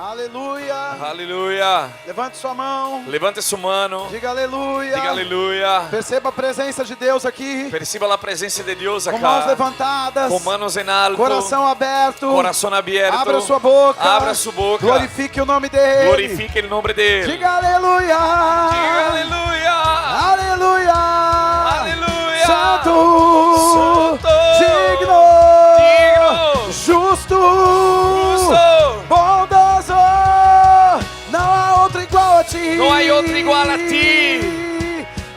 Aleluia. Aleluia. Levante sua mão. Levante sua mano. Diga aleluia. Diga aleluia. Perceba a presença de Deus aqui. Perciba a presença de Deus Com mãos acá. levantadas. Com manos em alto. Coração aberto. Coração aberto. Abra sua boca. Abra sua boca. Glorifique o nome dele. Glorifique o nome dele. Diga aleluia. Diga aleluia. Aleluia. Aleluia. Santo. Santo. Digno. Digno. Justo. Justo. Bondoso. Não há outro igual a ti. Não há outro igual a ti.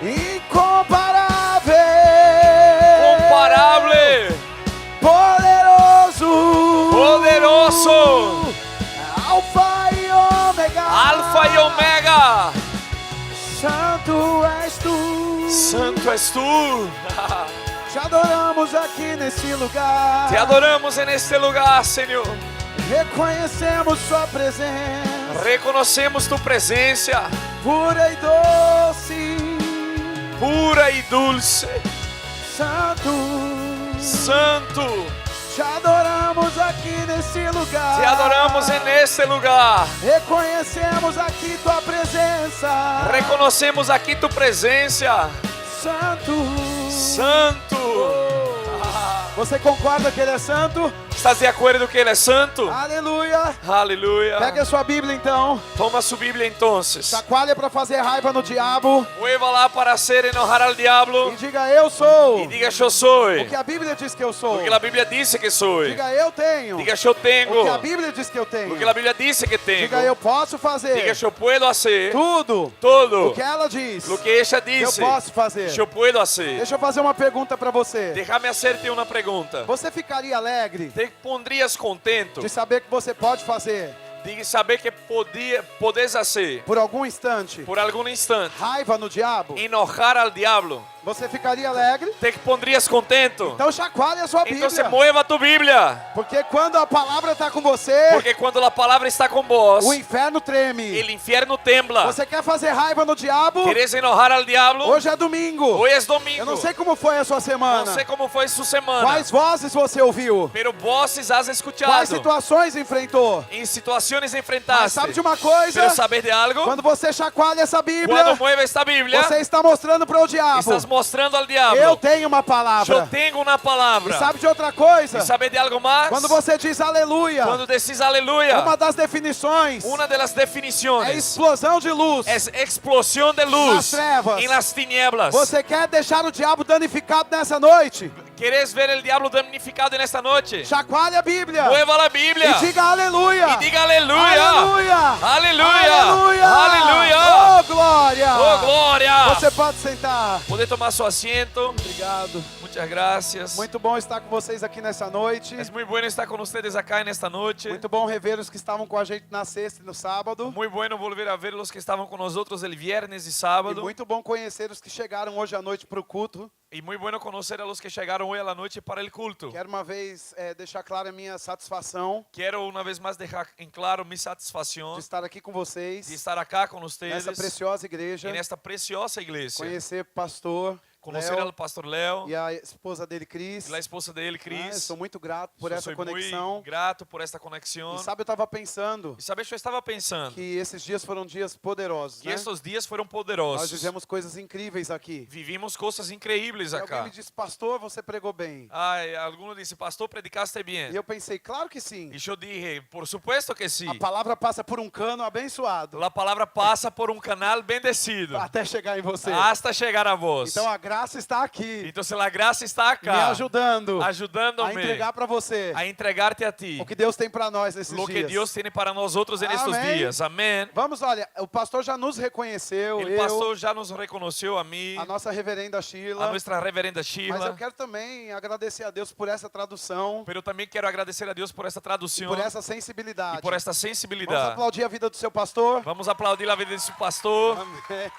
Incomparável. Comparável. Poderoso. Poderoso. Alfa e Ômega. Alfa e Ômega. Santo és tu. Santo és tu. Te adoramos aqui nesse lugar. Te adoramos neste lugar, Senhor. Reconhecemos sua presença. Reconhecemos tu presença. Pura e doce. Pura e dulce. Santo. Santo. Te adoramos aqui nesse lugar. Te adoramos neste lugar. Reconhecemos aqui tua presença. Reconhecemos aqui tu presença. Santo. Santo. Você concorda que ele é santo? Estás de acordo que ele é santo? Aleluia. Aleluia. Pega a sua Bíblia então. Toma sua Bíblia então. Chacoalha para fazer raiva no diabo. Mueva lá para hacer enojar al diablo. E diga eu sou. E diga eu sou. O que a Bíblia diz que eu sou. Porque a Bíblia diz que sou. Diga eu tenho. Diga eu tenho. O que a Bíblia diz que eu tenho. Porque a Bíblia diz que tenho. Diga eu posso fazer. Diga eu puedo hacer. Tudo. Todo. O que ela diz. Lo que ella Eu dice. posso fazer. Eu puedo hacer. Deixa eu fazer uma pergunta para você. Déjame hacerte una pregunta. Você ficaria alegre ¿Te pondrías contento de saber que você pode fazer de saber que podes hacer por algum instante por algum instante raiva no diabo? enojar al diablo? Você ficaria alegre? ¿Te pondrías contento? Então chacoalhe a sua Bíblia. Entonces mueva tu Biblia. Porque quando a palavra está com você, Porque cuando la palabra está con vos, o inferno treme. el infierno tembla. Você quer fazer raiva no diabo? ¿Quieres enojar al diablo? Hoje é domingo. Hoy es domingo. Eu não sei como foi a sua semana. No sé cómo fue su semana. Quais vozes você ouviu? Pero voces has escuchado. Quais situações enfrentou? En situaciones Mas enfrentaste. sabe de uma coisa? Pero sabes de algo? Quando você chacoalha essa Bíblia, Cuando mueve esta Biblia, você está mostrando para o diabo. estás mostrando al diablo. Eu tenho uma Yo palavra. tengo una palabra. E sabe de outra coisa? ¿Y sabes de algo más? Quando você diz aleluia, Cuando decís aleluya, uma das definições una de las é definiciones explosão de luz. es explosión de luz Nas trevas. en las tinieblas. Você quer deixar o diabo danificado nessa noite? ¿Quieres ver el diablo damnificado en esta noche? Chacoalhe a Bíblia. Mueva la Biblia E diga aleluia. y diga aleluya. Aleluia. Aleluya. Aleluia. Aleluya. Oh, glória. Oh, gloria. Você pode sentar. Puede tomar su asiento. Obrigado. Muchas gracias. Muito bom estar com vocês aqui nessa noite. Es muy bueno estar con ustedes acá en esta noche. Muito bom rever os que estavam com a gente na sexta e no sábado. Muy bueno volver a ver los que estaban con nosotros el viernes y E sábado. muito bom conhecer os que chegaram hoje à noite para o culto. Y muy bueno conocer a los que llegaron hoy a la noche para el culto. Quero uma vez deixar clara a minha satisfação Quiero una vez más dejar en claro mi de satisfacción estar aqui com vocês de estar acá con ustedes nessa preciosa igreja, en esta preciosa iglesia. conhecer o pastor Conocer Léo al pastor Leo e a esposa dele, Cris. y la esposa de él, Eu Cris. sou muito grato por Yo essa soy conexão. muy grato por esta conexión. E sabe, eu estava pensando Y sabes, yo estaba pensando que esses dias foram dias poderosos, que né? estos días fueron Nós poderosos. vivemos coisas incríveis aqui. Vivimos cosas increíbles E alguém acá. me disse, pastor, você pregou bem. Ay, alguno dice, pastor, predicaste E bien. eu pensei, claro que sim. Y yo dije, por supuesto que sí. A palavra passa por um cano abençoado La palabra pasa por un canal bendecido até chegar em você. hasta llegar a vos. Então a graça está aqui, Entonces la gracia está me acá, ajudando a ayudándome entregar para você a entregarte a ti o que Deus tem para nós nesses lo que dias. Dios tiene para nosotros en estos Amén. días. Amén. Vamos, olha, o pastor já nos reconheceu, El pastor ya nos reconoció a mí, a nossa reverenda a Sheila, nuestra reverenda mas eu Sheila, quero também agradecer a Deus por essa tradução, pero también quiero agradecer a Dios por esta traducción por essa sensibilidade. y por esta Vamos sensibilidad. aplaudir a vida do seu pastor. Vamos a aplaudir la vida de su pastor. Amém.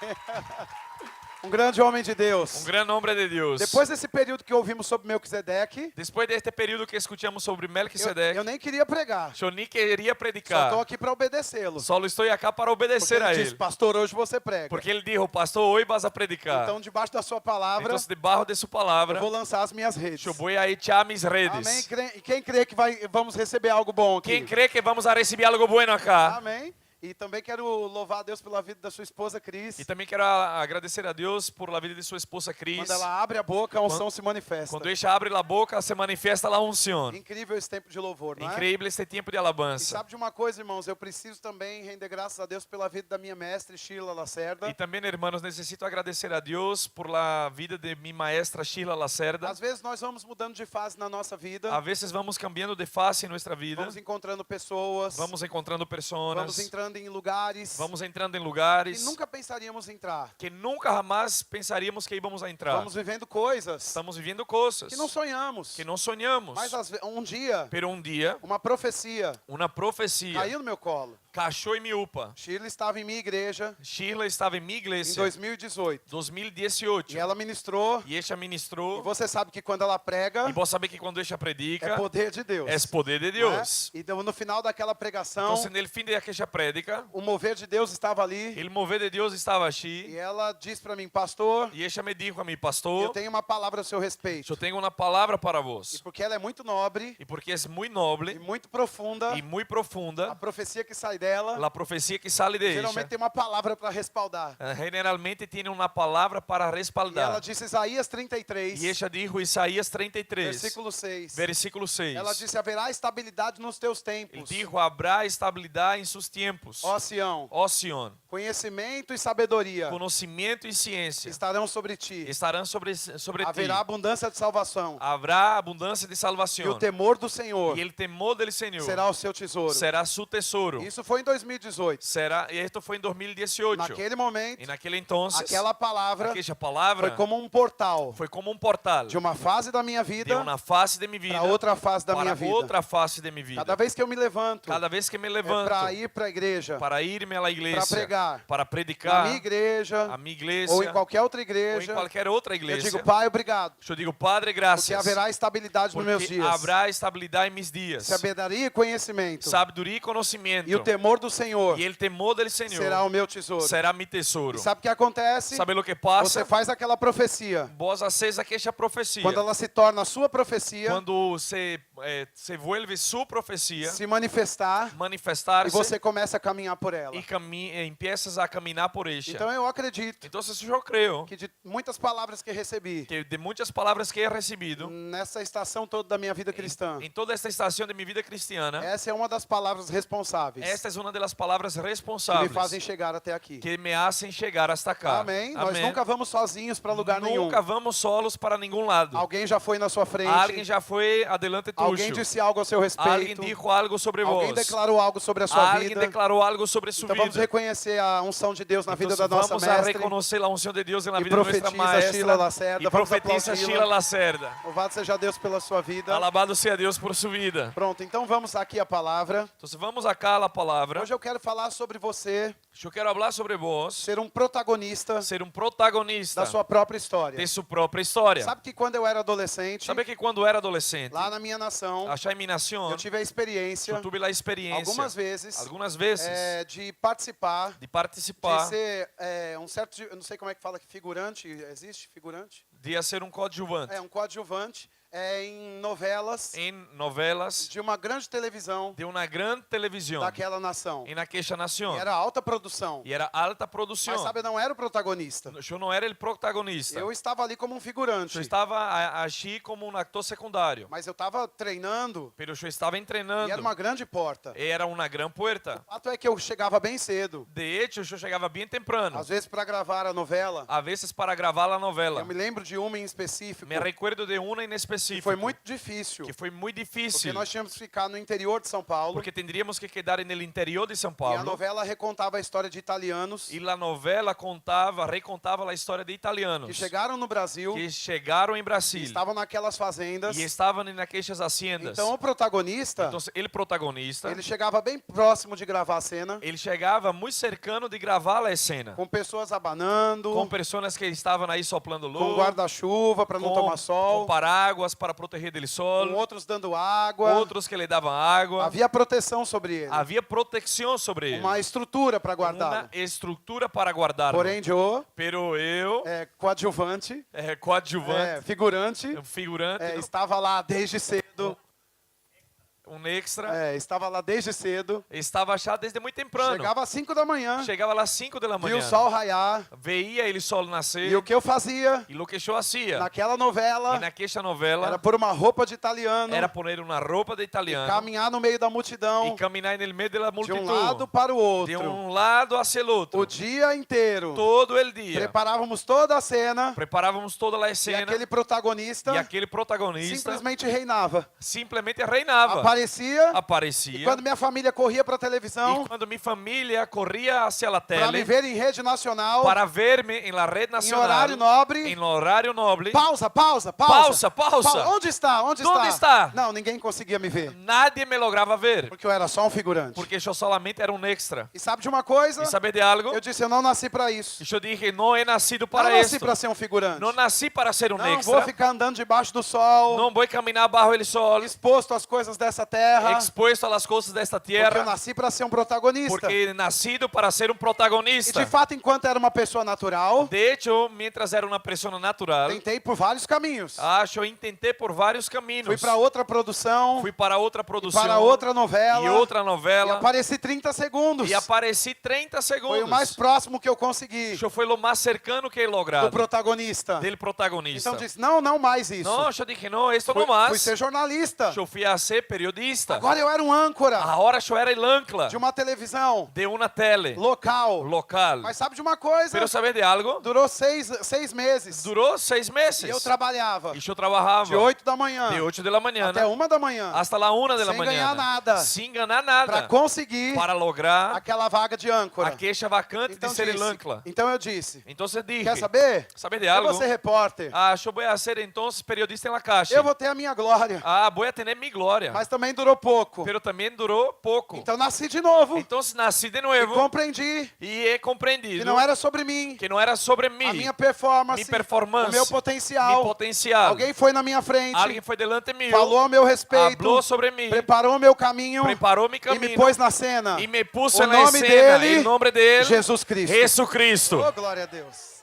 Um grande homem de Deus. Um gran hombre de Deus. Depois desse período que ouvimos sobre Melquisedeque, Depois deste período que escutamos sobre eu Melquisedeque, nem queria pregar. eu nem queria Só predicar. estou aqui para obedecê-lo. Só estou aqui para Porque obedecer a ele disse, ele. pastor, hoje você prega. Porque ele disse, pastor, hoje vas a predicar. Então, debaixo da sua palavra, Então, debaixo de sua palavra, eu vou lançar as minhas redes. eu vou a echar mis Amém? redes. E quem crê que vamos receber algo bom aqui? Quem crê que vamos a receber algo bueno acá? Amém? E também quero louvar a Deus pela vida da sua esposa Cris. E também quero agradecer a Deus por la vida de sua esposa Cris. Quando ela abre a boca, a unção se manifesta. Quando ella abre a boca, se manifesta a unção. Incrível esse tempo de louvor, não é? Incrível este tempo de E alabança. sabe de uma coisa, irmãos? Eu preciso também render graças a Deus pela vida da minha mestre, Sheila Lacerda. E também, irmãos, necessito agradecer a Deus por la vida de minha maestra Sheila Lacerda. Às vezes nós vamos mudando de fase na nossa vida. A vezes vamos cambiando de fase em nossa vida. Vamos encontrando pessoas. Vamos encontrando Vamos pessoas. entrando em lugares Vamos entrando em que lugares nunca pensaríamos entrar. que nunca jamais pensaríamos que íamos a entrar. Vamos vivendo coisas Estamos vivendo coisas que não sonhamos. que não sonhamos. Mas um dia, Pero um dia, uma profecia uma profecia caiu no meu colo. cachou em minha upa. Sheila estava em minha igreja Sheila estava em minha em igreja 2018. 2018. E ela ministrou. E ella E ministrou. você sabe que quando ela prega, E vos sabe que quando ella predica, é poder de Deus. é poder de não é? Deus. Então, no final daquela pregação, Então, no fim daquela prédica, o mover de Deus estava ali. o mover de Deus estava E aqui. ela disse para mim, pastor, E ella me disse a mim, eu pastor, tenho uma palavra a seu respeito. eu tenho uma palavra para E vos. porque ela é muito nobre E porque é muito e nobre muito profunda, e muito a profunda, profecia que sai dela, a profecia que sai de geralmente ella, tem uma palavra para respaldar. generalmente tem uma palavra para E ela respaldar. disse Isaías 33, E ella dijo Isaías 33, versículo 6. versículo 6. Ela disse, haverá estabilidade nos teus Ele tempos, dijo, habrá estabilidade em seus tempos. ó Sião. Ó Sion, Conhecimento e sabedoria conhecimento e ciência estarão sobre ti. estarão sobre ti. Haverá abundância de salvação. Habrá abundância de E o salvação. temor do Senhor E o temor do Senhor será o seu tesouro. será seu tesouro. Isso foi em 2018. Será, e isto foi em 2018. Naquele momento, E naquele entonces, aquela palavra aquela palavra foi como um portal foi como um portal de uma fase da minha de vida uma face de minha vida para outra fase da minha para vida. outra face de minha vida. Cada vez que eu me levanto, Cada vez que me é levanto para ir para a igreja, para ir-me à igreja, pregar. para na predicar, minha igreja, a minha igreja, ou em qualquer outra ou em igreja, qualquer outra eu igreja, digo, Pai, obrigado, eu digo, Padre, graças, porque haverá estabilidade nos meus porque dias. haverá estabilidade em meus dias, Sabedoria e conhecimento. sabedoria e conhecimento, E o temor do Senhor e o temor do Senhor será o meu tesouro. será meu tesouro. E sabe o que acontece? Sabe o que Você passa? faz aquela profecia. Vos haces aquela profecia. Quando ela se torna a sua profecia, Quando se vuelve sua profecia, se manifestar, e manifestar-se você começa a caminhar por ela. e empiezas a caminhar por ella. Então eu acredito Então, eu creio que de muitas palavras que recebi que de muitas palavras que he recebido nessa estação toda da minha vida cristã, em toda esta estação de minha vida cristiana, essa é uma das palavras responsáveis esta é uma das palavras que me responsáveis fazem chegar até aqui. que me hacen chegar hasta cá. Amém? Nós nunca vamos sozinhos para lugar nenhum. Nunca vamos solos para nenhum lado. Alguém já foi na sua frente. Alguém já foi adelante tuyo. Alguém disse algo a seu Alguém respeito. dijo algo sobre Alguém vós. declarou algo sobre a sua Alguém vida. declarou algo sobre sua Então vamos vida. reconhecer a unção de Deus na vida da Então, nossa vamos a mestre. reconhecer a unção de Deus na E vida de nossa profetiza Sheila Lacerda. maestra. E Vamos profetiza aplaudi-la. Sheila Lacerda. Louvado seja Deus pela sua vida. Alabado seja Deus por sua vida. Pronto, então vamos aqui a palavra. Então, vamos acá a palavra. Hoje eu quero falar sobre você Eu quero falar sobre vós, ser um protagonista ser protagonista da sua própria história. de sua própria história. Sabe que quando eu era adolescente, Sabe que quando eu era adolescente, lá na minha nação, achar em minha nação, eu tive a experiência, eu tive a experiência, algumas vezes, de participar, de participar, de ser um certo, eu não sei como é que fala que figurante, existe figurante? de ser coadjuvante Um coadjuvante em novelas em novelas de uma grande televisão de uma grande televisão daquela nação. em aquela nação. E era alta produção. E era alta produção. Mas sabe, eu não era o protagonista. Eu não era o protagonista. Eu estava ali como um figurante. Eu estava aqui como um ator secundário. Mas eu estava treinando Pero eu estava treinando. e era uma grande porta. Era uma grande porta. O fato é que eu chegava bem cedo. De hecho, eu chegava bem temprano. Às vezes para gravar a novela. A vezes para gravar a novela. Eu me lembro de uma em específico. Me recuerdo de uma em específico. específico. Foi muito difícil. Que foi muito Porque difícil. nós tínhamos que ficar no interior de São Paulo. Porque tendríamos que quedar no interior de São E a Paulo. novela recontava a história de italianos E a novela recontava a história de italianos que chegaram no Brasil, que chegaram em que Brasil estavam naquelas fazendas. e estavam naquelas haciendas. Então o protagonista, Então, ele protagonista, ele chegava bem próximo de gravar a cena, ele chegava muito cercano de gravar a cena, com pessoas abanando, com pessoas que estavam aí soplando com luz, guarda-chuva para não tomar com sol, paráguas para proteger dele com sol, outros dando água. outros que lhe davam água. Havia proteção sobre ele, Havia proteção sobre ele, uma estrutura para uma guardá-lo. estrutura para guardá-lo. Porém, Joe, Pero eu, coadjuvante, coadjuvante, figurante, figurante, estava lá desde cedo. extra, Estava lá desde cedo. estava já desde muito temprano. Chegava às 5 da manhã, Chegava às 5 da via manhã, o sol raiar. veia ele sol nascer, E o que eu fazia e o que eu fazia, naquela e novela naquela novela, era pôr uma roupa de italiano, era poner uma roupa de italiano caminhar no meio da e multidão, caminhar no meio da de multitud, um lado para o de outro, lado hacia o outro, o dia inteiro. todo o dia. Preparávamos toda a cena Preparávamos toda a e cena aquele protagonista e aquele protagonista simplesmente reinava. simplesmente reinava. Aparecia, Aparecia. e quando minha família corria para a televisão E quando minha família corria hacia a para me tele ver em rede nacional, para ver-me em la rede em nacional, horário nobre, em horário nobre, pausa. Pausa. Onde está? Onde está? Não, ninguém conseguia me ver, nadie me lograva ver, porque eu era só um figurante. porque eu solamente era um extra. E sabe de uma coisa? E saber de algo? Eu disse, eu não nasci para isso. E eu dije, não he nascido Não para nasci isso. para ser um figurante. Não nasci para ser um Não extra. vou ficar andando debaixo do sol, Não vou caminhar bajo el sol, exposto às coisas dessa terra, exposto às coisas desta porque eu terra, nasci para ser um protagonista. porque nascido para ser um E protagonista. de fato, enquanto era uma pessoa natural, De hecho, mientras era uma pessoa natural, tentei por vários caminhos. eu tentei por vários caminhos. Fui para outra produção, Fui para outra produção, para outra novela, e outra e novela, apareci 30 segundos. e apareci 30 segundos. Foi o mais próximo que eu consegui Isso foi o mais cercano que he do logrado protagonista. del protagonista. Então disse, não mais isso. Não, eu dije, não, isto Fui não mais. ser jornalista. Eu fui a ser periodista. Agora eu era um âncora Agora eu era el ancla de uma televisão de uma tele local. local. Mas sabe de uma coisa? Pero saber de algo? Durou seis meses. Durou 6 meses. E eu trabalhava E eu trabalhava de 8 da manhã de 8 da manhã até 1 da manhã hasta la 1 da sem manhã. ganhar nada. Sem ganhar para nada. conseguir Para lograr aquela vaga de âncora. a queixa vacante de ser el ancla. Então eu disse, Então você dije, quer saber? saber de Eu algo? vou ser repórter. Eu vou ser então periodista em la caixa. Eu vou ter a minha glória. Vou ter minha glória. Mas também durou pouco. Pero também durou pouco. Então nasci de novo. Então nasci de E novo compreendi e he compreendido que não era sobre mim, que não era sobre mim, a minha performance, minha performance, o meu potencial. meu potencial. Alguém foi na minha frente, Alguém foi delante meu, falou a meu respeito, falou sobre mim, preparou meu caminho preparou meu e caminho me pôs na cena. e me pôs O na nome cena, dele, em nome dele, Jesus Cristo. Jesus Cristo. Oh, glória a Deus.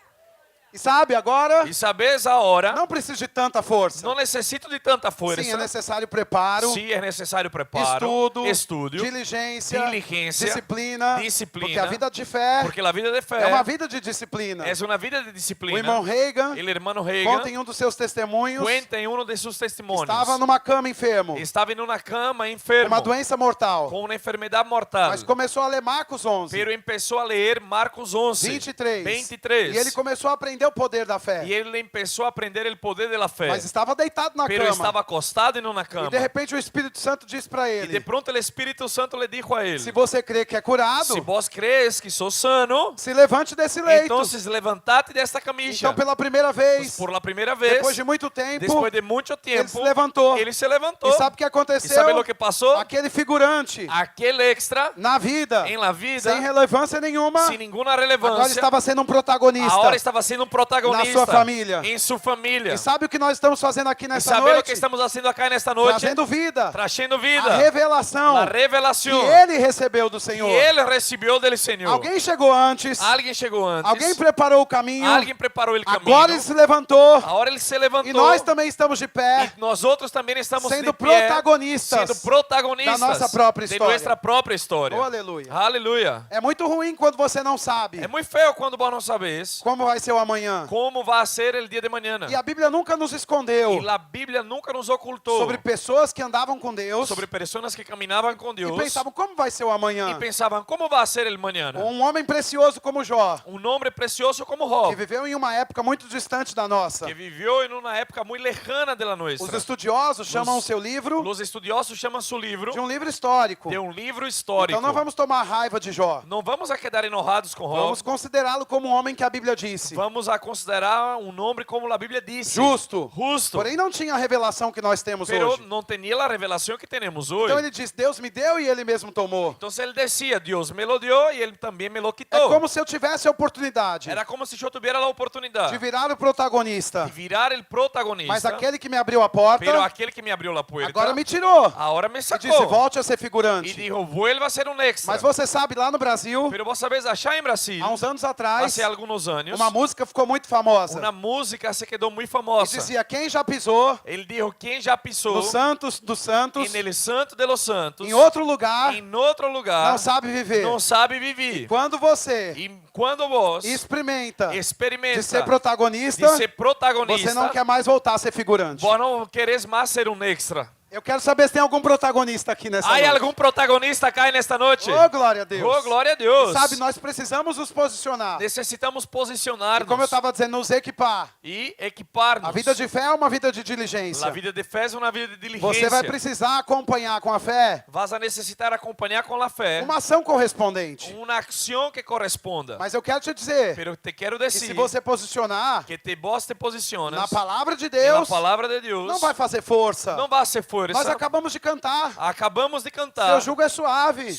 E sabe, agora E sabes a hora, não preciso de tanta força. não necessito de tanta força. Sim, é necessário preparo, Sim, é necessário preparo, estudo, diligência, disciplina, porque a vida de fé porque a vida de fé é uma vida de disciplina. é uma vida de O disciplina. irmão Reagan El hermano Reagan conta em um dos seus testemunhos, cuenta em um de seus testemunhos. estava numa cama enfermo, Estava em uma cama enfermo, uma doença mortal, com uma enfermidade mortal. mas começou a ler Marcos 11, Pero começou a ler Marcos 11, 23, e ele começou a aprender o poder da fé, E ele começou a aprender o poder da fé. mas estava deitado na Pero cama, estava acostado em uma e cama. de repente o Espírito Santo disse para E de ele, pronto o Espírito Santo lhe dijo a ele: se você crê que é curado, Se vos crees que sou sano, se levante desse leito. então levantate desta camisa. Então pela primeira vez, Por la primeira vez, depois de muito tempo, depois de muito tempo, ele se levantou. ele se levantou. E sabe o que E aconteceu? sabe o que passou? Aquele figurante Aquele extra na vida, em la vida, sem relevância nenhuma, sem nenhuma agora relevância, estava sendo um protagonista agora estava sendo um protagonista na sua família. em sua família. E sabe o que nós estamos fazendo aqui E nessa sabe o noite? que estamos fazendo aqui nesta noite? Trazendo vida, Trazendo a vida, revelação a que revelação ele recebeu do que Senhor. ele recebeu do Senhor. Alguém chegou antes, Alguém chegou antes, alguém preparou o caminho, alguém preparou o caminho, agora ele se levantou agora ele se levantou, e nós também estamos de pé, e nós outros também estamos sendo de pé, protagonistas sendo protagonistas da nossa própria de história. nossa própria história. Oh, aleluia. Aleluia. É muito ruim quando você não sabe É muito feio quando vós não sabes como vai ser o amanhã. amanhã. cómo va a ser el día de mañana. E a Bíblia nunca nos escondeu Y la Biblia nunca nos ocultó sobre pessoas que andavam com Deus sobre personas que caminaban con e Dios pensavam como vai ser o y amanhã. pensaban, ¿cómo va a ser el mañana? Um homem precioso como Jó, Un hombre precioso como que Job, viveu em uma época muito distante da nossa. que vivió en una época muy lejana de la Os nuestra. estudiosos chamam o seu livro Los estudiosos llaman su libro de um livro histórico. de un libro histórico. Então não vamos tomar raiva de Jó. Não vamos a quedar enojados com Job. Vamos considerá-lo como um homem que a Bíblia disse. Vamos a considerar um homem como a Bíblia disse. Justo. Justo. Porém não tinha a revelação que nós temos Pero hoje. não tinha a revelação que temos hoje. Então ele diz, Deus me deu e ele mesmo tomou. Então ele dizia, Deus me lo dio e ele também me lo É quitou. como se eu tivesse a oportunidade Era como se eu tivesse a oportunidade de virar o protagonista. de virar o protagonista. Mas aquele que me abriu a porta, Pero aquele que me abriu a porta, agora me tirou. agora me E sacou. disse, volte a ser E figurante. dijo, vuelva a ser um extra. Mas você sabe, lá no Brasil, Pero vos sabés, achar em Brasil, há uns anos atrás, há alguns anos, uma música ficou muito famosa. uma música se quedou muito E famosa. dizia, quem já pisou Ele dijo, quem já pisou no Santos dos Santos, en el Santo de los Santos, em outro lugar, em outro lugar, não sabe viver. não sabe viver. Quando você E quando vos experimenta experimenta de ser protagonista, de ser protagonista, você não quer mais voltar a ser figurante. vos não queres mais ser um extra. Eu quero saber se tem algum protagonista aqui nessa Há noite. algum protagonista acá nesta noite? Oh, glória a Deus. Oh, glória a Deus. E sabe, nós precisamos nos posicionar. Necessitamos E posicionar-nos como eu estava dizendo, nos equipar. e equipar-nos. A vida de fé é uma vida de A diligência. vida de fé é uma vida de diligência. Você vai precisar acompanhar com a fé Vas a necessitar acompanhar com a fé uma ação correspondente. uma ação que corresponda. Mas eu quero te dizer Pero te quero que dizer se você posicionar que vos te posicionas na palavra de na Deus, palavra de Deus, não vai fazer força. não vai ser força. Nós acabamos de cantar. Acabamos de cantar. Seu jugo é suave.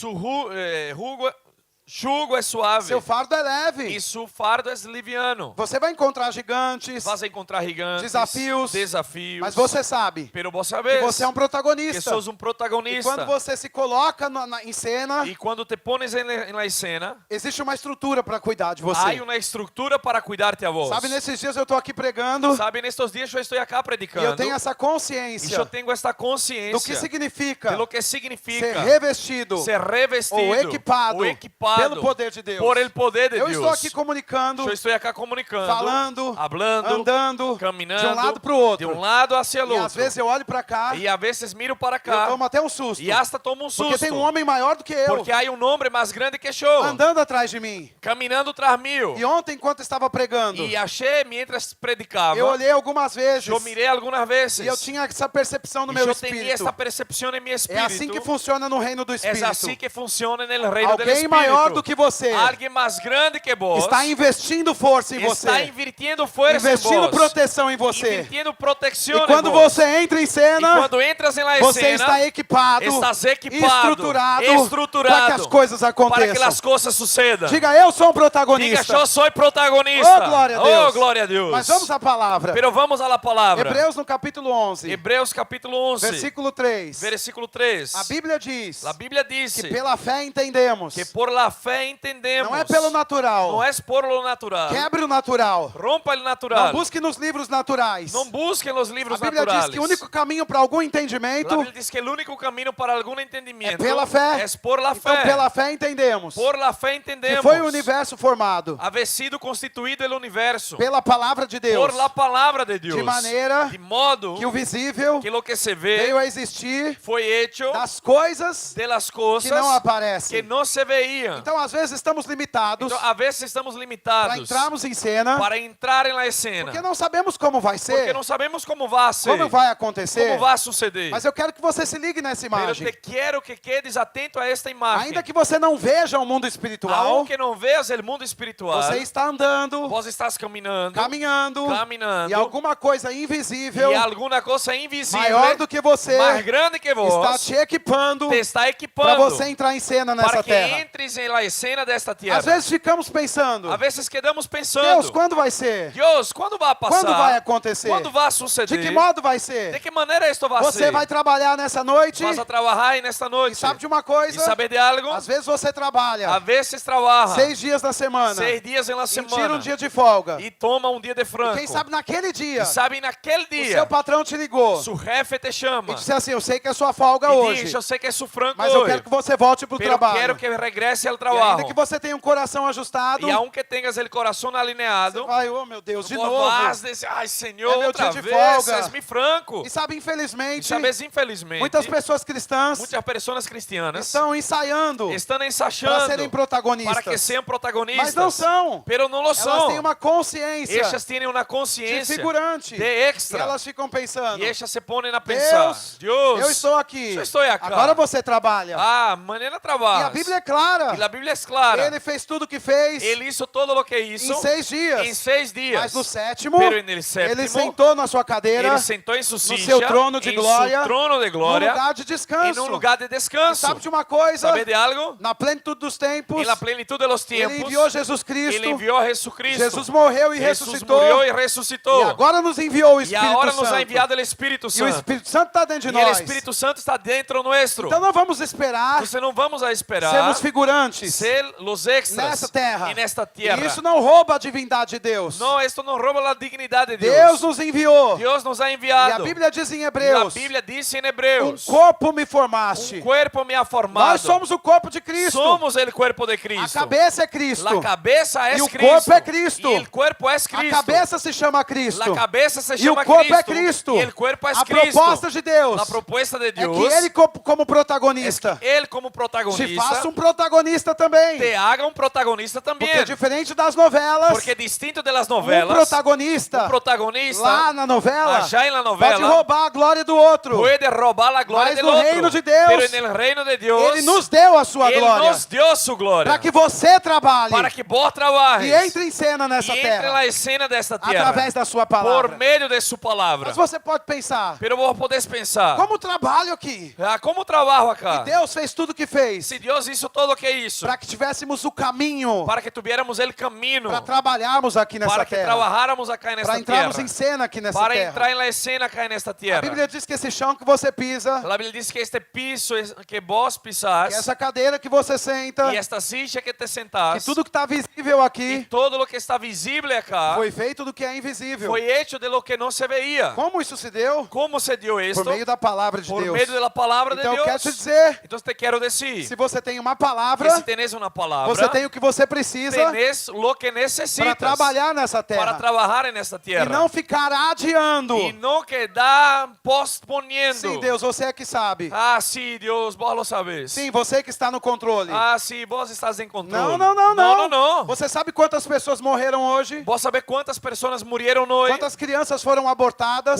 Jugo é suave. Seu fardo é leve. E seu fardo é liviano. Você vai encontrar gigantes, Vas a encontrar gigantes, desafios, desafios. mas você sabe Pero vos que sabes você é um que protagonista. sos um E protagonista. quando você se coloca em cena, E quando te pones na cena, existe uma estrutura para cuidar de há você. uma estrutura para cuidarte a vos. Sabe, nesses dias eu estou aqui pregando Sabe, nestes dias eu estou acá e predicando. eu tenho essa E consciência eu tenho esta consciência do que significa de lo que ser significa revestido ser revestido ou equipado equipado pelo poder de Deus. por el poder de Eu Deus. estou aqui comunicando, Eu estou acá comunicando, falando, hablando, andando caminhando de um lado para o outro. de um lado hacia o E outro. às vezes eu olho para cá E a vezes miro para e eu cá tomo até um susto. e hasta tomo um susto. Porque tem um homem maior do que eu Porque há um homem mais grande que eu andando atrás de mim. caminhando tras mim. E ontem, enquanto estava pregando, E achei, mientras predicava, eu olhei algumas vezes eu mirei algumas vezes. e eu tinha essa percepção no E meu eu tinha espírito. essa percepção em meu É espírito. assim que funciona no reino do É Espírito. assim que funciona no reino do Alguém Espírito. maior do que você Alguém mais grande que vós está investindo força em você, está invirtiendo força investindo em vós, proteção em você. invirtiendo proteção E em quando vós. você entra em E cena, quando entras em la você escena, está equipado, estás equipado, estruturado, estruturado para que as coisas para que aconteçam. as coisas sucedam. Diga, eu sou um Diga, protagonista. eu sou protagonista. Oh, glória a Deus. Oh, glória a Deus. Mas vamos à palavra. Pero vamos à palavra. Hebreus no capítulo 11, Hebreus capítulo 11, versículo 3. versículo 3. A Bíblia diz A Bíblia disse que pela fé entendemos. que por la fé entendemos. Não é pelo natural. Não é por lo natural. Quebre o natural. Rompa o natural. Não busque nos livros naturais. Não busquem os A livros Bíblia naturales. diz que o único caminho para algum A entendimento, Bíblia diz que o único caminho para algum entendimento É pela fé. é por la então fé. pela fé entendemos Por la fé que entendemos. foi o universo formado Haver sido constituído o universo pela palavra de Deus, por la palavra de Deus. de maneira de modo que o visível que lo que se vê veio a existir foi hecho das coisas de las que coisas não que aparecem. não se veíam. Então, às vezes, estamos limitados Então, a vezes estamos para limitados entrarmos em cena, para entrar na escena. porque não sabemos como vai Porque ser, não sabemos como vai ser, como vai acontecer. como vai suceder. Mas eu quero que você se ligue nessa Pero imagem. te quero que quedes atento a esta imagem. Ainda que você não veja o mundo espiritual, Aunque não veas o mundo espiritual, você está andando, vos estás caminhando, caminhando, caminhando, e alguma coisa invisível, e alguma coisa invisível, maior do que você, mais grande que vós, está te equipando te está para equipando você entrar em cena para nessa que terra. entres na cena desta terra. Às vezes ficamos pensando, A vezes quedamos pensando, Deus, quando vai ser? Deus, quando vai passar? Quando vai acontecer? Quando vai suceder? De que modo vai De ser? que maneira isto vai Você ser? vai trabalhar nessa noite Vas a trabalhar aí nesta noite. e sabe de uma E coisa? saber de algo? Às vezes você trabalha A vezes trabalha 6 dias na semana 6 dias na e tira semana um dia de folga. e toma um dia de franco. Quem sabe naquele dia E sabe naquele o dia seu patrão te ligou seu chefe te chama e disse assim, eu sei que é sua folga e hoje, diz, eu sei que é seu franco mas eu hoje, quero que você volte para o pero quero trabalho. que regresse ao trabajo. ainda que você tenha um coração ajustado, Y aunque tengas el corazón alineado, vai, oh meu Deus, de vos novo. vas a decir, ay Señor, É meu otra dia de vez, folga. es mi franco. E sabe, Y infelizmente, sabes, infelizmente, muitas pessoas cristãs muchas personas cristianas estão ensaiando están para ensayando serem para que protagonistas, sean protagonistas, mas não são. pero no lo Elas son. têm uma consciência Ellas tienen una de conciencia figurante. de E extra. elas ficam pensando, Y ellas se ponen a pensar, Deus, eu Dios, estou aqui, eu estou aqui. agora você trabalha. mañana E a trabajas. Bíblia é clara. Y la Biblia es clara. Ele fez tudo o que fez Él hizo todo lo que hizo em 6 dias. en 6 días. Mas no sétimo, Pero en el séptimo, ele sentou na sua cadeira, Ele sentou em sua no silla, seu trono de em glória, seu trono de glória, num lugar de em descanso. um lugar de E descanso. sabe de uma coisa? ¿Sabe de algo? Na plenitude dos tempos, En la plenitud de los ele tiempos, enviou Jesus Cristo. Ele enviou a Jesucristo. Jesus morreu e Jesús ressuscitou. murió y E resucitó. agora nos enviou o Y Espírito ahora nos Santo. ha enviado el Espíritu E o Santo. Espírito Santo está dentro de Y el nós. Espíritu Santo está dentro nuestro. Então não vamos esperar Entonces no vamos a esperar sermos figurantes ser los extras nessa terra. en esta E tierra. isso não rouba a divindade de Deus. No, esto no roba la dignidad de Deus Dios. nos enviou. Dios nos ha E a enviado. Bíblia diz em La Hebreus, Biblia dice en um Hebreos, corpo me formaste. un cuerpo me ha formado. Nós somos o corpo de Cristo. Somos el cuerpo de A Cristo. cabeça é Cristo. La cabeza es Y el Cristo. cuerpo es Cristo. Y el cuerpo es A Cristo. cabeça se chama Cristo. La cabeza se E o llama corpo é Cristo. Cristo. Y el cuerpo es A Cristo. proposta de Deus La propuesta de é Dios que Ele como es protagonista que Él como te protagonista faça um protagonista também. te haga un protagonista Porque también. diferente das novelas, Porque distinto de las um novelas, protagonista un protagonista lá na novela allá en la pode novela roubar a glória do outro. puede robar la gloria Mas del no otro. reino de Deus, Pero en el reino de Dios, Ele nos deu a sua Él glória nos dio su gloria para que você trabalhe para que vos trabajes e entre em cena nessa y entre en terra la escena de esta tierra através da sua por palavra. medio de su palabra. Mas você pode pensar, Pero vos podés pensar, como trabalho aqui? ¿cómo trabajo acá? Deus fez tudo o que fez Si Dios hizo todo lo que hizo para que tivéssemos o caminho para que tuviéramos el camino, para trabalharmos aqui nessa para que terra, trabajáramos acá en para esta entrarmos tierra, em cena aqui nessa para terra. entrar en la escena acá en esta A tierra. Bíblia diz que esse chão que você pisa, La Biblia dice que este piso que vos que pisás essa cadeira que você senta, y esta silla que te que sentás tudo que está visível y aqui todo lo que está visible acá foi feito do que é invisível. fue hecho de lo que no se veía. Como isso se deu? ¿Cómo se dio esto? Por meio da palavra de Por Deus. medio de la palabra de Então eu quero te Dios. dizer, Entonces te quiero decir se você tem uma que palavra, si tenés una palabra, você tem o que você precisa tenés lo que para necesitas trabalhar nessa para terra. trabajar en esta E tierra. não ficar adiando. Y no quedar posponiendo. Sim, Deus, você é que sabe. Ah, sí, Dios, vos lo sabes. Sim, você que está no controle. Ah, sí, vos estás en control. Não. No. Você sabe quantas pessoas morreram hoje? Vos sabés cuántas personas murieron hoy, Quantas crianças foram abortadas?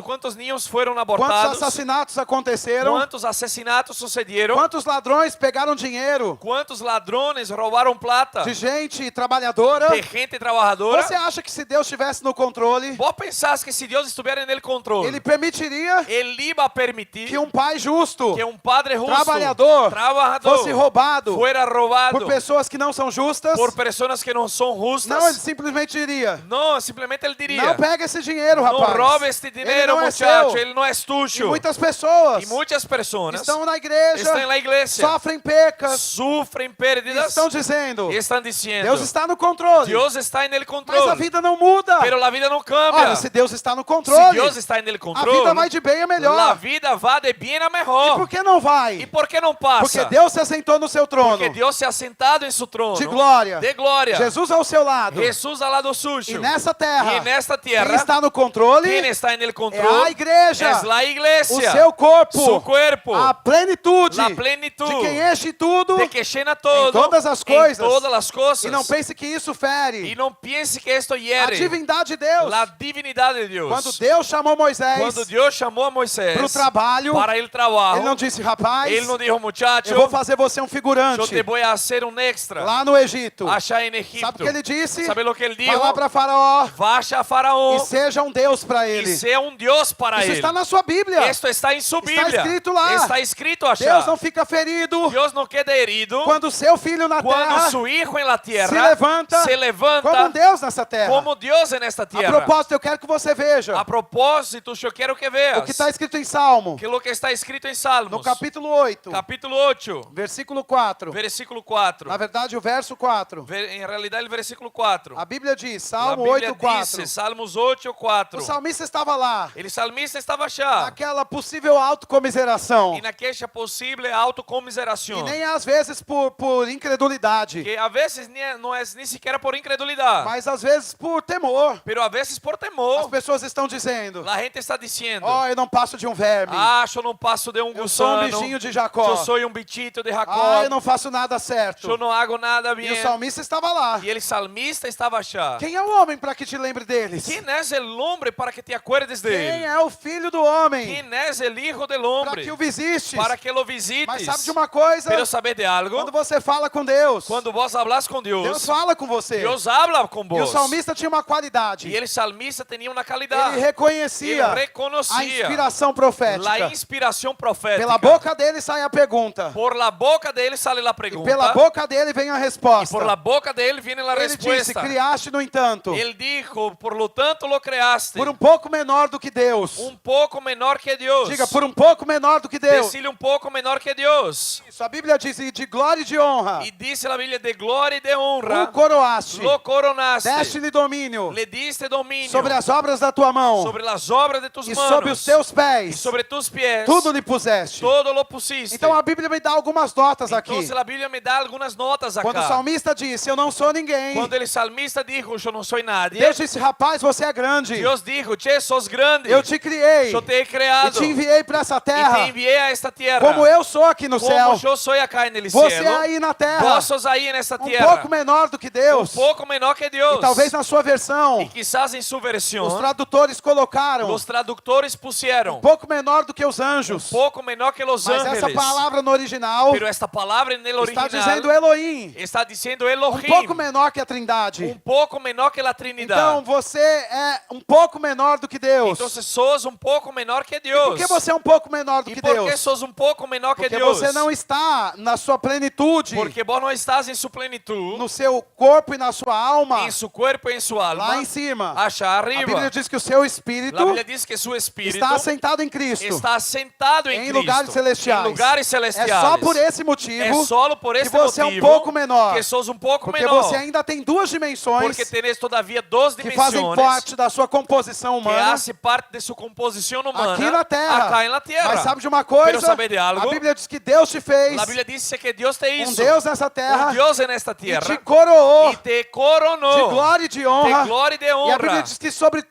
cuántos niños fueron Quantos abortados, assassinatos aconteceram? cuántos asesinatos sucedieron, Quantos ladrões pegaram dinheiro cuántos ladrones robaron plata de gente trabalhadora? de gente trabajadora. Você acha que se Deus estivesse no controle, Vos pensás que si Dios estuviera en el control, Ele permitiria Él iba a permitir que um pai justo, que un padre justo, trabalhador, trabajador, fosse roubado fuera robado por pessoas que não são justas? por personas que no son justas? Não, ele simplesmente diria: No, simplemente él diría, não pega esse dinheiro, no rapaz. robe este Ele dinero, não é muchacho, seu. él no es E tuyo. muitas pessoas Y muchas personas estão na igreja, están en la iglesia, sofrem pecas, sufren e pérdidas estão dizendo: y están diciendo, Deus está no controle. Dios está en el Mas a control, vida não muda. pero la vida no cambia. Olha, se Deus está no Si controle, Dios está en el a control, vida vai de bem a la melhor. vida va de bien a E mejor. por que não vai? ¿Y por qué no Porque pasa? Deus se assentou no seu trono Porque Dios se ha sentado en su trono de glória. de gloria. Jesus ao seu lado. Jesús al lado E suyo. nessa terra, Y en esta quem tierra, está no controle ¿quién está en el é control? a igreja, Es la o iglesia, seu corpo, su cuerpo, a plenitude la plenitud de quem enche tudo. de que llena todo em todas as en coisas. todas las cosas. E não pense que isso Y fere no piense que esto a hiere divindade de Deus. la divinidad de Dios. Quando Deus chamou Moisés Cuando Dios llamó a Moisés para o trabalho, para el trabajo, Ele não disse: rapaz, Él no dijo, muchacho, eu vou fazer você um yo figurante te voy a hacer un extra lá no Egito. allá en Sabe Egipto. o que ele disse? ¿Sabe lo que él dijo? Vai lá para Faraó Vaya a Faraón e seja um Deus para y ele. sea un Dios para Isso él. está na sua Bíblia. Esto está en su Está Biblia. escrito lá. Está escrito allá. Deus não fica ferido Dios no queda herido quando seu filho na cuando terra su hijo en la tierra se levanta como um Deus nessa terra. como Dios en esta A tierra. propósito, eu quero que você veja A propósito, yo quiero que veas o que está escrito em Salmo, que lo que está escrito en Salmos, no capítulo 8, capítulo 8, versículo 4. versículo 4. Na verdade, o verso 4. En realidad el versículo 4. A Bíblia diz, La Salmo Biblia 8, 4. dice, Salmos 8, 4. O salmista estava lá, El salmista estaba allá naquela possível autocomiseração. en aquella posible E autocomiseración. nem às vezes por incredulidade, que a veces no es ni siquiera por incredulidad, mas às vezes por temor. pero a veces por As temor. pessoas estão dizendo: La gente está diciendo, "Oh, eu não passo de um verme. yo no paso de un Eu sou gusano, bichinho de Jacó. yo soy un bichito de Eu Jacob, não faço nada certo." yo no hago nada E o bien. salmista estava lá. Y el salmista estaba allá. Quem é o homem para que te lembre deles? ¿Quién es el hombre para que te acuerdes de Quem él? é o filho do homem ¿Quién es el hijo del para hombre que o visites? para que lo Mas visites? sabe de uma coisa? Pero saber de algo, Quando você fala com Deus, cuando vos hablas con Deus Dios, fala com você. Dios habla con E o vos. salmista tinha uma qualidade. Y el salmista tenía una calidad. Ele reconhecia Ele a reconocía inspiração la profética. inspiración profética. Pela boca dele sai a pergunta. Por la boca de él sale la E pregunta. pela boca dele vem a resposta. Por la boca de él viene la Ele disse: respuesta. criaste, no entanto, Él dijo, por lo tanto lo creaste. por pouco menor do que Deus. Poco menor que Dios. Diga, por pouco menor do que Deus. Decile un poco menor que Dios. Isso, a Bíblia diz: e de glória e de honra Y dice la Biblia, de gloria y de o honra coroaste, lo coronaste. deste-lhe domínio Le diste dominio sobre as obras da tua mão sobre las obras de tus e manos. sobre os teus Y pés. sobre tus pies. Tudo lhe puseste. Todo lo pusiste. Então a Bíblia me dá algumas notas aqui. Entonces la Biblia me da algunas notas acá. Quando o salmista disse: eu não sou ninguém, Cuando el salmista dijo, yo no soy nadie, Deus disse: rapaz, você é grande. Dios dijo, che, sos grande. Eu te criei Yo te he e creado te enviei para essa y te terra envié a esta tierra. como eu sou aqui no Como céu. yo soy acá en el Você cielo. aí na terra, Vos sos ahí en esta tierra. pouco menor do que Deus. Poco menor que Dios. E talvez na sua versão, Y quizás en su versión, os tradutores colocaram los traductores pusieron pouco menor do que os anjos. poco menor que los Mas ángeles. essa palavra no original Pero esta palabra en el está original dizendo Elohim, está diciendo Elohim. pouco menor que a Trindade. Poco menor que la Trinidad. Então você é pouco menor do que Deus. Entonces sos poco menor que Por Dios. que você é pouco menor do ¿Y que por qué Deus? sos poco menor que Porque Dios? você não está na sua plenitude, Porque vos no estás en su plenitud, no seu corpo e na sua alma, en su cuerpo y en su alma, lá em cima. allá A arriba. Bíblia diz que o seu espírito La Biblia dice que su espíritu está assentado em Cristo, está sentado en em Cristo, lugares celestiais. en lugares É celestiales. só por esse motivo É solo por que este você motivo pouco menor. que sos pouco Porque menor. você ainda tem duas dimensões Porque tenés todavía dos que fazem dimensiones parte da sua composição que humana hace parte de su composición humana aqui na terra. acá en la tierra. Mas sabe de uma Pero coisa? sabe de algo? A Bíblia diz que Deus te fez La Biblia dice que Dios te hizo Deus nessa terra un Dios en esta e tierra te coroou y te coronó de glória e de honra. de gloria y de E a Bíblia honra. diz que sobre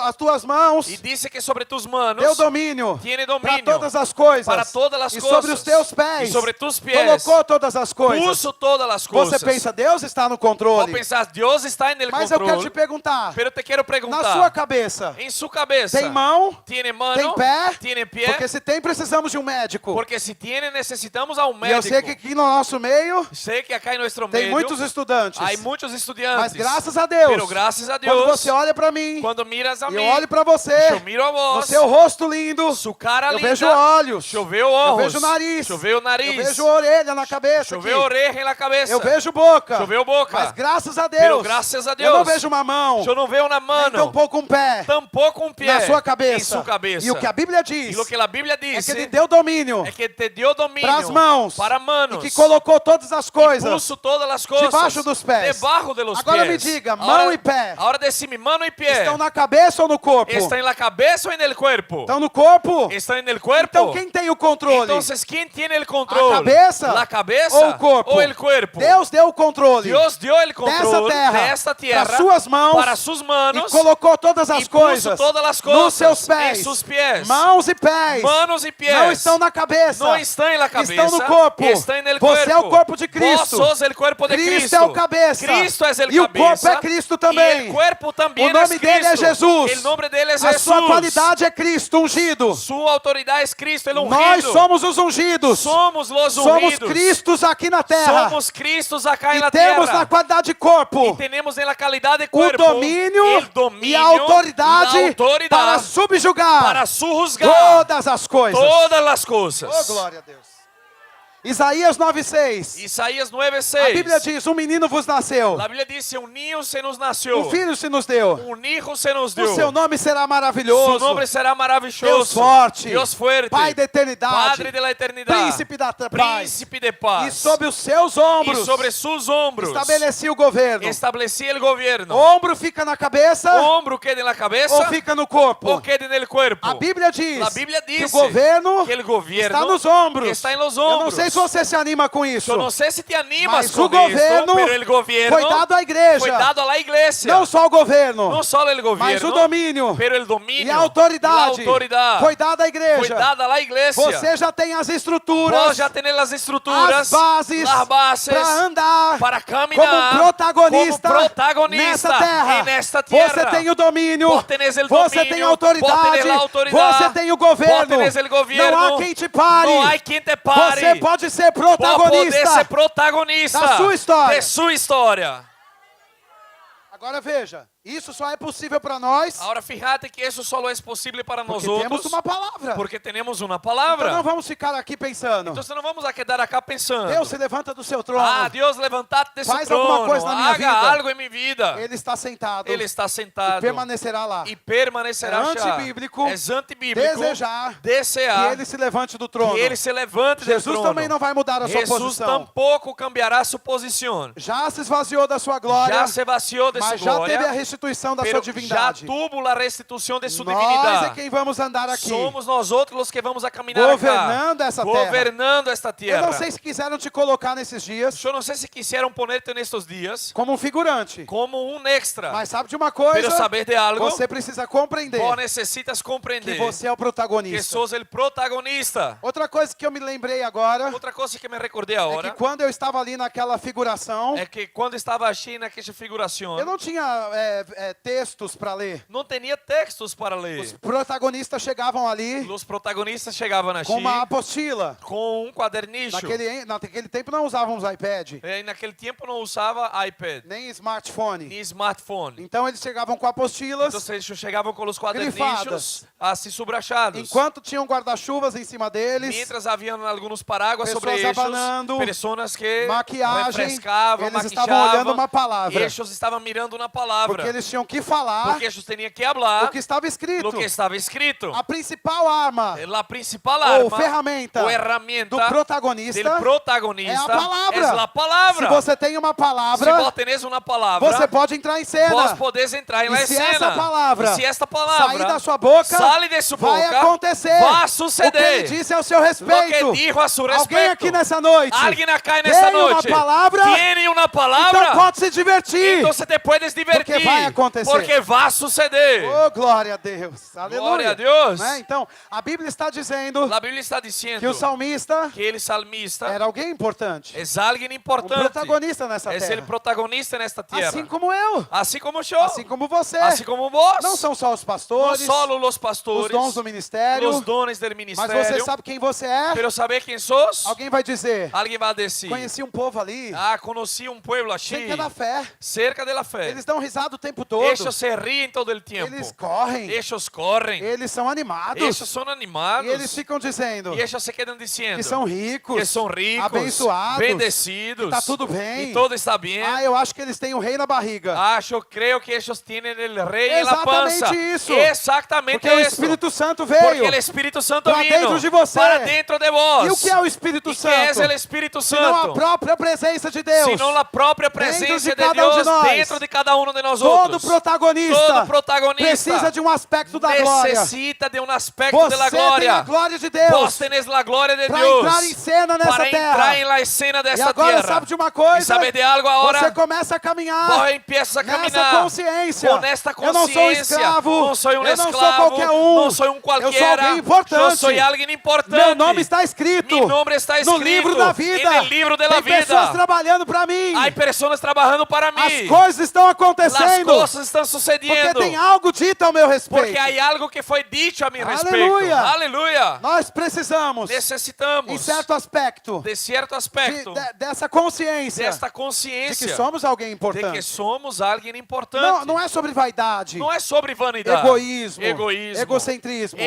as tuas mãos Y dice que sobre tus manos deu domínio tiene para dominio todas as coisas. para todas las E cosas. sobre os teus pés Y sobre tus pies colocou todas as coisas. puso todas las cosas. Você pensa, Deus está no Vos controle. pensás, Dios está en el Mas eu quero te control. perguntar, Pero te quiero na preguntar, sua cabeça, en su cabeza, tem mão? ¿tiene mano? Tem pé? ¿Tiene pie? Porque se tem, precisamos de um médico. Porque si tiene, necesitamos a un E eu médico. sei que aqui no nosso meio Sé que acá en nuestro tem medio muitos estudantes. hay muchos estudiantes. Mas graças a Deus, Pero gracias a Dios, quando você olha para mim, cuando miras a e mí, eu olho para você, yo miro a no vos, seu rosto lindo, su cara eu linda, vejo olhos, yo veo ojos, eu vejo nariz, yo veo nariz, eu vejo orelha na cabeça yo aqui, veo oreja en la cabeza, eu vejo boca, yo veo boca. mas graças a Pero Deus, gracias a eu não Dios, vejo uma mão, yo no veo una nem mano, tampouco um pé tampoco un pie na sua en cabeça. su cabeza. E o que a Bíblia Y diz lo que la Biblia é que dice Ele deu domínio es que te dio dominio para as mãos para e manos que colocou todas as coisas. puso todas las cosas debaixo dos pés. debajo de los Agora pies. me diga, mão ahora, e pé. Ahora decime, mano y pie. Estão na cabeça ou no corpo? ¿Está en la cabeza o en el cuerpo? Estão no corpo? ¿Está en el cuerpo? Então quem tem o controle? Entonces, ¿quién tiene el control? A cabeça ¿La cabeza ou o corpo? o el cuerpo? Deus deu o controle Dios dio el control dessa de esta terra tierra para suas mãos para sus e manos colocou todas as y puso coisas todas las nos cosas seus pés. en sus pies. Mãos e pés Manos y pies. não estão na cabeça, No están en la cabeza, estão no corpo. está en el Você cuerpo. é o corpo de Cristo. Vos sos el cuerpo de Cristo Cristo. é o cabeça. Cristo es el E o corpo cabeza. é Cristo Y também. el cuerpo también O nome es dele é Cristo. Jesus. El nombre de él es A Jesús. sua qualidade é Cristo ungido. Su autoridad es Cristo, el ungido. Nós somos os ungidos. Somos los Somos ungidos. Cristos aqui na terra. Somos Cristos acá en la E temos tierra. na qualidade de corpo Y tenemos en la calidad de o cuerpo domínio el dominio e a autoridade la autoridad para subjugar para sujuzgar todas as coisas. todas las cosas. Oh, glória a Deus. Isaías 9:6. Isaías A Bíblia 9:6. diz: um menino vos nasceu, La Biblia dice, un niño se nos nació, um filho se nos deu. un hijo se nos dio. O seu nome será Su maravilhoso, nombre será maravilloso. Deus forte, Dios fuerte, Pai da eternidade, Padre de la eternidad, Príncipe da paz. Príncipe de paz. E sobre os seus Y ombros sobre sus hombros estabeleci o governo. establecía el gobierno. Ombro fica na cabeça Hombro queda en la cabeza ou fica no corpo? o queda en el cuerpo. A Bíblia diz La Biblia que dice o governo que el gobierno está nos ombros. está en los Eu não hombros. sei se você se anima com isso. Yo no sé si te animas Mas con o governo esto, pero el gobierno foi dado à igreja. fue dado a la iglesia. Não só o governo, No solo el gobierno, mas o domínio pero el dominio, e a autoridade la autoridad foi dada à fue igreja. dada a la iglesia. Você já tem as estruturas, Vos ya tenés las estruturas, as bases las bases para andar para como caminar protagonista, como protagonista nessa terra. en esta tierra. Você tem o domínio, Vos tenés el você dominio, tem a autoridade, vos tenés la autoridad, você tem o vos governo. tenés el gobierno, Não há quem te pare. no hay quien te pare. Você pode ser Vos podés protagonista. ser protagonista da sua história. de su historia. Agora veja, isso só é possível para nós Ahora fíjate que eso solo es posible para porque nosotros temos uma palavra. porque tenemos una Então não palabra. vamos ficar aqui pensando. Entonces no vamos a quedar acá pensando, Deus se levanta do seu trono. ah, Dios, levantate de su Faz alguma trono, coisa na minha haga vida. algo en mi vida. Ele está sentado Ele está e sentado permanecerá lá. e permanecerá É já. antibíblico É antibíblico desejar desear que ele se levante do trono. que ele se levante do Jesus trono. também não vai mudar a sua Jesus posição. tampouco cambiará su posición. Já se esvaziou da sua glória, Já se vaciou de mas su já glória, teve a restituição da pero sua já divindade. tuvo a restituição de su Nós é divinidade. quem vamos andar aqui, Somos nós outros os que vamos a caminhar governando acá, essa terra. governando esta Eu tierra. não sei se quiseram te colocar nesses dias Eu não sei se quiseram ponerte nestes dias como um figurante, como um extra, mas sabe de uma pero coisa? saber de algo, Você precisa compreender vos necessitas que compreender você é o que protagonista. sos o protagonista. Outra coisa que eu me lembrei agora Outra coisa que me recordei é que agora quando eu estava ali naquela figuração, é que quando estava aqui naquela figuração, eu não tinha textos para ler. não tinha textos para ler. Os protagonistas chegavam ali Os protagonistas chegavam aqui com uma apostila. com quadernicho. Naquele tempo não usávamos iPad, E naquele tempo não usava iPad, nem smartphone. nem smartphone. Então eles chegavam com apostilas, Então eles chegavam com os quadernichos grifadas. assim subrachados. enquanto tinham guarda-chuvas em cima deles, Mientras haviam alguns paraguas sobre pessoas eles, abanando, pessoas que maquiagem, refrescavam, eles estavam maquillavam, olhando uma palavra, eles estavam mirando uma palavra, porque eles tinham que falar porque eles tinham que falar o que estava escrito. lo que estava escrito. A principal arma A principal ou arma ferramenta ou herramienta do protagonista del protagonista é a palavra. é a palavra. Se você tem uma Se palavra, vos tenés uma palavra, você pode entrar em cena. vos podés entrar E na se cena. essa palavra E se esta palavra sair da sua boca, sale de sua vai boca, acontecer vai o que suceder. ele disse ao seu Lo que respeito. dijo a su respeito. Alguém aqui nessa noite Alguém acá nessa tem uma noite palavra, tiene uma palavra, então pode se divertir. então você te puedes divertir, Porque vai acontecer. porque vai suceder. Oh, glória a Deus. Aleluia. Glória a Deus. Né? Então, a Bíblia está dizendo A Bíblia está dizendo que o salmista que ele salmista era alguém importante. é alguém Um importante, protagonista nessa é terra. o protagonista nesta terra. Assim como eu. Assim como eu, Assim como você. assim como vós. Não são só os Não pastores, solo os os pastores, dons do ministério, os dones do mas ministério, você sabe quem você é? pero saber quem sos? Alguém vai dizer, Alguém vai dizer, conheci um povo ali, conheci um pueblo aqui, cerca da fé. cerca da fé. Eles dão risada o tempo todo. Eles se riem todo o tempo. Eles correm. Eles correm. Eles são animados. Eles são animados. E eles ficam dizendo E eles se quedam dizendo que são ricos, que são ricos, abençoados, bendecidos, que tá tudo bem. e todo está bem. Ah, eu acho que eles têm o rei na barriga. Eu creio que eles têm o rei na pança. Exatamente isso. Exatamente Porque o isso. Espírito Santo Porque veio o Espírito Santo para vino dentro de você. para dentro de vós. E o que é o Espírito E Santo? que é o Espírito Senão a Santo? própria presença de Deus. Senão a própria Dentro presença de de cada um de Deus nós. dentro de cada um de nós Todo outros. protagonista, Todo protagonista precisa de um aspecto da glória. necessita de um aspecto Você da tem glória. a glória de Deus Vos tenés la gloria de para Deus entrar em cena nessa para terra. entrar em la escena E desta agora tierra. sabe de uma E coisa? sabe de algo agora? Você começa a caminhar Vos empiezas a nessa caminhar consciência. com esta Eu não sou consciência. escravo. Não sou um eu não escravo. sou qualquer um. Não sou um Eu qualquer. sou alguém importante. Eu sou alguém importante. Meu nome está escrito Meu nome está escrito no livro da vida. no livro da Tem vida. pessoas trabalhando para mim. Há pessoas trabalhando para mim. As coisas estão As acontecendo. coisas estão Porque sucedendo. tem algo dito ao meu respeito. Porque há algo que foi dito a meu respeito. Aleluia. Aleluia. Nós precisamos, Necessitamos em certo aspecto, de certo aspecto dessa consciência desta de consciência que somos alguém de que importante. somos alguém importante. Não é sobre vaidade, Não é sobre vanidade, egoísmo, egocentrismo,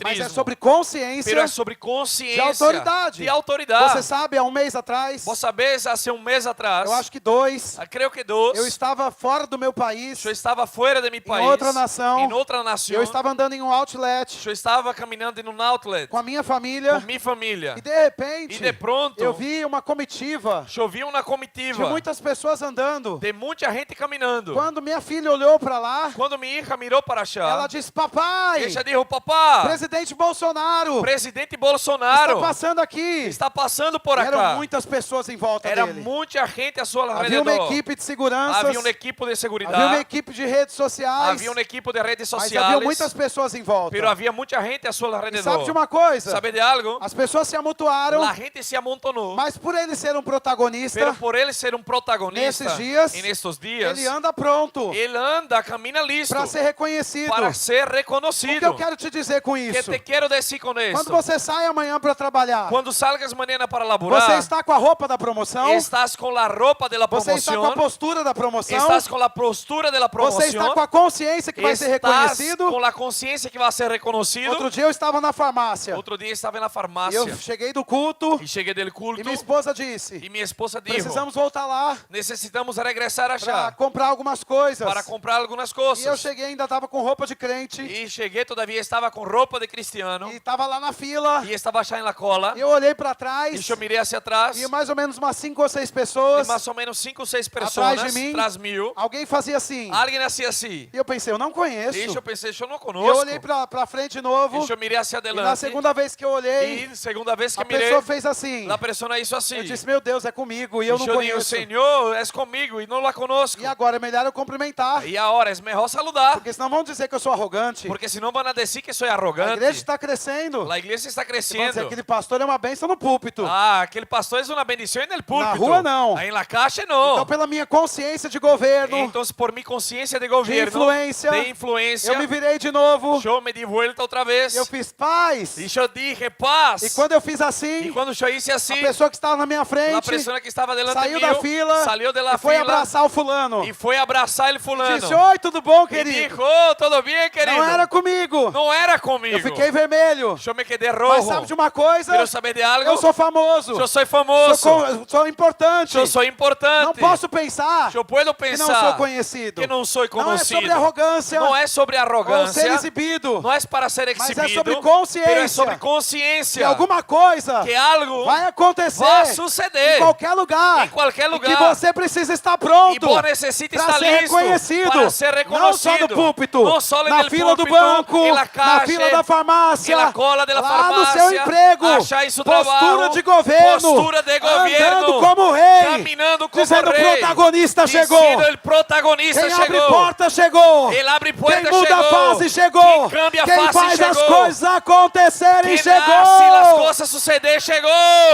mas é sobre consciência pero é sobre consciência de autoridade. de autoridade. Você sabe, há um mês atrás, Vos sabés, há um mês atrás, eu acho que 2, creio que 2, eu estava fora do meu país país, Eu estava fora de meu país, outra nação. em outra nação. eu estava andando em um outlet Eu estava caminhando em um outlet com a minha com família minha família. e de repente E de pronto, eu vi uma comitiva eu vi uma de comitiva muitas pessoas andando. de muita gente caminhando. Quando minha filha olhou para lá, Quando minha hija mirou para ela cá, disse: papai, ella dijo, papá, presidente Bolsonaro presidente está Bolsonaro passando aqui. está passando por Eram acá. muitas pessoas em volta Era dele. muita gente a seu Havia uma alrededor. equipe de segurança, Havia uma equipe de havia uma seguridade, equipe de redes sociais, havia uma equipe de redes mas sociais, havia muitas pessoas em volta. pero havia muita gente a seu E sabe de alrededor. uma coisa? Sabe de algo? As pessoas se amontoaram, A gente se amontonou, mas por ele ser um protagonista, pero por ele ser um protagonista nesses dias, nestes dias, ele anda pronto ele anda, camina listo para ser reconhecido. para ser O que reconocido. eu quero te dizer com Que isso? te quero dizer com Quando isso? você sai amanhã para trabalhar, Quando salgas amanhã para você laborar, está com a roupa da promoção, estás com a roupa de la você está com a promoção, postura da promoção, estás com a postura de la você está promoção, com a consciência que vai ser estás reconhecido. com a consciência que vai ser reconhecido. Outro dia eu estava na farmácia. Outro dia estava na E farmácia eu cheguei do culto e cheguei do culto e minha esposa disse: e minha esposa disse: precisamos voltar lá necessitamos regressar para já comprar algumas coisas. para comprar algumas E eu coisas. cheguei ainda estava com roupa de crente E cheguei, todavia estava com roupa de cristiano e estava lá na fila. e estava já na cola. Eu olhei para E trás eu mirei hacia atrás e mais ou menos umas 5 ou 6 e pessoas, mais ou menos 5 ou 6 Atrás pessoas de mim. atrás meu. alguém fazia assim. Alguém assim assim. E eu pensei: eu não conheço. E eu pensei, eu não E eu conosco. olhei para frente de novo. E eu mirei hacia E na adelante. segunda vez que eu olhei, E segunda vez que a mirei, pessoa fez assim. a pessoa hizo assim. Eu disse: meu Deus, é comigo e eu E não eu digo, conheço. Senhor, és comigo e não la conosco. E agora é melhor eu cumprimentar, E agora é melhor saludar, porque senão vão dizer que eu sou arrogante. porque senão vão dizer que sou A arrogante. igreja está crescendo. A igreja está Vão dizer: crescendo. aquele pastor é uma bênção no púlpito. Ah, aquele pastor é uma bendição no púlpito. rua, não. Aí na caixa não. Então, pela minha consciência de governo, Então, por minha consciência de de governo, influência, de influência, eu me virei de novo. eu me di vuelta outra vez. Eu fiz paz. E eu dije paz. E quando eu fiz E assim, quando eu hice a assim, pessoa que estava na minha a frente pessoa que estava delante saiu meu da fila saiu de la e foi fila abraçar o fulano. e foi abraçar ele fulano. Disse: oi, tudo bom, E querido? dijo, oh, tudo bem, querido? Não era comigo. Não era comigo. Eu fiquei vermelho. Eu me quedei Mas rojo. sabe de uma coisa? Quero saber de algo? Eu sou famoso. Eu sou famoso. Sou importante. Eu sou importante. Não posso pensar Eu posso que não pensar sou conhecido. que não sou Não é conhecido. sobre arrogância Não é sobre ou ser arrogância. exibido. Não é para ser Mas exibido. é sobre consciência. Pero é sobre Que consciência. alguma coisa Que algo vai acontecer vai suceder em qualquer lugar. em qualquer E lugar. que você precisa estar E pronto você necessita para estar ser listo reconhecido. para ser Não só reconocido. no púlpito, Não só na no fila do púlpito, banco, em la na calle, fila da farmácia, em la cola de la lá farmácia, no seu emprego, achar em seu postura trabalho, de governo, postura de governo, andando como rei, caminhando como dizendo: o rei, protagonista dizendo, chegou. o protagonista Quem abre chegou. porta chegou. Ele abre Quem porta muda a chegou. fase chegou. Quem cambia a Quem face faz as chegou. coisas acontecerem Que chegou. nasce as coisas suceder chegou.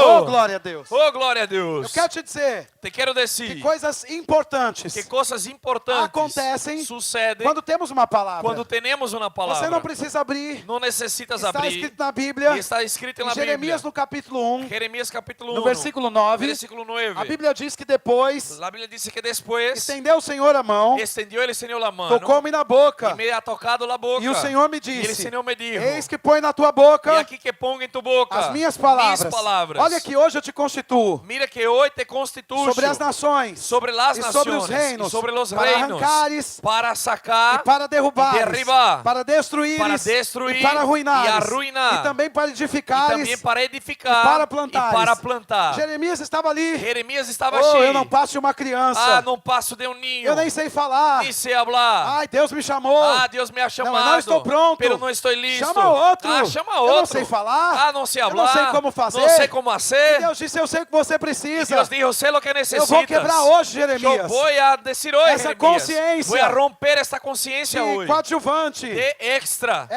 Oh, glória a Deus. Oh, glória a Eu Deus. quero te dizer Te quero dizer que coisas importantes que coisas importantes acontecem sucedem quando temos uma palavra. quando temos uma palavra. Você não precisa abrir. Não necessitas Está abrir. escrito na Bíblia, E está escrito em na Jeremias Bíblia. no capítulo 1, Jeremias capítulo 1, no versículo 9, versículo 9. a Bíblia diz que depois A Bíblia diz que depois estendeu o Senhor a mão, estendeu ele Senhor a mão tocou-me na boca, e me ha tocado a boca. e o Senhor me E ele disse: Senhor me dijo: eis que põe na tua e boca aqui que ponga em tu boca as minhas palavras. Olha que hoje eu te constituo Mira que hoje te constituyo sobre as nações, sobre las e sobre os naciones, reinos, y sobre los para reinos, arrancares para sacar, e para derrubares, e derribar, para destruires, para destruir e para arruinares, e arruinar, e também para e edificares, também para edificar, e para plantares. e para plantar. Jeremias estava ali. Jeremias estava Oh, cheio. eu não passo de uma criança. Ah, não passo de um ninho. Eu nem sei falar. Nem sei falar. Ai, Deus me chamou. Ah, Deus me ha chamado. eu não estou pronto. Pero não estou listo. Chama outro. Ah, chama Eu outro. não sei falar. Ah, não sei Eu falar. não sei como fazer. Não sei como fazer. E Deus disse: eu sei o que você precisa. Deus diz: eu sei o que necessitas. Eu vou quebrar hoje, Eu Jeremias, vou a decir hoje, essa Jeremias. consciência Vou a romper esta consciência de hoje. coadjuvante. De extra.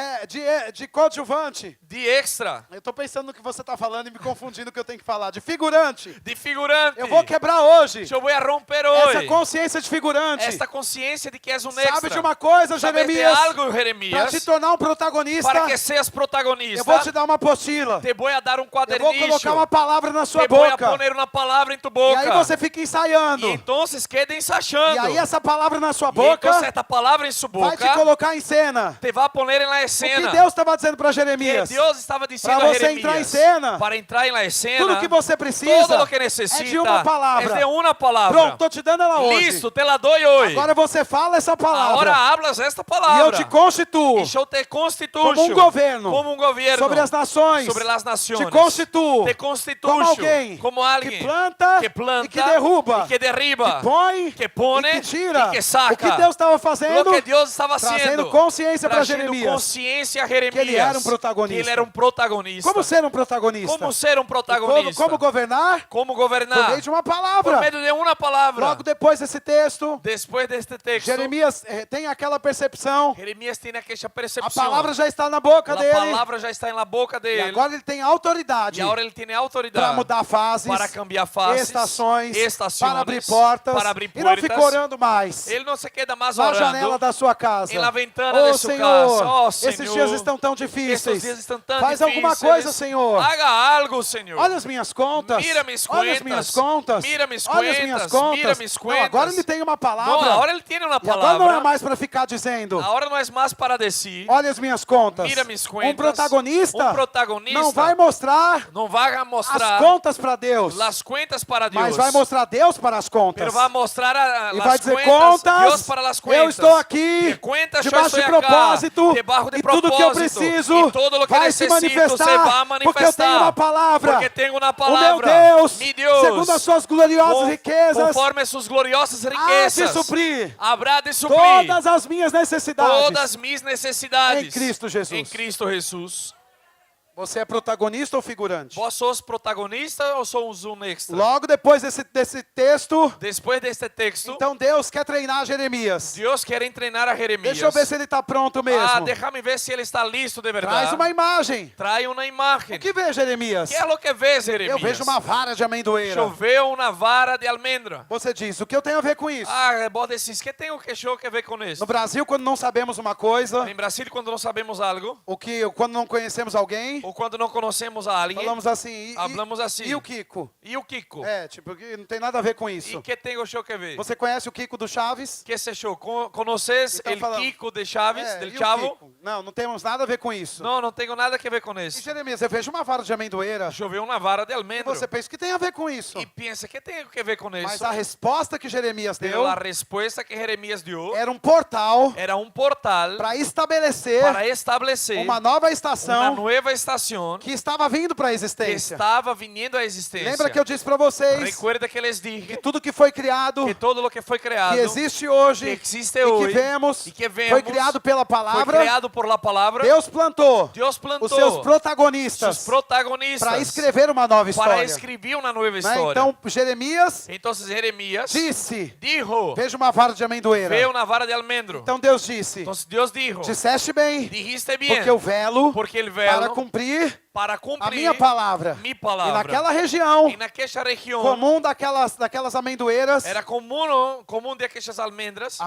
De coadjuvante. De extra. Eu estou pensando no que você está falando e me confundindo com o que eu tenho que falar. De figurante. De figurante. Eu vou quebrar hoje Eu vou a romper hoje. essa consciência de figurante. Esta consciência de que és um extra. Sabe de uma coisa, Sabe de Jeremias? algo, Para Jeremias? te tornar um protagonista, Para que seas protagonista. eu vou te dar uma apostila. Te vou a dar um Eu vou quadernillo. colocar uma palavra na sua Te vou a boca. poner uma palavra em tu E boca. aí você fica ensaiando. E então queda ensachando. E aí essa palavra na sua E boca então esta palavra em sua boca vai te colocar em cena. te vai a poner em la O que escena. Deus estava dizendo para Que Jeremias? Deus estava dizendo Para a você Jeremias. entrar em cena. Para entrar em la escena. Tudo que você precisa todo lo que necessita é de uma palavra. é de uma palavra. Pronto, estou te dando ela hoje. Listo, te la doy hoje. Agora você fala essa Ahora palavra. hablas esta E eu palavra. te constituo Y yo te constituyo como governo como un gobierno sobre as nações. sobre las Te naciones. constituo Te como constituyo alguém como que alguien planta e que derruba, y que derriba, que põe que pone e que tira. y que saca. O que Deus estava lo fazendo? que Dios estaba Trazendo haciendo, consciência para trayendo Jeremias. conciencia a Jeremías, Que ele era um protagonista. que ele era um protagonista. Como ser um protagonista? Como ser um E protagonista? como governar? Como Por governar? meio de uma Por palavra. meio de uma palavra. Logo depois desse texto, Después deste texto, Jeremias tem aquela percepção. Jeremías tem aquela A percepção. palavra já está na boca A dele. palavra já está na boca E dele. agora ele tem autoridade E agora ele tem para autoridade mudar fases, para cambiar fases, estações, estações, para abrir portas. para abrir E não portas. fica orando mais Ele não se queda mais na orando janela da sua casa. em la ventana Oh, de sua Senhor, casa. Oh, esses Senhor, dias estão tão estes difíceis. dias estão tão Faz difíceis. alguma coisa, Senhor. Haga algo, Senhor. Olha as minhas contas. Mira mis Olha as cuentas. minhas contas. Mira mis Olha as minhas cuentas. contas. Mira mis Não, cuentas. agora ele tem uma Não, palavra. agora ele tem uma E agora palavra. não é mais para ficar dizendo. Agora não é mais para dizer. Olha as minhas contas. Mira mis cuentas. Um protagonista não não vai mostrar vai mostrar as contas para Deus, as contas para Deus, mas vai mostrar Deus para as contas. Pero vai mostrar E as vai dizer, contas, Deus contas, para as contas. eu estou aqui, Que cuentas, eu debaixo de estou acá, propósito, debaixo de e tudo que eu propósito, preciso e todo lo que vai se necessito se vai manifestar, manifestar, porque eu tenho uma palavra. porque tenho uma O palavra. meu Deus, Mi Deus, segundo as suas gloriosas riquezas, conforme suas gloriosas há de riquezas, suprir habrá de suprir todas as minhas necessidades. todas as minhas necessidades Em Cristo Jesus. Em Cristo Jesus. Você é protagonista ou figurante? Vós sos protagonista ou somos um extra? Logo depois desse texto, Depois deste texto, então Deus quer treinar Jeremias. Deus quer treinar a Jeremias. Deixa eu ver se ele está pronto mesmo. Déjame ver se ele está listo de verdade. Traz uma imagem. Trae uma imagem. O que vê, Jeremias? Que é o que vês, Jeremias? Eu vejo uma vara de amendoeira. Eu vejo uma vara de almendra. Você diz, o que eu tenho a ver com isso? Vos decís, que tem o que eu que ver com isso? No Brasil, quando não sabemos uma coisa, Em Brasil, quando não sabemos algo, quando não conhecemos alguém, ou quando não conhecemos a alguém, falamos assim, hablamos assim. e o Kiko? E o Kiko? É, tipo, que não tem nada a ver com E isso. que tem o show que ver? Você conhece o Kiko do Chaves? Que esse show? Conoces Então el falamos. Kiko de Chaves, É, del e o Chavo? Kiko? Não, não temos nada a ver com isso. Não, não tenho nada que ver com E isso. Jeremias, eu vejo uma vara de amendoeira. Eu vi uma vara de E almendro. você pensa, o que tem a ver com isso? E pensa, que tem que ver com Mas isso? a resposta que Jeremias Pero deu a resposta que Jeremias deu era um portal era um portal para estabelecer para estabelecer uma nova uma estação nova estação que estava vindo para a que existência. estava vindo à existência. Lembra que eu disse para vocês Recuerda que les que dije tudo que foi criado, que todo o que foi criado, que existe hoje, que existe e que hoje, vemos, e que vemos, foi criado pela foi palavra. criado por la palavra. Deus plantou Deus plantou os seus protagonistas seus protagonistas para escrever uma nova para história. escrever uma nova Né? história. Então, Jeremias Então Jeremias disse, dijo, veja uma vara de amendoeira. veio na vara de almendro. Então Deus disse, Então Deus dijo, disseste bem, dijiste bien, porque eu velo porque ele para velo cumprir para a cumprir minha palavra. mi E palavra. naquela região E naquela região comum daquelas amendoeiras, era comum de aquelas almendras,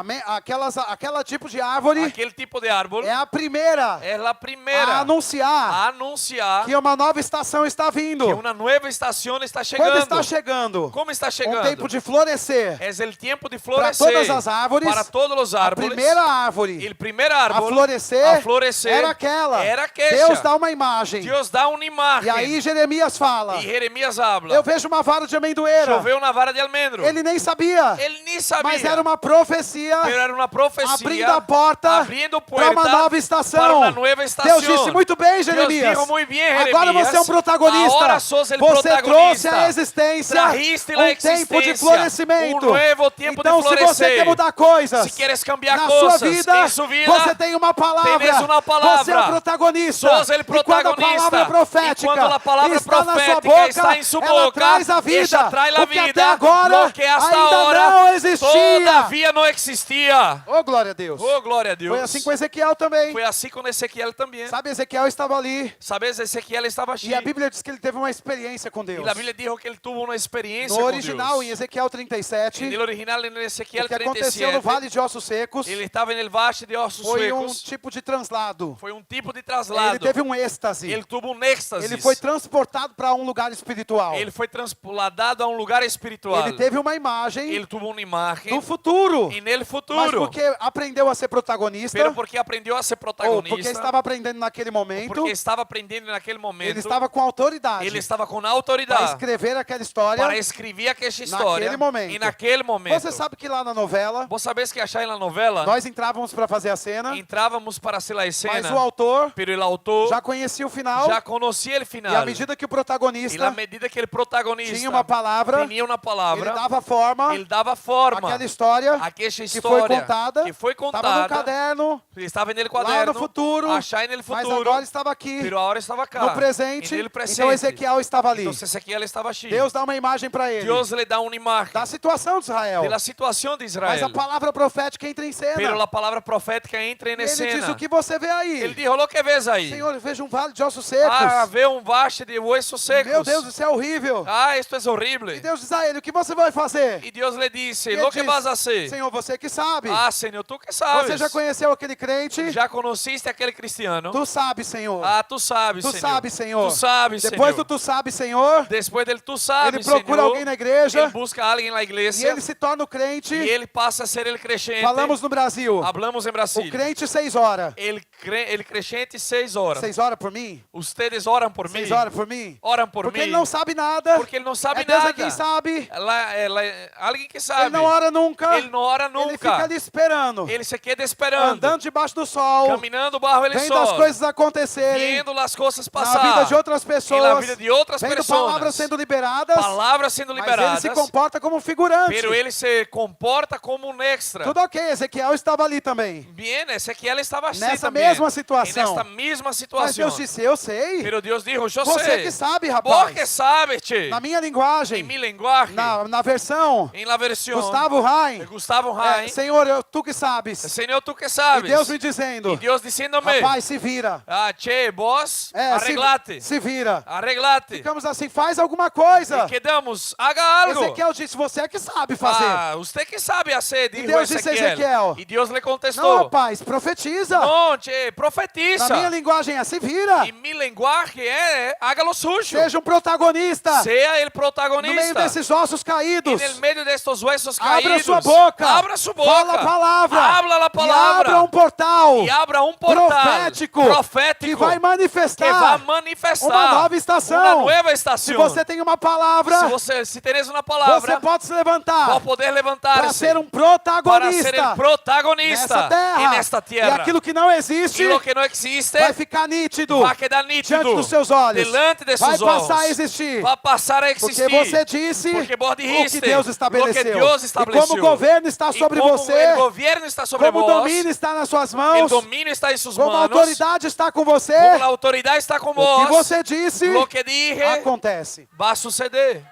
aquela tipo de árvore aquele tipo de árvore, é a primeira é a primeira a anunciar a anunciar que uma nova estação está vindo. que uma nova estação está chegando. Quando está chegando? Como está Um chegando? tempo de florescer. É o tempo de Para florescer todas as árvores, para todos os A árvores. primeira árvore E o primeiro a árvore florescer era aquela. Era aquela. Deus dá uma imagem. Deus dá uma imagem. E aí Jeremias fala, E Jeremias habla. eu vejo uma vara de amendoeira. Choveu na vara de almendro. Ele nem sabia, Ele nem sabia. mas era uma profecia Pero era uma profecia. abrindo a porta abrindo para puerta uma nova estação. para uma nova estação. Deus disse, muito bem, Jeremias. Deus dijo muy bien, Jeremias. Agora você é um protagonista. Agora sos el Você trouxe protagonista. à existência Trajiste la um tempo de existência, florescimento. um novo tempo Então, de se você florescer. quer mudar coisas Se queres cambiar na coisas sua vida, em sua vida, você tem uma palavra. tienes uma palavra. Você é o protagonista. Sos el E quando a protagonista. palavra profética E quando a palavra está na sua profética boca, está em sua ela boca, traz a vida. ella trae la O que até vida, agora lo que hasta ainda ahora não existia. todavia não existia. Oh, glória a Deus. Oh, glória a Deus. Foi assim com Ezequiel também. Foi assim com Ezequiel também. Sabe, Ezequiel estava ali. Sabes, Ezequiel estava E a aqui. Bíblia diz que ele teve uma experiência com Deus. E a Bíblia diz que ele teve uma experiência No com original, Deus. em Ezequiel 37, No original, em Ezequiel o que aconteceu 37, no Vale de Ossos Secos ele estava no Vale de Ossos foi um Secos. tipo de translado. Foi um tipo de Ele traslado. teve um êxtase. Ele teve tuvo um êxtase. Ele foi transportado para um lugar espiritual. Ele foi transladado a um lugar espiritual. Ele teve uma imagem Ele tuvo uma imagem do futuro. e nele Mas futuro. porque aprendeu a ser protagonista, Pero porque aprendeu a ser ou protagonista. porque estava aprendendo naquele momento, Porque estava aprendendo naquele momento. ele estava com autoridade Ele estava com para autoridade escrever aquela história. para escrever aquela história. Naquele momento. E naquele momento. Você sabe que lá na novela, Vos sabés que achar na novela, nós entrávamos para fazer a cena, entrávamos para hacer a mas escena, o autor pero el autor já conhecia o final, já conhecia o e final. à medida que o E protagonista na medida que ele protagonista tinha uma palavra, tinha uma ele palavra, dava forma ele dava forma àquela história àquela que foi história contada, que foi estava no contada, caderno, estava nele lá quaderno, no futuro, achar nele mas futuro, agora estava aqui, pero agora estava cá, no presente, e nele presente. então Ezequiel estava ali. Então Ezequiel estava aqui. Deus dá uma imagem para ele, Deus lhe dá uma imagem da situação de Israel, da situação de mas Israel. a palavra profética entra em cena. Pero a palavra profética entra em Ele cena. diz: o que você vê aí? Ele dijo, lo que ves aí? Senhor, eu vejo um vale de ossos secos. Ah, vê vaste de huesos secos. Meu Deus, isso é horrível. Ah, isto é horrível. E Deus diz a ele: o que você vai fazer? E Deus lhe disse, E ele lo que diz: vas a hacer? Senhor, você que sabe. Ah, Senhor, tu que sabes. Você já conheceu aquele crente? Já conheciste aquele cristiano? Tu sabe, Senhor. Ah, tu sabes, Tu Senhor. sabe, Senhor. Tu sabes, Depois Senhor. do tu sabe, Senhor, Depois dele, tu sabes, ele procura Senhor. alguém na igreja Ele busca alguém na e igreja. ele se torna o crente. E ele passa a ser ele crescente. Falamos no Brasil. Hablamos em Brasil. O crente 6 horas. Ele crescente 6 horas. 6 horas por mim? Ustedes oram por mim. 6 horas por mim? Oram por Porque mim. ele não sabe nada. Porque ele não sabe É Deus nada. é quem sabe. Alguém que sabe. Ele não ora nunca. Ele não ora Ele fica nunca. ali esperando. Ele se queda esperando. Andando debaixo do sol. Caminhando barro ele Vendo as sol. coisas acontecerem. Vendo as coisas Na passar. vida de outras E na pessoas. vida de outras Vendo pessoas. palavras sendo liberadas. Palavras sendo Mas liberadas. ele se comporta como um figurante. Pero ele se comporta como um extra. Tudo ok, Ezequiel estava ali também. Bien, Ezequiel estava assim Nessa também. mesma situação. Nesta mesma Mas situação. Deus disse: eu sei. Pero Deus dijo, eu Você sei. que sabe, Vos rapaz. que sabes, che. Na minha Em linguagem, mi lenguaje. na versão Em la versión. Gustavo Rain, de Gustavo Rain. Senhor, tu que sabes. Senhor, tu que E sabes. Deus me dizendo: E Deus dizendo-me. rapaz, se vira. Ah, che, vos, É, arreglate. se vira. Arreglate. Ficamos assim: faz alguma coisa. E quedamos, haga algo. Ezequiel disse: você é que sabe fazer. Ah, você que sabe fazer, dijo Deus disse a Ezequiel. E Deus lhe Não, contestou. rapaz, profetiza. Não, che, Na profetiza. minha linguagem é: se vira. E mi lenguaje é, hágalo suyo. Seja um protagonista. Sea el No protagonista. meio desses ossos caídos. En el medio de estos huesos Abra caídos. sua boca. Abra su boca. Fala a palavra. Habla la E palavra. abra um portal. E abra um portal profético. profético Que vai manifestar. que vai manifestar uma nova estação. Uma nova Se estação. você tem uma palavra, Se teres uma palavra, você pode se levantar vai poder levantar-se para ser um para protagonista ser el protagonista nessa terra. en esta E tierra. aquilo que não existe E lo que não existe vai ficar nítido vai quedar nítido diante dos seus olhos. delante de Vai seus olhos. passar a existir. Vai passar a existir. Porque você disse Porque vos o dijiste que Deus lo estabeleceu. que Deus E estabeleceu. como o governo está E sobre como você, o governo está sobre como o vós, domínio está nas suas o mãos, domínio está em suas como a manos, autoridade está com você, como a autoridade está com o que vós, você disse lo que dije acontece. vai suceder.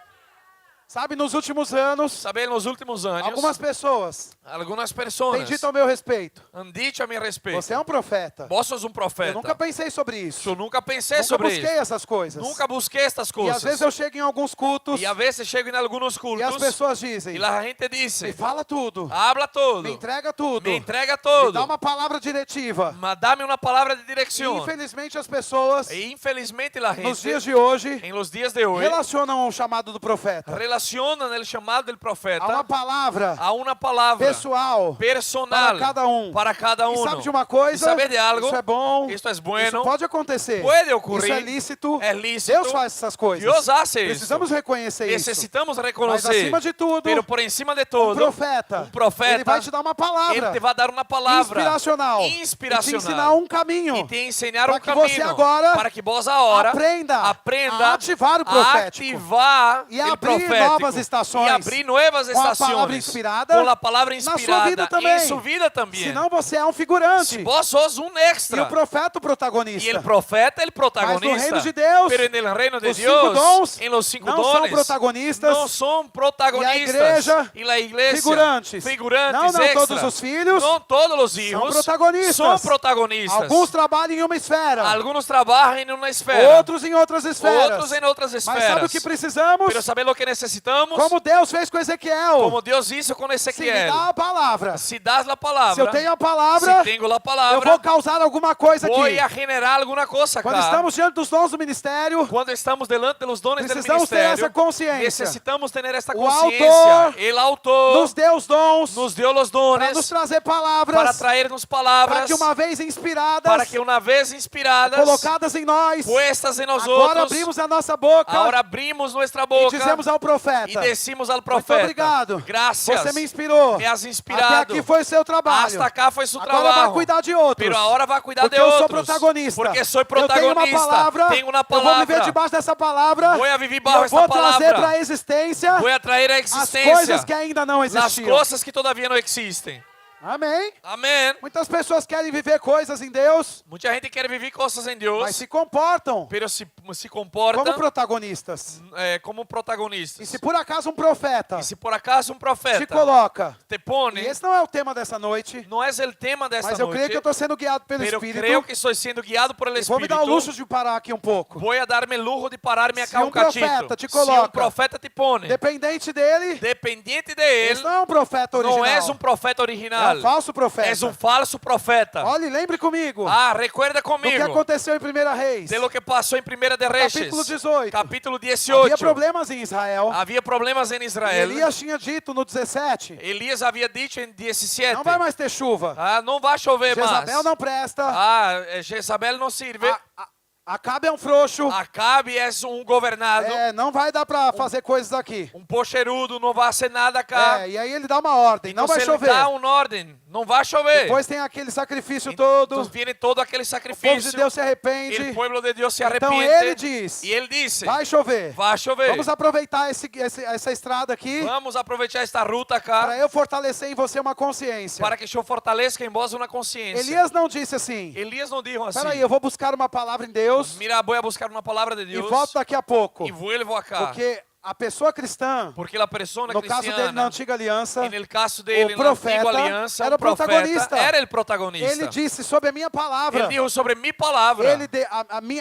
Sabe, nos últimos anos, Sabe, nos últimos anos, algumas pessoas algumas têm pessoas dito ao meu respeito: han dicho a meu respeito, você é um profeta. vós sos um profeta. Eu nunca pensei sobre isso. Eu nunca pensei Nunca sobre busquei isso. essas coisas. Nunca busquei estas E coisas. às vezes eu chego em alguns cultos E a vezes chego em alguns e cultos as pessoas dizem: e a gente diz: me fala tudo, habla todo, me entrega tudo, me entrega me todo, dá uma palavra diretiva. mas dá-me uma palavra de E, direção. infelizmente as pessoas, E infelizmente a nos gente, dias de hoje, em los dias de hoje, relacionam o chamado do profeta relacionam o chamado do profeta a uma palavra a uma palavra pessoal personal para cada um. para cada E um. sabe de uma coisa? E sabe de algo? Isso é bom. Isto é Isso bueno. pode acontecer. Puede ocurrir. Isso é lícito. É lícito. Deus faz essas coisas. Deus hace isso. Precisamos reconhecer isso. Necessitamos Mas reconhecer. acima de tudo, Pero por encima de um todo, profeta, profeta, ele vai te dar uma palavra ele te vai dar uma palavra inspiracional, e te inspiracional ensinar um caminho e te ensinar para um que caminho você agora para que vós agora aprenda a ativar o a profético ativar e o abrir profético novas estações e abrir novas com a estações palavra inspirada com a palavra na sua inspirada vida também. em sua vida também. Senão você é um figurante. Se vós sos um E extra o profeta o protagonista. e o profeta el protagonista, Mas no reino de Deus, pero en el reino de os 5 Deus, dons em los 5 não dones, são protagonistas. não são protagonistas. E a igreja, e a igreja, figurantes. figurantes Não extra. todos os filhos não todos os filhos são protagonistas. são protagonistas. Alguns trabalham em uma esfera, Alguns trabalham em uma esfera, outros em outras esferas. outros em outras Mas esferas. sabe o que precisamos? Pero saber o que De necesitamos, como Deus fez com Ezequiel. como Dios hizo con Se me Ezequiel. dá a palavra, Si das la se eu palabra, tenho a palavra, si tengo la eu palabra, vou causar alguma coisa aqui. voy a generar alguna cosa Quando acá. estamos diante dos dons do ministério, Cuando estamos delante de los dones del precisamos ter essa ministerio, consciência. necesitamos tener esta O conciencia. autor El autor Nos deu os dons nos dio los para dones nos trazer para palavras, traernos para palabras, que uma vez inspiradas, para que una vez inspiradas, colocadas em nós, puestas en agora nosotros, abrimos a nossa boca ahora abrimos nuestra e boca dizemos ao y profeta, decimos al muito profeta, obrigado, gracias, você me inspirou, me has até inspirado, aqui foi o seu trabalho, hasta acá fue su agora vai trabajo, cuidar de outros, pero ahora va a cuidar porque de eu sou otros, protagonista, porque soy eu tenho uma protagonista, palavra, tengo una eu vou viver palabra, debaixo dessa palavra, voy a vivir e bajo eu esta vou trazer para palabra, a existência voy a traer a as coisas existencia que ainda não las existiam. cosas que todavía no existen. Amém? Amén. Muitas pessoas querem viver coisas em Deus, Mucha gente quiere vivir cosas en mas Dios, se comportam pero se como comportan protagonistas. como E protagonistas. se por acaso um profeta Y si por acaso un te profeta coloca, te e pone, esse não é o tema dessa noite, no es el tema de esta mas eu creio que eu noche, estou sendo guiado pelo pero Espírito, creo que estoy siendo guiado por el e vou me dar o luxo Espíritu. de parar aqui um pouco. Voy a darme el lujo de pararme Se acá un un cachito. profeta te Si un coloca, profeta te pone, Dependente dele, dependiente de esse él, não é um profeta no original, es un profeta é original, um falso profeta. es un falso profeta. Olhe, lembre comigo Ah, recuerda do que conmigo aconteceu em 1 Reis, de lo que pasó en Primera de Reyes, capítulo 18. capítulo Havia 18. problemas em Israel, Había problemas en e Israel. Elias tinha dito no 17, Elias havia dicho em 17, não vai mais ter chuva, ah, não vai chover Jezabel mais. não presta, Ah, Jezabel não sirve. Acabe é um frouxo, Acabe é governado. não vai dar para fazer coisas aqui. Pocherudo, não vai fazer nada cá. E aí ele dá uma ordem, não Então vai ele chover. dá uma ordem, não vai chover. Depois tem aquele sacrifício Então todo, vem todo aquele o povo sacrifício. de Deus se arrepende, O povo de Deus se então arrepende. ele diz, E ele disse, vai chover. vai chover. Vamos aproveitar essa estrada aqui Vamos aproveitar esta ruta cá para eu fortalecer em você uma consciência. para que eu fortaleça em vós uma consciência. Elias não disse assim, Elias não disse assim. peraí, eu vou buscar uma palavra em Deus Mira, vou buscar uma palavra de e Deus volto daqui a pouco. e vuelvo acá. Porque a pessoa cristã, Porque a pessoa no caso dele na antiga aliança, e no caso dele o na profeta antiga aliança, era o profeta protagonista. era o protagonista. ele disse sobre a minha palavra. Ele disse sobre minha palavra.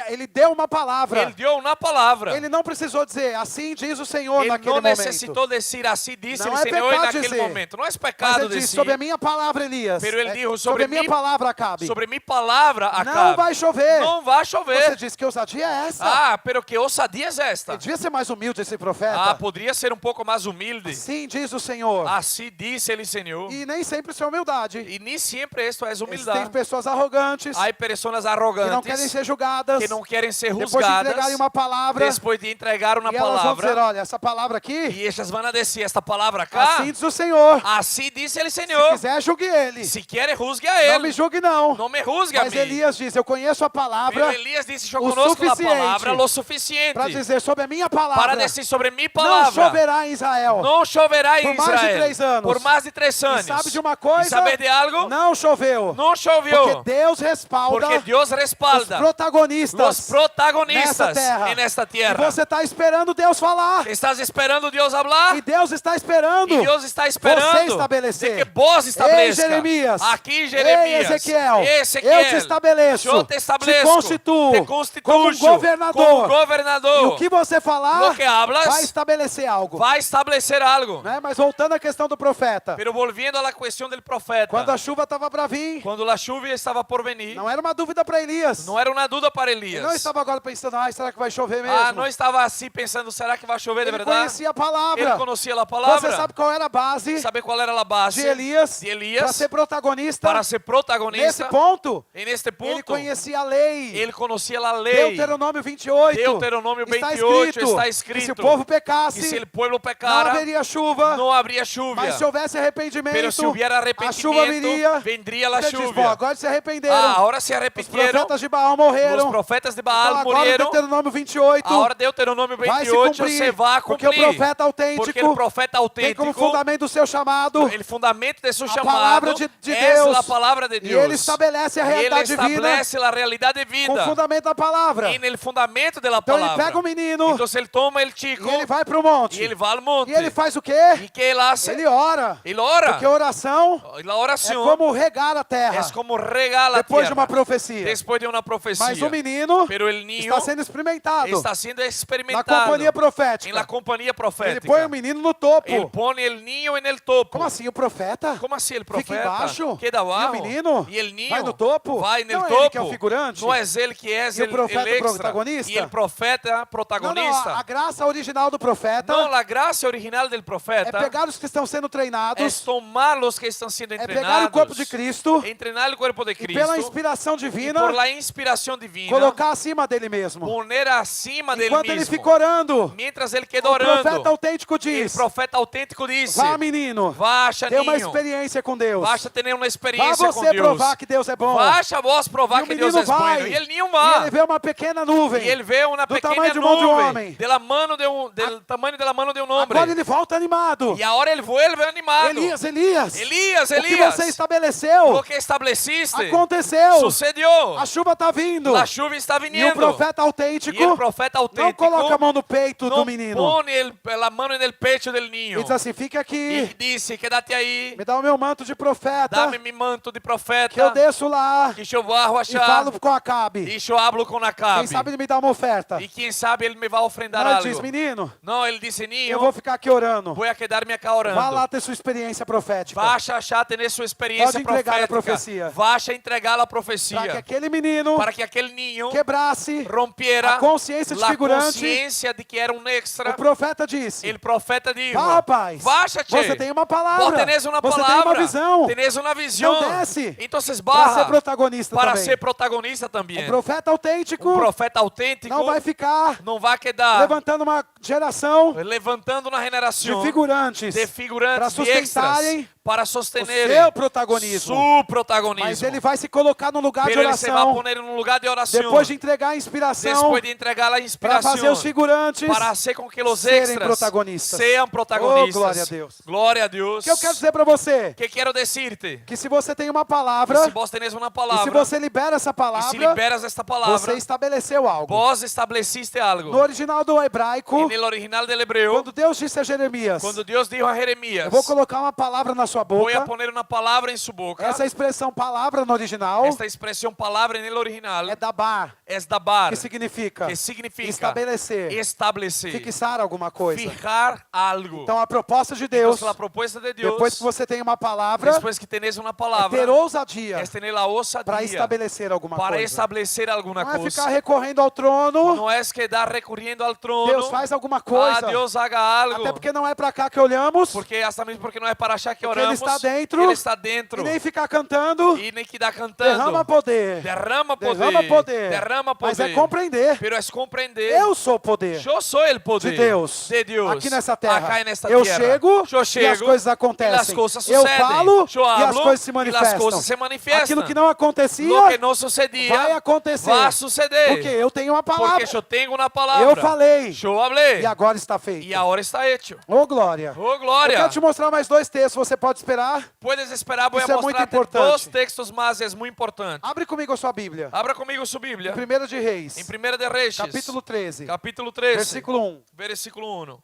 Ele deu uma palavra. Ele deu uma palavra. Ele não precisou dizer, assim diz o Senhor Ele naquele não momento. necessitou dizer assim disse Não o é Senhor pecado naquele dizer. momento. Não é Mas pecado ele disse, dizer. sobre a minha palavra, Elias. Pero ele disse, sobre a minha mi- palavra, Acabe. Sobre minha palavra, Não Acabe. vai chover. Não vai Você chover. disse que ousadia é essa? Ah, pero que ousadia é esta? Ele devia ser mais humilde esse profeta. Ah, poderia ser um pouco mais humilde. Sim, diz o Senhor. Assim disse ele, Senhor. E nem sempre isso é humildade. E nem sempre isto é Tem humildade. pessoas arrogantes Há pessoas que não querem arrogantes ser julgadas. que não querem ser Depois de entregarem juzgadas uma palavra, depois de entregar uma e elas vão dizer, palavra. olha, essa palavra aqui, E elas vão dizer esta palavra cá. assim diz o Senhor. Assim disse ele, Se Senhor. quiser, julgue ele. Se quer, juzgue a Não me ele. julgue, não. Não me juzgue a Mas mim. Elias diz, eu conheço a palavra Pero Elias disse, eu o conosco a suficiente palavra lo suficiente para dizer sobre a minha palavra. para dizer sobre minha Não palavra. choverá em Israel. Não choverá em Por mais de Israel. 3 anos. Por mais de 3 E anos. sabe de uma coisa? E saber de algo? Não choveu. Não choveu. Porque Deus respalda Porque Deus os respalda protagonistas os protagonistas nessa terra. nesta E tierra. você está esperando Deus falar. Estás esperando Deus falar? E Deus está esperando E Deus está esperando você estabelecer. de que vos Ei, estabeleça. Jeremias. Aqui, Jeremias. Ei, Ezequiel. Ezequiel. Eu te estabeleço. Eu te estabeleço. Te constituo. Te constituo como governador. como governador. E o que você falar Lo que hablas vai estabelecer algo. vai estabelecer algo. Né? Mas voltando à questão do profeta. Pero volviendo a la cuestión del profeta. Quando a chuva estava para vir, Quando a chuva estava por venir, não era uma dúvida para Elias. não era uma dúvida para Ele Elias. não estava agora pensando, será que vai chover mesmo? Ah, não estava assim pensando, será que vai chover de Ele verdade? conhecia a palavra. Ele conhecia a palavra. Você sabe qual era a base Sabe qual era a base de Elias, de Elias para ser protagonista? para ser protagonista? Nesse ponto, Neste ponto, ele conhecia a lei. ele conhecia a lei. Deuteronômio 28. Deuteronômio está 28 está que escrito se o povo que pecasse, se o povo não pecara, haveria chuva. não haveria chuva. Mas se houvesse arrependimento, Pero se hubiera a chuva arrependimento, viria. vendria a Você diz, chuva. bom, agora se arrependeram. Ah, agora se Os arrependeram. profetas de Baal Os morreram. profetas de Então Baal agora morreram. Deuteronômio 28 Agora Deuteronômio vai se 28 cumprir. você vai Porque cumprir. o profeta autêntico Porque o profeta tem autêntico, como fundamento do seu chamado o fundamento de seu a chamado palavra de é Deus. a palavra de E Deus. ele estabelece a E ele realidade divina estabelece a realidade de com vida. fundamento da palavra. E no fundamento da Então ele palavra. pega o menino Então ele toma o e chico barco E ele vai para o monte. y él va al monte. E ele faz o quê? ¿Y qué él hace? Ele ora. Él ora. Porque oração Y la é oración como regar a terra es como regar la depois de tierra uma profecia. después de una profecía. Mas o menino Pero el niño está sendo experimentado está siendo na experimentado companhia en la profética. compañía Ele profética. põe o menino no topo. Él pone el niño en el topo. Como assim? O profeta ¿Cómo así el fica profeta embaixo queda e o abajo menino y el niño vai no topo? va en el Não é topo? ele que é o figurante? No es él que es E o profeta el extra protagonista? y el profeta Não, não, protagonista. a graça original do profeta No, la gracia original del é profeta pegar os que estão sendo es treinados, tomar los que están siendo é pegar o entrenados, corpo de Cristo entrenar el cuerpo de e Cristo pela inspiração y divina por la inspiración divina colocar acima dele mesmo. poner acima dele Enquanto ele mismo. fica orando, Mientras él queda o orando, profeta autêntico el diz: profeta auténtico dice: vá, menino, Vaša, tem uma niño, experiência com Deus. basta tener una Vá experiencia con você Dios. provar que Deus é bom. Vaša vos E provar o que Deus menino é vai, bueno. E ele niño e va. ele vê uma pequena nuvem. E ele vê uma do pequena tamanho de mão de um nuvem homem. de la mano del tamaño de la mano de un hombre. Agora ele volta animado. E agora ele vuelve animado. Elias, Elias, Elias, o que Elias, você estabeleceu lo que estableciste aconteceu. sucedió. A chuva está vindo. La chuva está E o viniendo. profeta E o autêntico profeta não auténtico coloca a mão no peito do não menino. pone la mano en el pecho del niño. E diz assim: fica E aqui, disse: quédate aí, me dá o meu manto de profeta, dame mi manto de profeta, que eu desço lá que eu vou e achar, falo com Acabe. e eu hablo com Acabe. Quem sabe ele me dá uma oferta. E quem sabe ele me vai ofrendar Não, ele algo. diz: menino, Não, ele disse: niño, eu vou ficar aqui orando. vou a quedar-me acá orando. Vá lá ter sua experiência profética. Vaša achar ter sua experiência Pode entregar a profética. profecia. Vaša entregar a Para que profecia. aquele menino Para que aquele niño quebrasse rompiera a consciência de la figurante. consciência de que era um extra. O profeta disse: El profeta dijo: vá, rapaz, Vaša, você tem uma palavra, vos tenés uma você palavra, tem uma visão. tenés uma visão. Então desce Então para ser barra protagonista para também. ser protagonista também. O profeta autêntico Profeta autêntico não vai ficar não vai quedar levantando uma geração levantando na de generação figurantes de figurantes, para de extras, sustentarem para o sostener seu protagonismo. su protagonismo. Mas ele vai se colocar no lugar de Pero ele se vai oração poner num lugar de oração. depois de entregar a inspiração Después de entregar a para inspiração fazer os figurantes. para hacer com que os serem extras protagonistas. sejam protagonistas. Oh, glória a Deus. Glória a Deus. O que eu quero dizer para você? Que quero decirte? Que se você tem uma Que palavra se vos tenés uma e se palavra você libera essa e se palavra, liberas esta palavra, você estabeleceu algo. vos estableciste algo. No original do hebraico, E no original del hebreu, quando Deus disse a Jeremias: quando Deus dijo a Jeremias, eu vou colocar uma palavra na sua voy a boca. poner una palabra en su boca. Essa expressão palavra no original Esta expresión palabra en el original é dabar, es dabar, que significa que significa estabelecer, establecer, fixar alguma coisa. fijar algo. Então a proposta de Deus, Entonces, la propuesta de Dios, depois que você tem uma palavra, después que tenés una é palabra, ter ousadia es tener la para osadía estabelecer alguma para coisa. establecer alguna Não é cosa. ficar recorrendo ao trono, No es quedar recurriendo al trono. Deus faz alguma coisa. Dios haga algo. Até porque não é para cá que olhamos, Porque hasta mesmo porque não é para achar que Porque oramos. Ele está dentro, Ele está dentro. e nem ficar cantando, E nem que dá cantando. derrama poder. Derrama poder. Derrama poder. Derrama poder. Mas é compreender. Pero es compreender. Eu sou o poder Eu sou o poder de Deus. De Deus. Aqui nessa terra. Acá nesta Eu tierra. chego Eu chego e as coisas e as acontecem. coisas Eu sucedem. falo Eu e as hablo coisas se e as manifestam. coisas se manifestam. Aquilo que não acontecia Lo que não sucedia vai acontecer. vai suceder. Porque eu tenho uma palavra. Porque eu tenho uma palavra. Eu falei. Eu falei. E agora está feito. E agora está hecho. Ô, glória. Oh, Eu glória. quero te mostrar mais dois textos. Você pode esperar? Puedes esperar, voy Isso a é muito mostrar importante. dois textos mais, é muito importante. Abre comigo a sua Bíblia. Abra comigo sua Bíblia. Em 1 de Reis, Em 1 de Reis, capítulo 13, capítulo 13, versículo 1. versículo 1.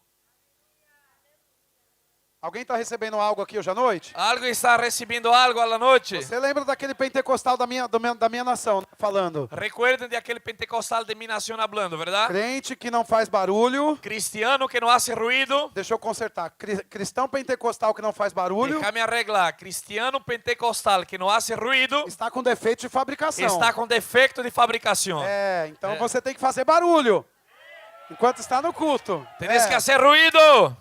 Alguém está recebendo algo aqui hoje à noite? Algo está recebendo algo à noite? Você lembra daquele pentecostal da minha nação, né, falando? Recuerden de aquele pentecostal de mi nación hablando, ¿verdad? Crente que não faz barulho. Cristiano que não hace ruido. Deixa eu consertar. Cristão pentecostal que não faz barulho Déjame arreglar. Cristiano pentecostal que não hace ruido está com defeito de fabricação. está com defeito de fabricação. É, então você tem que fazer barulho enquanto está no culto. Tienes É. que hacer ruido.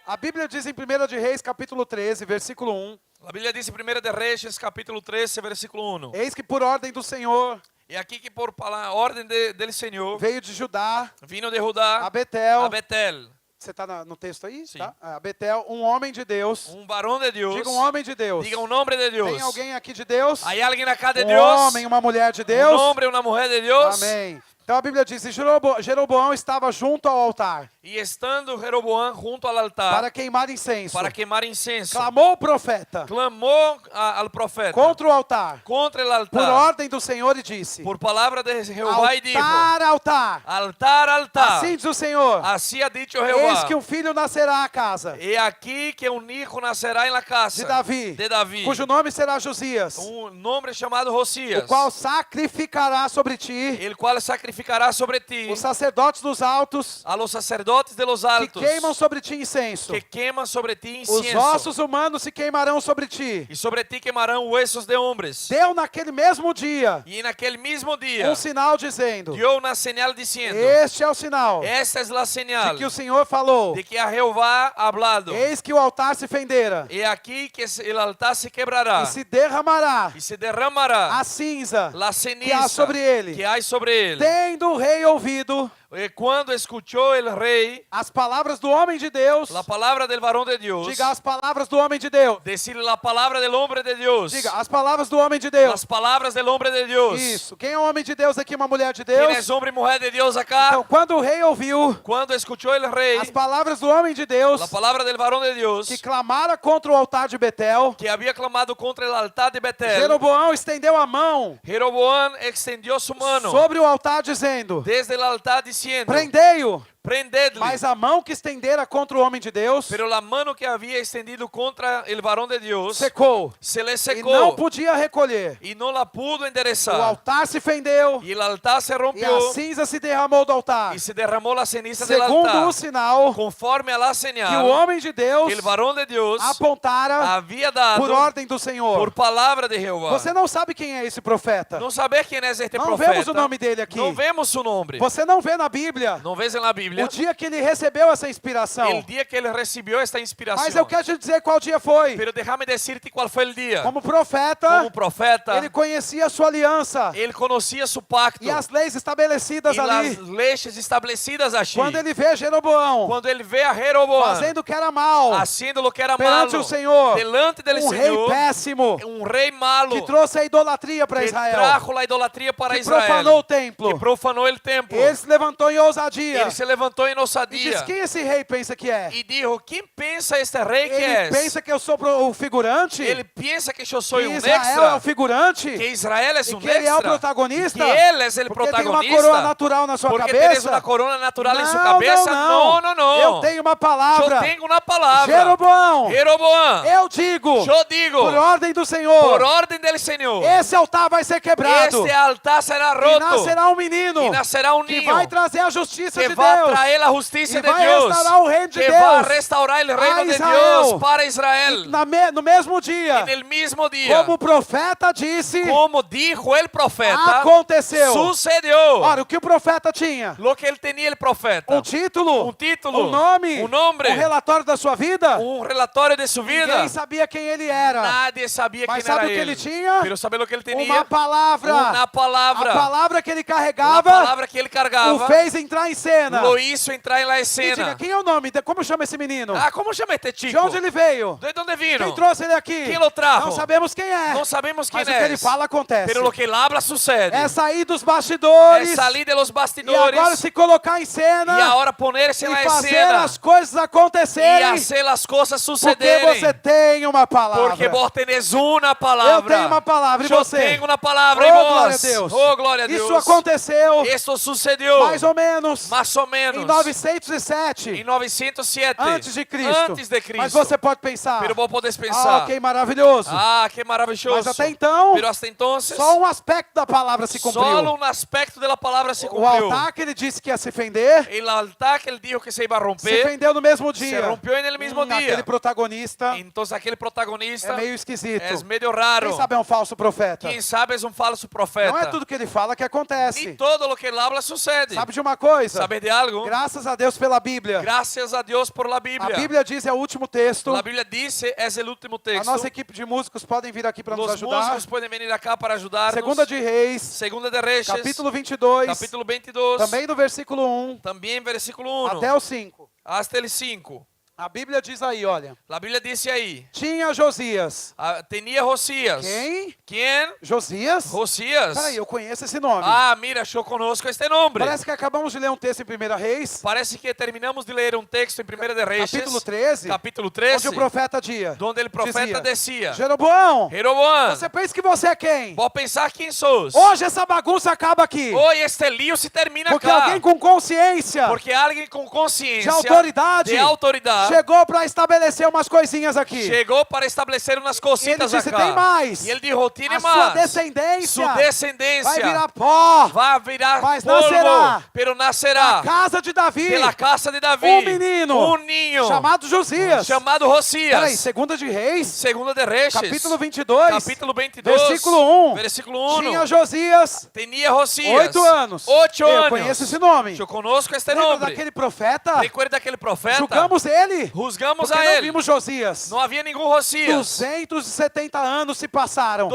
A Bíblia diz em 1 de Reis, capítulo 13, versículo 1. A Bíblia diz em 1 de Reis, capítulo 13, versículo 1. Eis que por ordem do Senhor E aqui que por ordem del Senhor veio de Judá vino de Judá a Betel. a Betel. Você está no texto aí? Sim. Tá? A Betel, um homem de Deus. Varão de Deus. Diga um homem de Deus. Diga um nome de Deus. Tem alguém aqui de Deus? Hay alguien acá de Um Deus. homem, uma mulher de Deus? Un hombre, una mujer de Deus. Amém. Então a Bíblia diz, e Jeroboão estava junto ao altar Y estando Jeroboam junto al altar para queimar incenso. para quemar incenso, Clamou o profeta clamó al profeta contra o altar, contra el por altar ordem do Senhor, e disse, por palabra de Jehová y dijo: altar, altar, altar, altar. assim diz o Senhor, Así ha dicho eis Jehová. que um filho nascerá à casa He aquí que un hijo nacerá en la casa de Davi, cujo cujo nome será Josias, nombre chamado Josías, o qual sacrificará sobre ti el cual sacrificará sobre ti os sacerdotes dos altos, a los sacerdotes de los que altos queimam sobre ti incenso. que queman sobre ti Os incienso, ossos humanos se queimarão sobre ti. y sobre ti quemarán huesos de hombres. Deu naquele mesmo dia Y en aquel mismo día sinal dizendo, dio una señal diciendo: este é o sinal esta es la de señal que o Senhor falou, de que a Jehová ha hablado. eis que o altar se fendera He aquí que el altar se quebrará e se derramará y se derramará a cinza la que há ceniza sobre ele. que hay sobre él. Tendo o rei ouvido Cuando escuchó el rey as palavras do homem de Deus, la palabra del varón de Dios, diga as palavras do homem de Deus, decir la palabra del hombre de Dios, diga as palavras do homem de Deus. las palabras del hombre de Dios. Isso. Quem é o homem de Deus aqui? Uma mulher de ¿Quién Deus? es hombre y mujer de Dios acá? Então, quando o rei ouviu Cuando escuchó el rey as palavras do homem de Deus, la palabra del varón de Dios, que clamara contra o altar de Betel, que había clamado contra el altar de Betel, Jeroboão estendeu a mão Jeroboam extendió su mano sobre o altar, dizendo, desde el altar diciendo: prendei-o. prendedle. Mas a mão que estendera contra o homem de Deus Pero la mano que había extendido contra el varón de Dios secou se le e secó não podia recolher. y no la pudo O enderezar. altar se fendeu Y el altar se e rompió a cinza se derramou do altar, y se derramó la ceniza del segundo altar, o sinal conforme a la que o señal homem de Deus que el varón de Dios apontara había dado por ordem do por Senhor. palabra de Jehová. Você não sabe quem é esse profeta. No sabes quién es este Não profeta. vemos o nome dele aqui. No vemos su nombre. Você não vê na Bíblia No ves en la Biblia o dia que ele recebeu essa inspiração. el día que él recibió esta inspiración. Mas eu quero te dizer qual dia foi. Pero déjame decirte cuál fue el día. Como profeta, Como profeta, ele conhecia a sua aliança él conocía su pacto e as leis estabelecidas y ali. las leyes establecidas allí. Quando ele vê Jeroboão Cuando él ve a Jeroboam fazendo o que era mal haciendo lo que era perante malo o Senhor, delante del um rei Señor, péssimo un rey malo que trouxe a idolatria para que Israel, trajo la idolatría para que Israel, profanou o que templo. profanó el templo. Ele se levantou em ousadia Ele se levantou em e ousadia disse: quem esse rei pensa que é? e dijo: quem pensa este rei que Ele és? pensa que eu sou o figurante? Ele pensa que eu sou Que um Israel é o extra, figurante? que Israel é E um que ele é o extra, protagonista? que ele é o Porque tem uma coroa protagonista, natural na sua porque tens cabeça? uma corona natural em sua Não, cabeça? não, Não, não. Eu tenho uma palavra. Eu tenho uma palavra. Jeroboão, Jeroboam, eu digo, eu digo, por ordem do por Senhor, ordem do Senhor, esse altar vai ser quebrado. este altar será E roto nascerá um menino e nascerá um que ninho vai trazer a justiça que de vai Deus. trazer a justiça E de vai Deus, restaurar o reino de que Deus vai restaurar o reino de Israel. Deus para Israel. No mesmo dia, En el mismo dia, como o profeta disse, como dijo el profeta, aconteceu. sucedió. Ora, o que o profeta tinha? Lo que él tenía el profeta, Um título, um título, um nome, um nombre, um relatório da sua vida. un relatório de su vida. Ninguém sabia quem ele era. Nadie sabía Mas quién era sabe o que él. ele tinha? Pero sabe lo que él tenía? Uma palavra. Una palabra. A palavra que ele La carregava palabra que él cargava o fez entrar em cena. lo hizo entrar en la E diga, escena. quem é o nome? Como chama esse menino? Ah, ¿cómo llama este De chico? onde ele veio? ¿De dónde vino? Quem trouxe ele aqui? Quem o trajo? Não sabemos quem é. No sabemos quién Mas o que ele es. fala acontece. Pero lo que él habla sucede. É sair dos bastidores Es salir de los e bastidores agora se colocar em y cena ahora ponerse en e la fazer escena as coisas y acontecerem hacer las cosas porque sucederem. você tem uma palavra. Porque vos tenés una Eu palabra. tenho uma palavra e Yo você? tengo una palabra y Oh, vos. glória a Deus. Oh, glória a Deus. Isso aconteceu Esto sucedió mais ou menos más o menos em 907 em 907 antes de Cristo. Antes de Cristo. Mas você pode pensar, Pero vos podés pensar, que maravilhoso. que maravilloso. Mas até então, Pero hasta entonces, só um aspecto da palavra se cumpriu. solo un aspecto de la palabra se O cumplió. altar que ele disse que ia se fender, El altar que él dijo que se iba a se romper, fendeu no mesmo se dia. rompió en el mismo día. Aquele protagonista Entonces aquel protagonista é meio esquisito. es medio raro. Quem sabe é um falso profeta. Quem sabe es un falso profeta. Não é tudo que ele fala que Ni acontece. todo lo que él habla sucede. Sabe de uma coisa? ¿Sabes de algo? Graças a Deus pela Bíblia. Gracias a Dios por la A Biblia. Bíblia diz, é o último texto. La Biblia dice, es el último A texto. nossa equipe de músicos podem vir aqui para nos Los ajudar. músicos pueden venir acá para ayudarnos. Segunda de Reis, Segunda de Reyes, capítulo 22, capítulo 22, também do versículo 1 también versículo 1 até o 5. hasta el 5. A Bíblia diz aí, olha. La Biblia dice ahí, Tinha Josias. tenía Josías. Quem? ¿Quién? Josias? Josías. Peraí, eu conheço esse nome. Ah, mira, yo conozco este nombre. Parece que acabamos de ler um texto em 1 Reis, Parece que terminamos de leer un texto en Primera de Reyes, capítulo 13, capítulo 13, onde o profeta donde el profeta decía, Jeroboão, Jeroboam, você pensa que você é quem? vos pensás quién sos. Hoje essa bagunça acaba aqui. Hoy este lío se termina Porque acá. alguém com consciência Porque alguien con de conciencia, autoridade de autoridade, chegou para estabelecer umas coisinhas aqui. llegó para establecer unas E ele cositas disse, acá. tem mais. Y él dijo, tiene A sua más. descendência Su descendencia vai virar pó. va a virar Mas polvo, nascerá pero nacerá Casa de Davi, de la casa de David um menino un niño chamado Josias. chamado Peraí, Josías. segunda de Reis, Segundo de Reyes, capítulo 22, capítulo 22, versículo 1. versículo 1. Tinha Josias Tenía Josías 8 anos. 8 Eu anos. conheço esse nome. Yo conozco este Lembra nombre. daquele profeta? Recuerda aquele profeta. Julgamos ele. Juzgamos Porque a não ele. vimos Josias. Não havia nenhum Josías. 270 anos se passaram.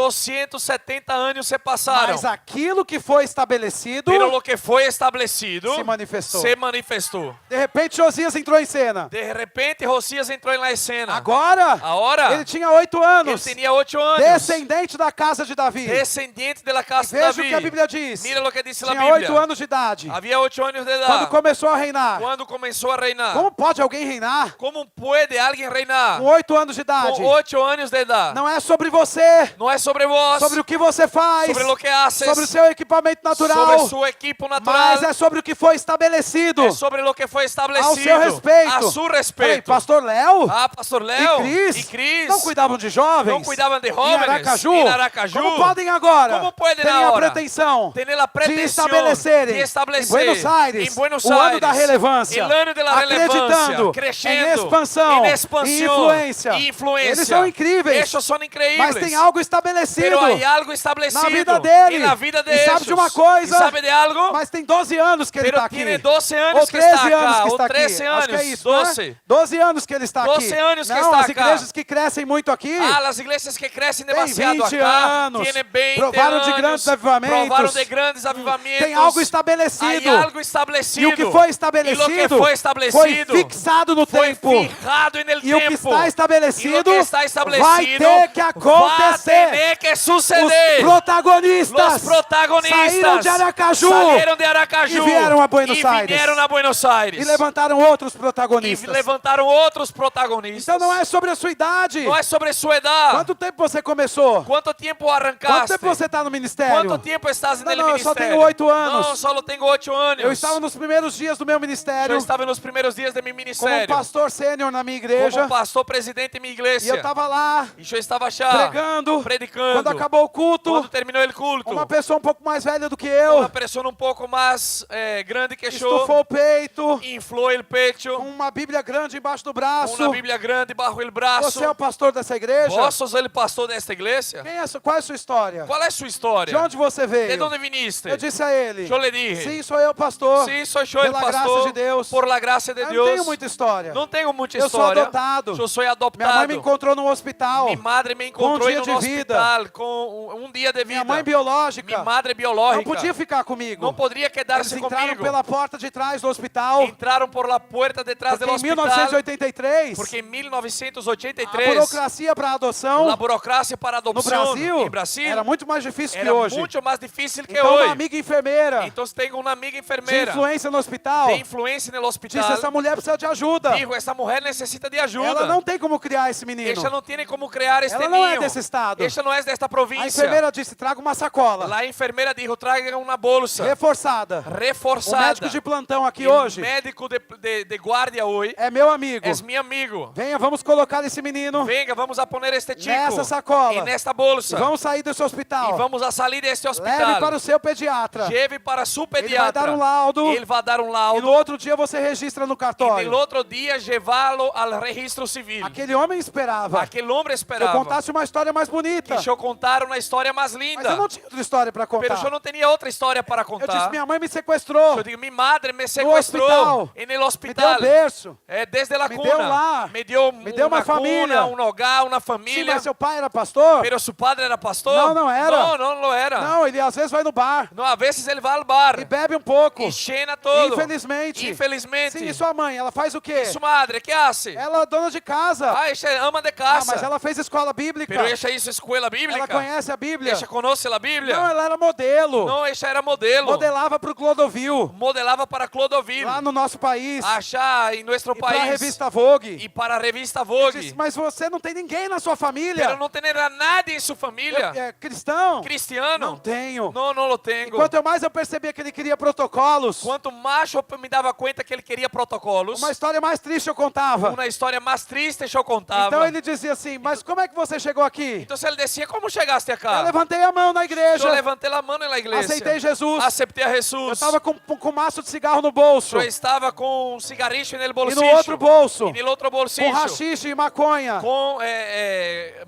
270 anos se passaram. Mas aquilo que foi estabelecido Pero lo que foi estabelecido se manifestou. se manifestou. De repente Josias entrou em cena. De repente Josías entrou na escena. Agora, Agora ele tinha 8 ele anos. tinha 8 anos. Descendente da casa de Davi. Descendente da casa de Veja o Davi. que a Bíblia diz. Mira o que diz a Tinha Bíblia. 8 anos de idade. Havia 8 anos de Quando idade. começou a reinar. Quando começou a reinar. Como pode alguém reinar Como pode alguém reinar com 8 anos de idade? com 8 anos de idade? Não é sobre você, Não é sobre vós, sobre o que você faz, sobre o que haces, sobre o seu equipamento natural, sobre seu equipo natural, mas é sobre o que foi estabelecido é sobre o que foi estabelecido ao seu respeito. a seu Peraí, respeito. pastor Léo Ah, pastor Léo e Cris não não cuidavam de jovens cuidavam de em jóvenes Aracaju? em Aracaju. Como podem agora Como podem terem a agora pretensão Tener a de pretensão estabelecerem de estabelecer em Buenos Aires em Buenos o ano Aires da relevância, el ano de la acreditando relevância, em crescendo, expansão, em em expansão, influência. e influência. Eles são incríveis, Esses são incríveis. mas tem algo estabelecido Pero há algo estabelecido na vida dele. e na vida E deles. sabe de uma coisa? E sabe de algo? Mas tem 12 anos que ele Pero está aqui. tiene 12 anos Ou que 13 está anos acá, que ou está 13 aqui. anos, Acho que é isso, 12. né? 12 anos que ele está 12 aqui. anos que Não, está as acá. igrejas que crescem muito aqui Ah, as igrejas que crescem têm demasiado 20 acá, anos, tienen 20 provaram de anos, grandes avivamentos. provaram de grandes avivamentos. tem algo estabelecido. Há algo estabelecido. E o que foi E estabelecido lo que foi estabelecido foi fixado no foi tempo. fijado en el E o que tempo. está E estabelecido lo que está estabelecido vai ter que vai acontecer. ter que Os suceder. protagonistas Os protagonistas saíram de Aracaju saíram de Aracaju e vieram a Buenos e Aires. vieram a Buenos Aires e levantaram outros e protagonistas. levantaram outros protagonistas. Então não é sobre a sua idade. Não é sobre sua idade. Quanto tempo você começou? Quanto tempo Quanto arrancaste? tempo você está no ministério? Quanto tempo estás no Não, eu só ministério? tenho 8 anos. Não, só tenho 8 anos. Eu estava nos primeiros dias do meu ministério Eu estava nos primeiros dias de meu como ministério. pastor sênior na minha igreja. Como pastor presidente em minha E igreja. eu estava lá E eu estava já pregando. predicando. Quando acabou o culto, Quando terminou o culto, uma pessoa um pouco mais velha do que eu uma pessoa um pouco mais grande que eu, estufou o peito, inflou o peito, com uma Bíblia grande embaixo do com braço. uma Bíblia grande bajo o braço. Você é o pastor dessa igreja? Vós sos o pastor desta igreja? Qual é a sua história? Qual é a sua história? De onde você veio? De onde viniste? Eu disse a ele, Eu lhe dije. sim, sou eu, pastor. Sim, sou eu, Pela pastor. graça de Deus. Por la graça de Eu Deus. não tenho muita história. Não tenho muita Eu sou história. adotado. Eu sou adotado. Minha mãe me encontrou no hospital. Minha madre me com um encontrou dia em de um vida. hospital com um dia de vida. Minha mãe biológica Minha madre biológica. não podia ficar comigo. Não poderia Eles quedar-se entraram comigo. pela porta de trás do hospital. Entraram por la puerta de trás Porque do em hospital. 1983, Porque em a 1983 burocracia para a adoção a burocracia para a no adopção em Brasil Brasil era muito mais difícil que era hoje. muito mais difícil que Então, hoje. uma amiga enfermeira Então tenho uma amiga de enfermeira influência no hospital de influência no hospital. disse: essa mulher precisa de ajuda. Digo, essa mulher necessita de ajuda. Ela não tem como criar esse menino. Ella não tem como criar este Ela não é niño. desse estado. Ella não é desta A província. enfermeira disse: traga uma sacola A enfermeira dijo, traga uma bolsa reforçada. O reforçada. médico de plantão aqui O hoje médico de guarda hoje é meu amigo. é meu amigo. Venha, vamos colocar esse menino Venga, vamos a poner este chico nessa sacola. e nesta bolsa. E vamos sair desse hospital. E vamos a sair deste hospital. Leve para o seu pediatra. Lleve para su Ele vai pediatra. dar um laudo. Ele vai dar um E laudo. no outro dia você registra no E cartório. no outro dia levá-lo ao registro civil. Aquele homem esperava Aquele homem que eu esperava contasse uma história mais bonita. que eu contar uma história mais Mas linda. eu não tinha outra história para Pero contar. eu não tinha outra história para Eu disse: contar. minha mãe me sequestrou. Eu digo, minha madre me hospital. sequestrou en el Me deu hospital. um berço. Desde la Me cuna. deu um lar. Me deu uma uma família. cuna, um hogar, uma Sim, família. mas seu pai era pastor? Pero su padre era pastor? Não, não era. Não, não lo era. Não, ele às vezes vai no bar Não, às vezes ele vai ao bar e bebe um pouco. e cheina todo. Infelizmente. Infelizmente. Sim, e sua mãe, ela faz o quê? E sua madre, ¿qué hace? Ela é dona de casa. Ah, ella é ama de Ah, casa. mas ela fez escola bíblica. Pero ella hizo escuela Ela bíblica. conhece a Bíblia. Ella conoce la Biblia. Não, ela era modelo. No, ella era modelo. Modelava para o Clodovil, Modelava para Clodovil. lá no nosso país. Allá em nosso E para a país. revista Vogue. E para a revista Disse, Vogue. mas você não tem ninguém na sua família. Pero não tem nada em sua família. Cristão? Não Cristiano. tenho. Não, não lo tenho. Quanto mais eu percebia que ele queria protocolos, Quanto mais eu me dava conta que ele queria protocolos, uma história mais triste eu contava. uma história mais triste eu contava. Então ele dizia assim, mas como é que você chegou aqui? Então ele dizia, como chegaste Eu acá? levantei a mão na igreja, Eu levantei a mão na igreja. aceitei Jesus. Aceptei a Eu Jesus. estava com um maço de cigarro no bolso. Eu estava com um cigarrillo no E bolsillo. no outro bolso, E no outro com bolsillo. rachixe e maconha. Com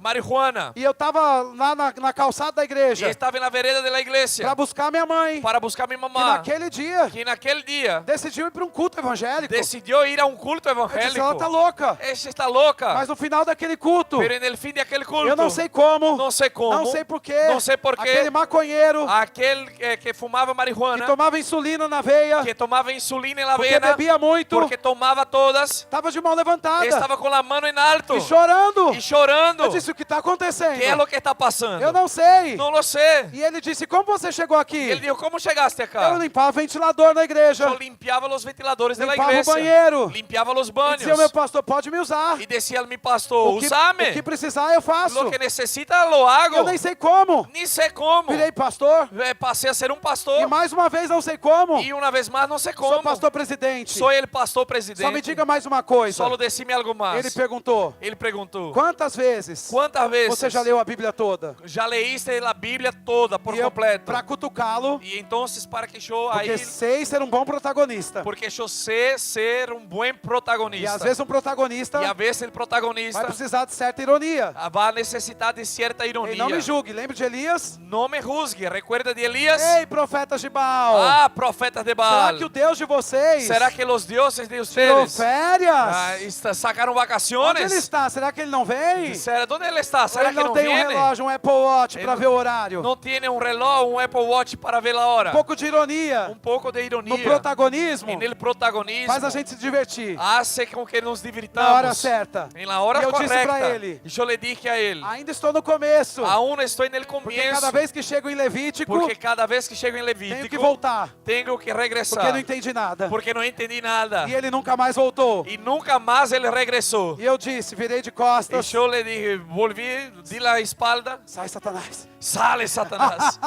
marihuana. E eu estava lá na calçada da E igreja estava na vereda da igreja. para buscar minha mãe. Para buscar minha Que mamãe. naquele dia Que naquele dia decidiu ir para um culto evangélico. decidiu ir a um culto Eu disse, evangélico. ela tá louca. Esta está louca. Mas no final daquele culto, Pero no fim daquele culto. eu não sei como, Não sei como. não sei porquê, Não sei porquê. aquele maconheiro Aquele que fumava que marihuana. tomava insulina na veia, Que tomava insulina na porque vena. bebia muito, Porque tomava todas. estava de mão levantada Estava com a mão em alto. e chorando. E chorando. Eu disse, o que está acontecendo? Que é o que está passando? Eu não sei. Não lo sei. E ele disse, como você chegou aqui? Ele disse, como chegaste acá? Eu limpava ventilador na igreja, Eu limpiava os ventiladores da limpava o igreja. banheiro. Limpiava os E banhos. dizia, meu pastor, pode me usar. E descia meu pastor, O que usame. precisar eu faço. Lo que necessita, lo hago. Eu nem sei como. Nem sei como. Virei pastor. Passei a ser um pastor. E mais uma vez não sei como. E uma vez mais, não sei Sou como. pastor presidente. Sou ele pastor presidente. Só me diga mais uma coisa. Só decime algo mais. Ele perguntou, Ele perguntou. quantas vezes Quantas vezes você já leu a Bíblia toda? já leíste a Bíblia toda por E eu, completo? para cutucá-lo, E então, para que eu porque aí, sei ser um bom protagonista. porque eu sei ser um bom protagonista. E às vezes um protagonista E a vezes o protagonista vai precisar de certa ironia. vai necessitar de certa ironia. E não me julgue, lembre de Elias? Não me rusgue. Recuerda de Elias? Ei, profetas de Baal! Ah, profetas de Baal. Será que o Deus de vocês Será que os deuses de tirou ustedes férias? sacaram Onde vacaciones? ele está? Será que ele não vem? Será, onde ele está? Ou Será ele que não não tem um viene? relógio, um Apple Watch Ele para não- ver o horário? Não tem um relógio, um Apple Watch para ver a hora. Um pouco de ironia Um pouco de ironia. no protagonismo E nele protagonismo. faz a gente se divertir Hace com que nos divirtamos. na hora certa. Em la hora E eu disse correcta. pra ele, E eu lhe dije a ele. Ainda estou no começo, Aún estou nele porque começo. cada vez que chego em Levítico, Porque cada vez que chego em Levítico, tenho que voltar, tenho que regressar. porque não entendi nada. Porque não entendi nada. E ele nunca mais voltou. E nunca mais ele regressou. E eu disse, virei de E costas, eu lhe dije, volvi, di la espalda, sai Satanás. sale Satanás.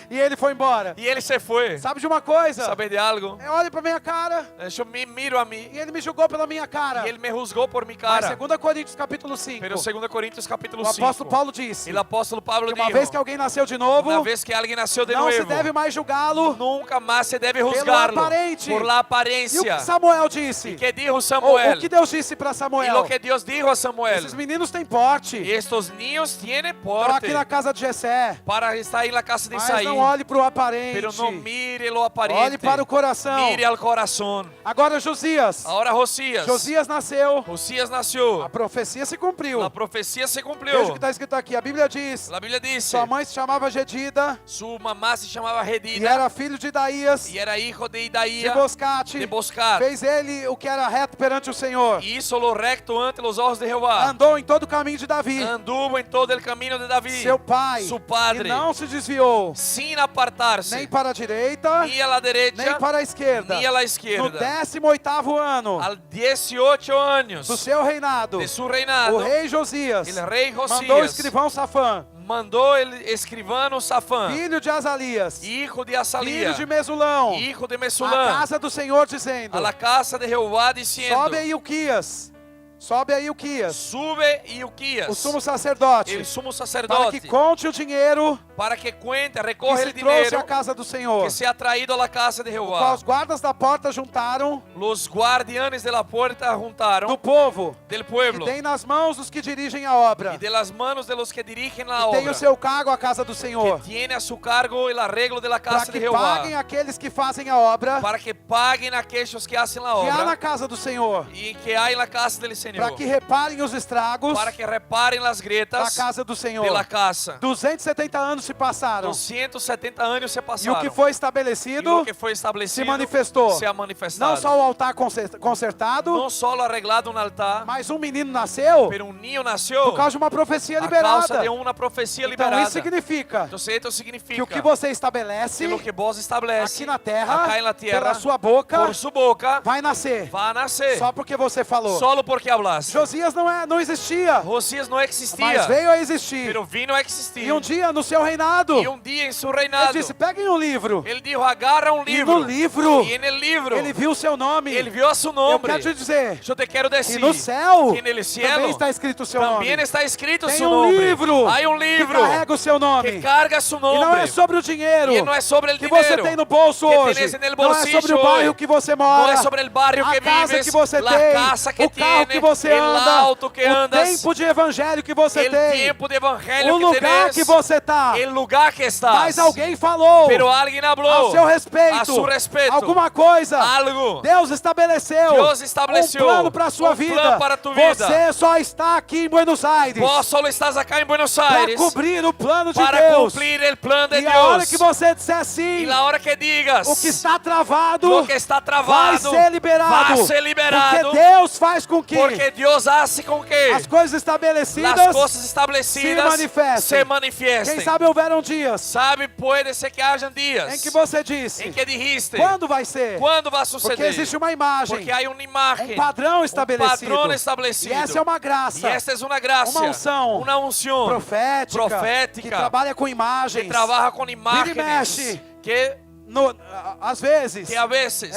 E ele foi embora. E ele se foi. Sabe de uma coisa? Sabe de algo? Eu olho pra minha cara Eu me miro a mim e ele me julgou pela minha cara. e ele me juzgou por minha Mas cara. 2 Coríntios capítulo 5, Pero 2 Coríntios capítulo o 5. apóstolo Paulo disse E o apóstolo Pablo que uma dijo, vez que alguém nasceu de novo, uma vez que alguém nasceu de não se novo, deve mais julgá-lo. nunca mais se deve juzgá-lo aparente. por la E o aparência. que Samuel disse? Que dijo Ou Samuel? o que Deus disse para E Samuel? lo que Deus dijo a Samuel. Esses meninos têm porte. E estos niños tienen Estão porte aqui na casa de Jessé. para estar em la casa de Mas Isaí. não olhe para o aparente. Pero no mire lo aparente. Olhe para o coração. Mire al corazón. Agora Josias. Ahora Josías. Josias nasceu. Josías nació. A profecia se cumpriu. La profecía se Veja o cumplió. que está escrito aqui. A Bíblia diz: La Biblia dice, sua mãe se chamava Gedida su mamá se chamava e Redida era filho de Daías y era hijo de de Idaía Boscate. de Boscat. Fez ele o que era reto perante o Senhor. Y hizo lo recto ante los ojos de Jehová. Andou em todo o caminho de Davi, Anduvo en todo el camino de David, seu pai, su padre, e não se desviou sin apartarse, nem para a direita, ni a la derecha, nem para a esquerda. ni a la No izquierda. 18º ano Al 18 años do seu reinado, de su o reinado, rei Josias el rey mandou o Josías escrivão Safã, mandó el escribano Safán, filho de Azalias, hijo de filho Asalía, de Mesulão, hijo de a Mesulán, casa do Senhor, dizendo: a la casa de Jehová, diciendo, sobe aí Uquias, sobe aí Uquias, sube Ilquías, o sumo sacerdote, el sumo para sacerdote, que conte o dinheiro para que cuente, que recoge se el trouxe dinero à casa do Senhor. que se ha traído a la casa de Qual Jehová. os guardas da porta juntaram Los guardianes de la puerta do juntaron povo, del e pueblo tem nas mãos dos que dirigem a obra, y de las manos de los que dirigen la e tem obra, o seu cargo a casa do Senhor, que tiene a su cargo el arreglo de la para casa de que Jehová, paguem aqueles que fazem a obra para que paguen a aquellos que hacen la que há na obra casa do Senhor. y que hay en la casa del E Senhor, para que reparem os estragos para que reparem as da gretas casa do Senhor. de la casa. 270 anos se passaram 270 anos se e o passaram. que foi E estabelecido o que foi estabelecido se manifestou. se ha manifestado. Não só o altar consertado, Não só arreglado um altar, mas um menino nasceu pero um ninho nasceu por causa de uma profecia a causa liberada. de uma profecia Então liberada. isso significa Então isso significa que o que você estabelece que o que vos estabelece aqui na terra, acá na terra, pela sua boca, por sua boca, vai nascer. vai nascer. Só porque você falou. Solo porque hablaste. Josias não existia, Josias não existia, mas veio a existir. pero vino a existir. E um dia no seu reinado, E um dia em seu ele reinado, disse, peguem um livro. ele dijo, agarra um E livro. no livro, E no livro, ele viu o seu nome. ele viu a seu Eu nome. quero te dizer, Eu te quero que dizer no céu que no cielo também está escrito o seu também nome. está escrito Tem seu um nome. livro Há um que livro carrega o seu que nome. carga seu E nome. não é sobre o dinheiro E não é sobre o que você dinheiro tem no bolso que hoje. tienes en el Não é sobre o bolsillo bairro hoy. que você Não mora. é sobre o barrio que A casa vives, que você la tem, casa que o carro que tienes, você el anda, auto que o andas, tempo de evangelho que você el tem, tiempo de evangelho o que lugar tienes, que você está. el lugar que estás. Mas alguém falou Pero alguém ao habló seu respeito, a su respeto alguma coisa. algo. Deus estabeleceu Deus estabeleceu um plano para a sua um vida. plano para a tua vida. Você só está aqui em Buenos Aires Vos solo estás acá em Buenos para Aires cobrir o plano de para Deus. cumprir el plan de E a hora Deus. que você disser sim, E na hora que digas o que está travado lo que está vai travado ser liberado. vai ser liberado. Porque Deus faz com que Porque Deus hace com que as coisas estabelecidas as coisas estabelecidas se manifestem. se manifestem. Quem sabe houveram dias Sabe, pode ser que haja dias em que você disse, em que dijiste quando vai ser? quando vai Porque suceder. existe uma imagem, Porque há uma imagem, um padrão estabelecido. padrão estabelecido. E essa é uma graça E esta é uma graça, uma unção uma unção profética, que trabalha com imagens. que trabalha com Vira e imagens, mexe. que Às vezes, a vezes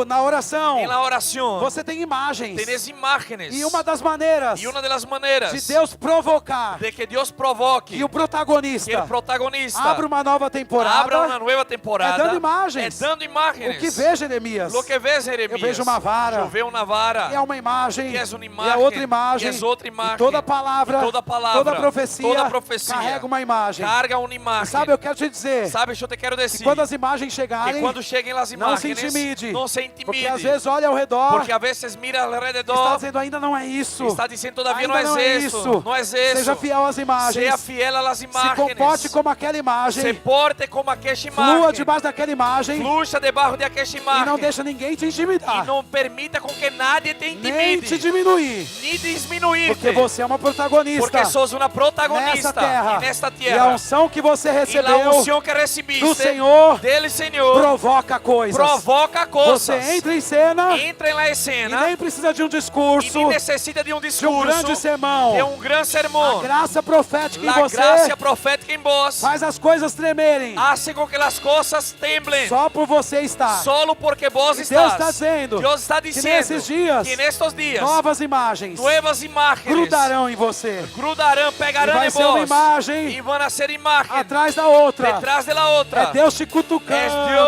na oração, em la oração você tem imagens. tienes imagens. E uma das maneiras E uma das maneiras de Deus provocar de que Deus provoque que o que protagonista o protagonista abra uma nova temporada abra uma nova temporada é dando imagens. é dando imagens. O que vê Jeremias? Lo que vê Jeremias. Eu vejo uma vara. Eu vejo uma vara. E é uma imagem, Que é uma e imagem, é outra imagem, que é outra imagem, e toda palavra, e toda palavra, toda profecia carrega uma imagem. Carga uma imagem. Sabe, eu quero te dizer, Sabe, eu te quero dizer que quando as imagens que chegarem, quando cheguem as não se imagens, intimide, não se intimide. porque às vezes olha ao redor, Porque a vezes mira ao está redor, dizendo ainda não é isso, está dizendo todavia ainda não é isso, não é isso. Seja fiel às imagens, Seja fiel às se imagens. comporte como aquela Se imagem, porte como aquela flua imagem. debaixo daquela imagem, Fluxa debaixo daquela imagem. e não deixa ninguém te E intimidar, não permita com que nadie te nem intimide, te diminuir, nem diminuir-te. porque você é uma protagonista Porque sos uma nessa protagonista terra, e nesta e a terra. unção que você E a recebeu unção que recebiste do Senhor dele, Senhor, provoca coisas. provoca coisas. Você entra em cena Entra na e cena nem precisa de um e discurso, nem necessita de um de um discurso, grande sermão. de um grande sermão. A graça profética em A você graça profética em vós faz as coisas tremerem hace com que as coisas temblem. só por você estar. Solo porque vós E estás. Deus está dizendo Deus está que dizendo nesses dias que nestes dias novas imagens novas imagens grudarão em você. grudarão, E pegarão vai em ser uma vós e imagem vão ser imagens atrás da outra. detrás de la outra. É Deus te É cutucando.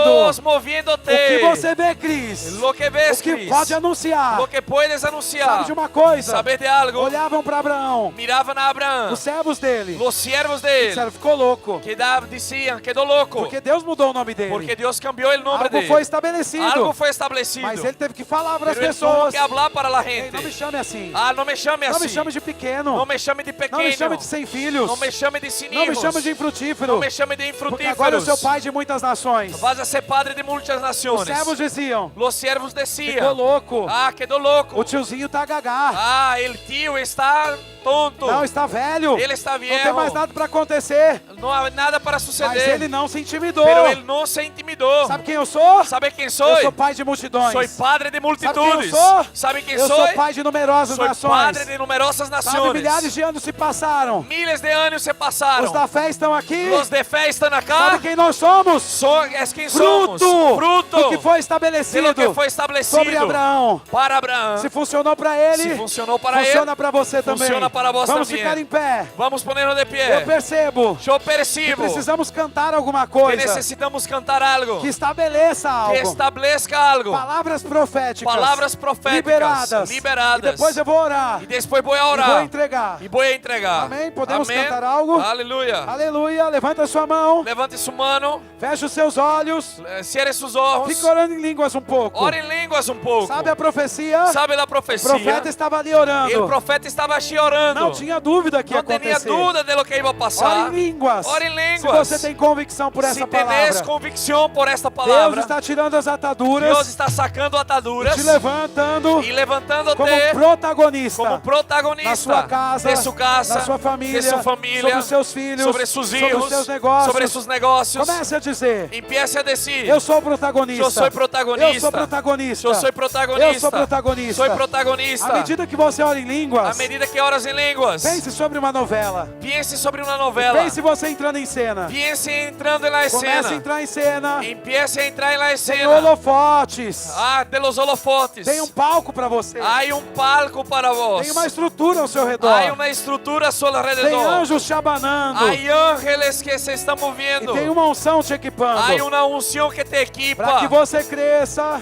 Deus O moviendo-te. que você vê, Cris? Lo que ves, O que Cris. pode anunciar? Lo que puedes Sabe anunciar. de uma coisa? Saber de algo. Olhavam para Abraão, Miravam a Abraão, os servos dele. os servos dele, Disseram, ficou louco. que diziam, quedou louco. Porque Deus mudou o nome dele. Porque Deus cambiou o nome Algo dele. foi estabelecido. Algo foi estabelecido. Mas ele teve que falar para as Pero ele tuvo pessoas. que hablar para a Ei, gente. não me chame assim. Ah, não me chame Não assim. me chame de pequeno. Não me chame de pequeno. Não me chame de sem filhos. Não me chame de Não sininhos. me chame de infrutífero. Não me chame de Porque agora eu infrutíferos. sou pai de muitas nações. Vas a ser padre de muitas Os nações. servos diziam, Os servos ficou diziam. louco. Ah, quedou louco. O tiozinho tá gagá. Ah, o tio está tonto. Não, está velho. Ele está Não tem viejo. mais nada para acontecer. Não há nada para Mas suceder. ele não se intimidou. Pero ele não se intimidou. Sabe quem eu sou? Sabe quem Eu sou? sou pai de multidões. Sou padre de multitudes. Sabe quem eu sou? Sabe quem Eu sou? sou pai de numerosas Sou nações. padre de numerosas Sabe, nações. milhares de anos se passaram. Miles de anos se passaram. Os da fé estão aqui. Os de fé estão acá. Sabe quem nós somos? És quem somos. Fruto Fruto do que foi de estabelecido lo que foi estabelecido sobre Abraão. para Abraão. Se funcionou para ele, Se funcionou para funciona ele, para você também. funciona para vós Vamos também. ficar em pé. Vamos ponernos de pé. Eu percebo Eu que percebo precisamos cantar alguma que coisa necessitamos cantar algo que estabeleça que algo. estabeleça algo. Palavras proféticas. Palavras proféticas liberadas. liberadas. E depois eu vou orar. E depois vou E vou orar. entregar. E vou entregar. Amém? Podemos Amém. cantar algo? Aleluia. Aleluia. Levanta a sua mão. Levante sua mano. Feche os seus seus olhos. Cierre sus ojos. Fique orando em línguas um pouco. Ore em línguas um pouco. Sabe a profecia? Sabe da O profecia? profeta estava ali orando. E o profeta estava aqui orando. Não tinha dúvida que ia Não tinha acontecer. dúvida de lo que iba a Ore passar. em línguas. Ore em Se línguas. você tem convicção por Se essa tenés palavra. convicção por esta Deus palavra, está tirando as ataduras. Deus está sacando ataduras Te levantando e levantando-te como protagonista. como protagonista Na sua casa, de sua casa, na sua família, de sua família, sobre os seus filhos, sobre seus sobre filhos, os seus negócios. sobre seus negócios. Comece a dizer: Empiece a decir: eu sou protagonista. Eu sou protagonista. Eu sou protagonista. Eu sou protagonista. Eu sou protagonista. Sou protagonista. À medida que você ora em À línguas, medida que oras em línguas, pense sobre uma novela. pense sobre uma novela. Pense você entrando em cena. Pense entrando na Comece a escena. entrar em cena. Empiece a entrar na Tem escena. holofotes. Ah, de los holofotes. Tem um palco para você. Há palco para vós. Tem uma estrutura ao seu redor. Há uma estrutura a seu Tem alrededor. anjos te abanando. Há ángeles que se estão E movendo. tem uma unção te equipando. Há uma unção que te equipa. Para que você cresça,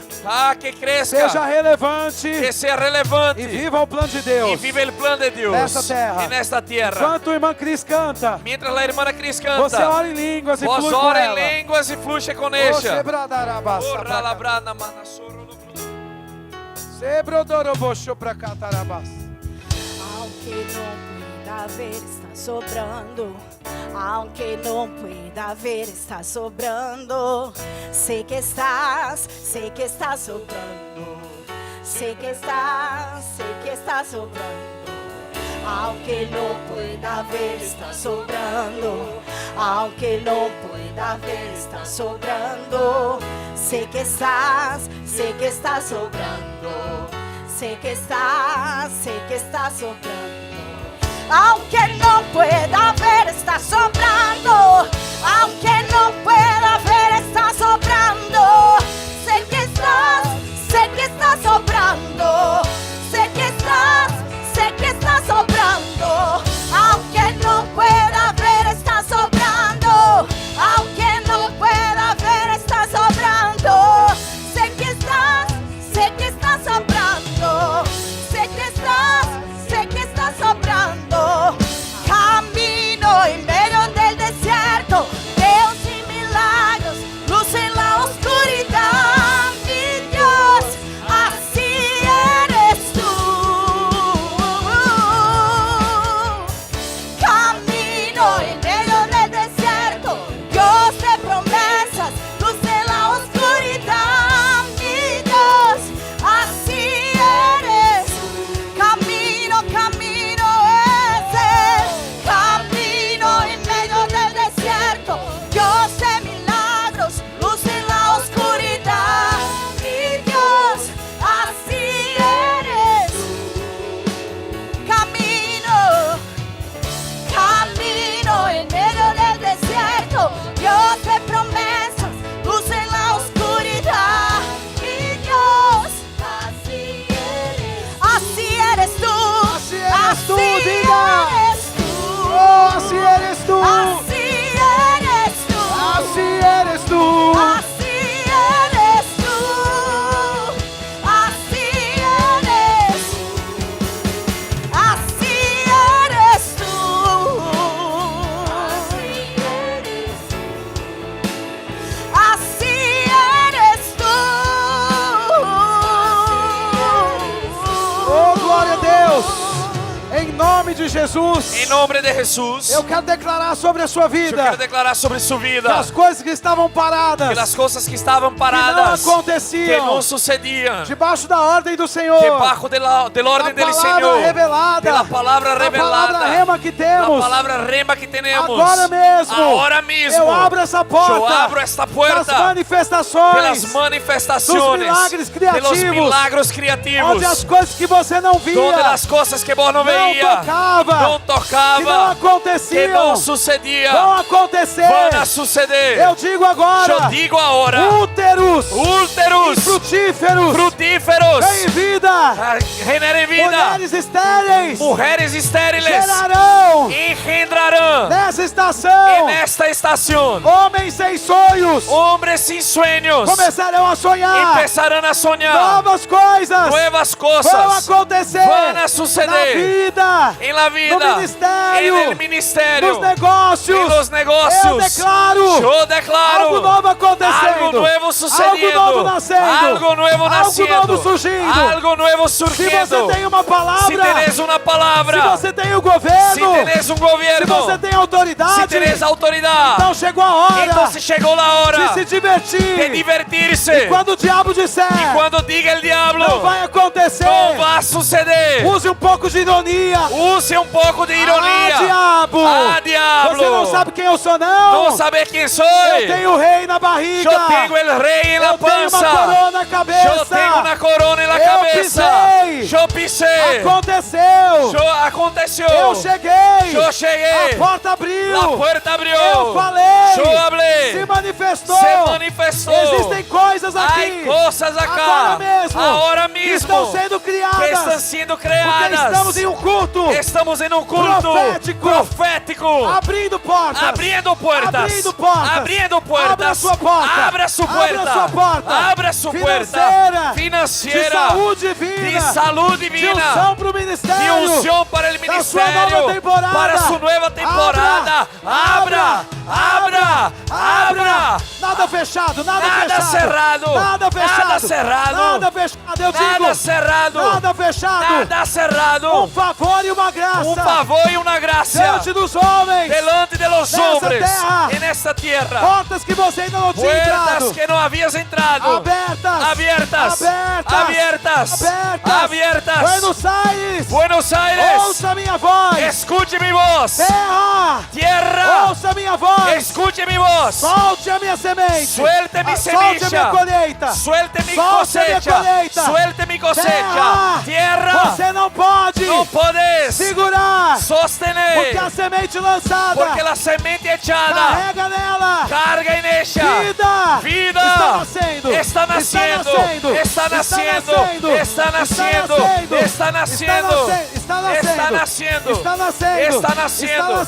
Que cresça. seja relevante Que seja relevante. e viva o plano de Deus. E viva o plano de Deus. Nesta terra. E nesta terra. Enquanto a irmã Cris canta, Mientras a irmã Cris canta. você ora em línguas e Vós flui com ora ela. em línguas e flui com Você ela. bradarabassa Ora pra cá. labrada, mana, sorro, no- Você brodoroboxo pra cá, tarabassa. Aunque no pueda ver, está sobrando. Aunque no pueda ver, está sobrando. Sé que estás sobrando. Sé que estás sobrando. Aunque no pueda ver, está sobrando. Aunque no pueda ver, está sobrando. Sé que estás sobrando. Sé que estás sobrando. Aunque no pueda ver, está sobrando. Aunque no pueda ver, está sobrando. Sé que estás sobrando. Sé que estás sobrando. Aunque no pueda ver, está sobrando. Aunque no pueda ver, está sobrando. Sé que estás sobrando. Sé que estás sobrando. Camino en medio del desierto. Veo sin milagros, luz en la oscuridad. Mi Dios, así eres tú. Camino en medio del desierto. Dios de promesas, luz en la oscuridad. Mi Dios, así eres. Camino es Él. Camino en medio del desierto. Dios de milagros, luz en la oscuridad. Mi Dios, así eres. Camino en medio del desierto. Dios de promesas, luz en la oscuridad. Mi Dios, así eres. Así eres tú. Así eres tú, diga. Eres tú. Oh, así eres tú. Así eres tú. Así eres tú. Así eres tú. Así eres. Así eres tú. Así eres tú. Oh, glória a Deus. Em nome de Jesus. Em nome de Jesus. Eu quero declarar sobre a sua Eu vida quero declarar sobre sua que vida as coisas que estavam paradas, que as coisas que estavam que não paradas, que aconteciam, não sucediam, debaixo da ordem do Senhor, debaixo da ordem da do palavra Senhor, revelada, pela palavra da revelada, palavra rema que da temos, palavra rema que temos. agora mesmo, eu abro essa porta eu abro esta das porta manifestações, pelas manifestações, dos milagres criativos, pelos milagros criativos, onde as coisas que você não via, onde as coisas que vós não veia, não tocava, não que não aconteciam, que não sucedia, vão acontecer. vão suceder. Eu digo agora, Eu digo agora, úteros, úteros, frutíferos, frutíferos, em vida, renerem vida. mulheres estéreis Mujeres estériles gerarão engendrarán nessa estação. en esta estación. Homens sem sonhos Hombres sin sueños começarão a sonhar. empezarán a soñar. Novas coisas Nuevas vão cosas acontecer van a na suceder vida, en la vida, no ministério, en el ministerio, nos negócios. en los Eu negocios. declaro Yo declaro algo novo acontecendo, algo nuevo sucediendo, algo novo nascendo, algo nuevo algo naciendo, novo surgindo. algo nuevo Se você surgiendo. tem uma Si palavra, tenés una se palabra, você tem o governo, si tenés un se gobierno, você tem si autoridade, tenés autoridad, então chegou a hora entonces llegó la hora de se divertir. de divertirse. Quando o diabo disser, Cuando diga el não diablo, vai acontecer, no va a suceder. use um pouco de ironia. Use un poco de ironía. Ah, diabo! Ah, diablo. Você não sabe quem eu sou, não? No sabes quién Eu soy. tenho o rei na barriga. Yo tengo el rey en la Eu tenho uma panza. coroa na cabeça. Yo tengo una corona en la Eu cabeza. pisei. Yo pisé. Aconteceu. Aconteció. Eu cheguei. Yo llegué. A porta abriu. La puerta abrió. Eu falei. Yo hablé. Se manifestou. Se manifestou. Existem coisas aqui. Hay cosas acá. Agora mesmo. Ahora Que estão mismo. sendo criadas. Que están siendo Porque creadas. estamos em um culto. Estamos en un culto profético. Abrindo portas. Abriendo puertas. Abrindo portas. Abriendo puertas. Abra sua porta. Abra su Abra puerta. sua porta. Abra su Financeira. puerta. De Financiera. saúde divina. De salud De divina. unção para o De ministério. unción para el Da sua ministerio. nova temporada. Para su nueva temporada. Abra. Abra. Abra. Nada fechado, nada Nada fechado. cerrado. Nada fechado. Nada cerrado. Nada fechado, eu Nada digo. cerrado. Nada fechado. Nada cerrado. Um favor e uma graça. Un favor y una gracia. Diante dos homens. Delante de los Nessa hombres terra. en esta tierra. Portas que você ainda não tinha Puertas entrado. que no habías entrado. Abertas. Abiertas. Abertas. Abiertas. Abertas. Abiertas. Buenos Aires. Buenos Aires. Ouça minha voz. Escuche mi voz. Terra. Tierra. Ouça minha voz. Escuche mi voz. Solte a minha semente. Suelte mi Solte a minha semilla. colheita. Suelte mi Solte a minha cosecha. colheita. Suelte mi cosecha. Terra. Tierra. Você não pode No podés segurar. Porque sostener. a semente lançada Porque la semente echada carrega nela. carga en ella. Vida. Vida Está nascendo. está naciendo, está naciendo, está naciendo, está naciendo, Está nascendo. está naciendo, Está nascendo. está naciendo, Está nascendo.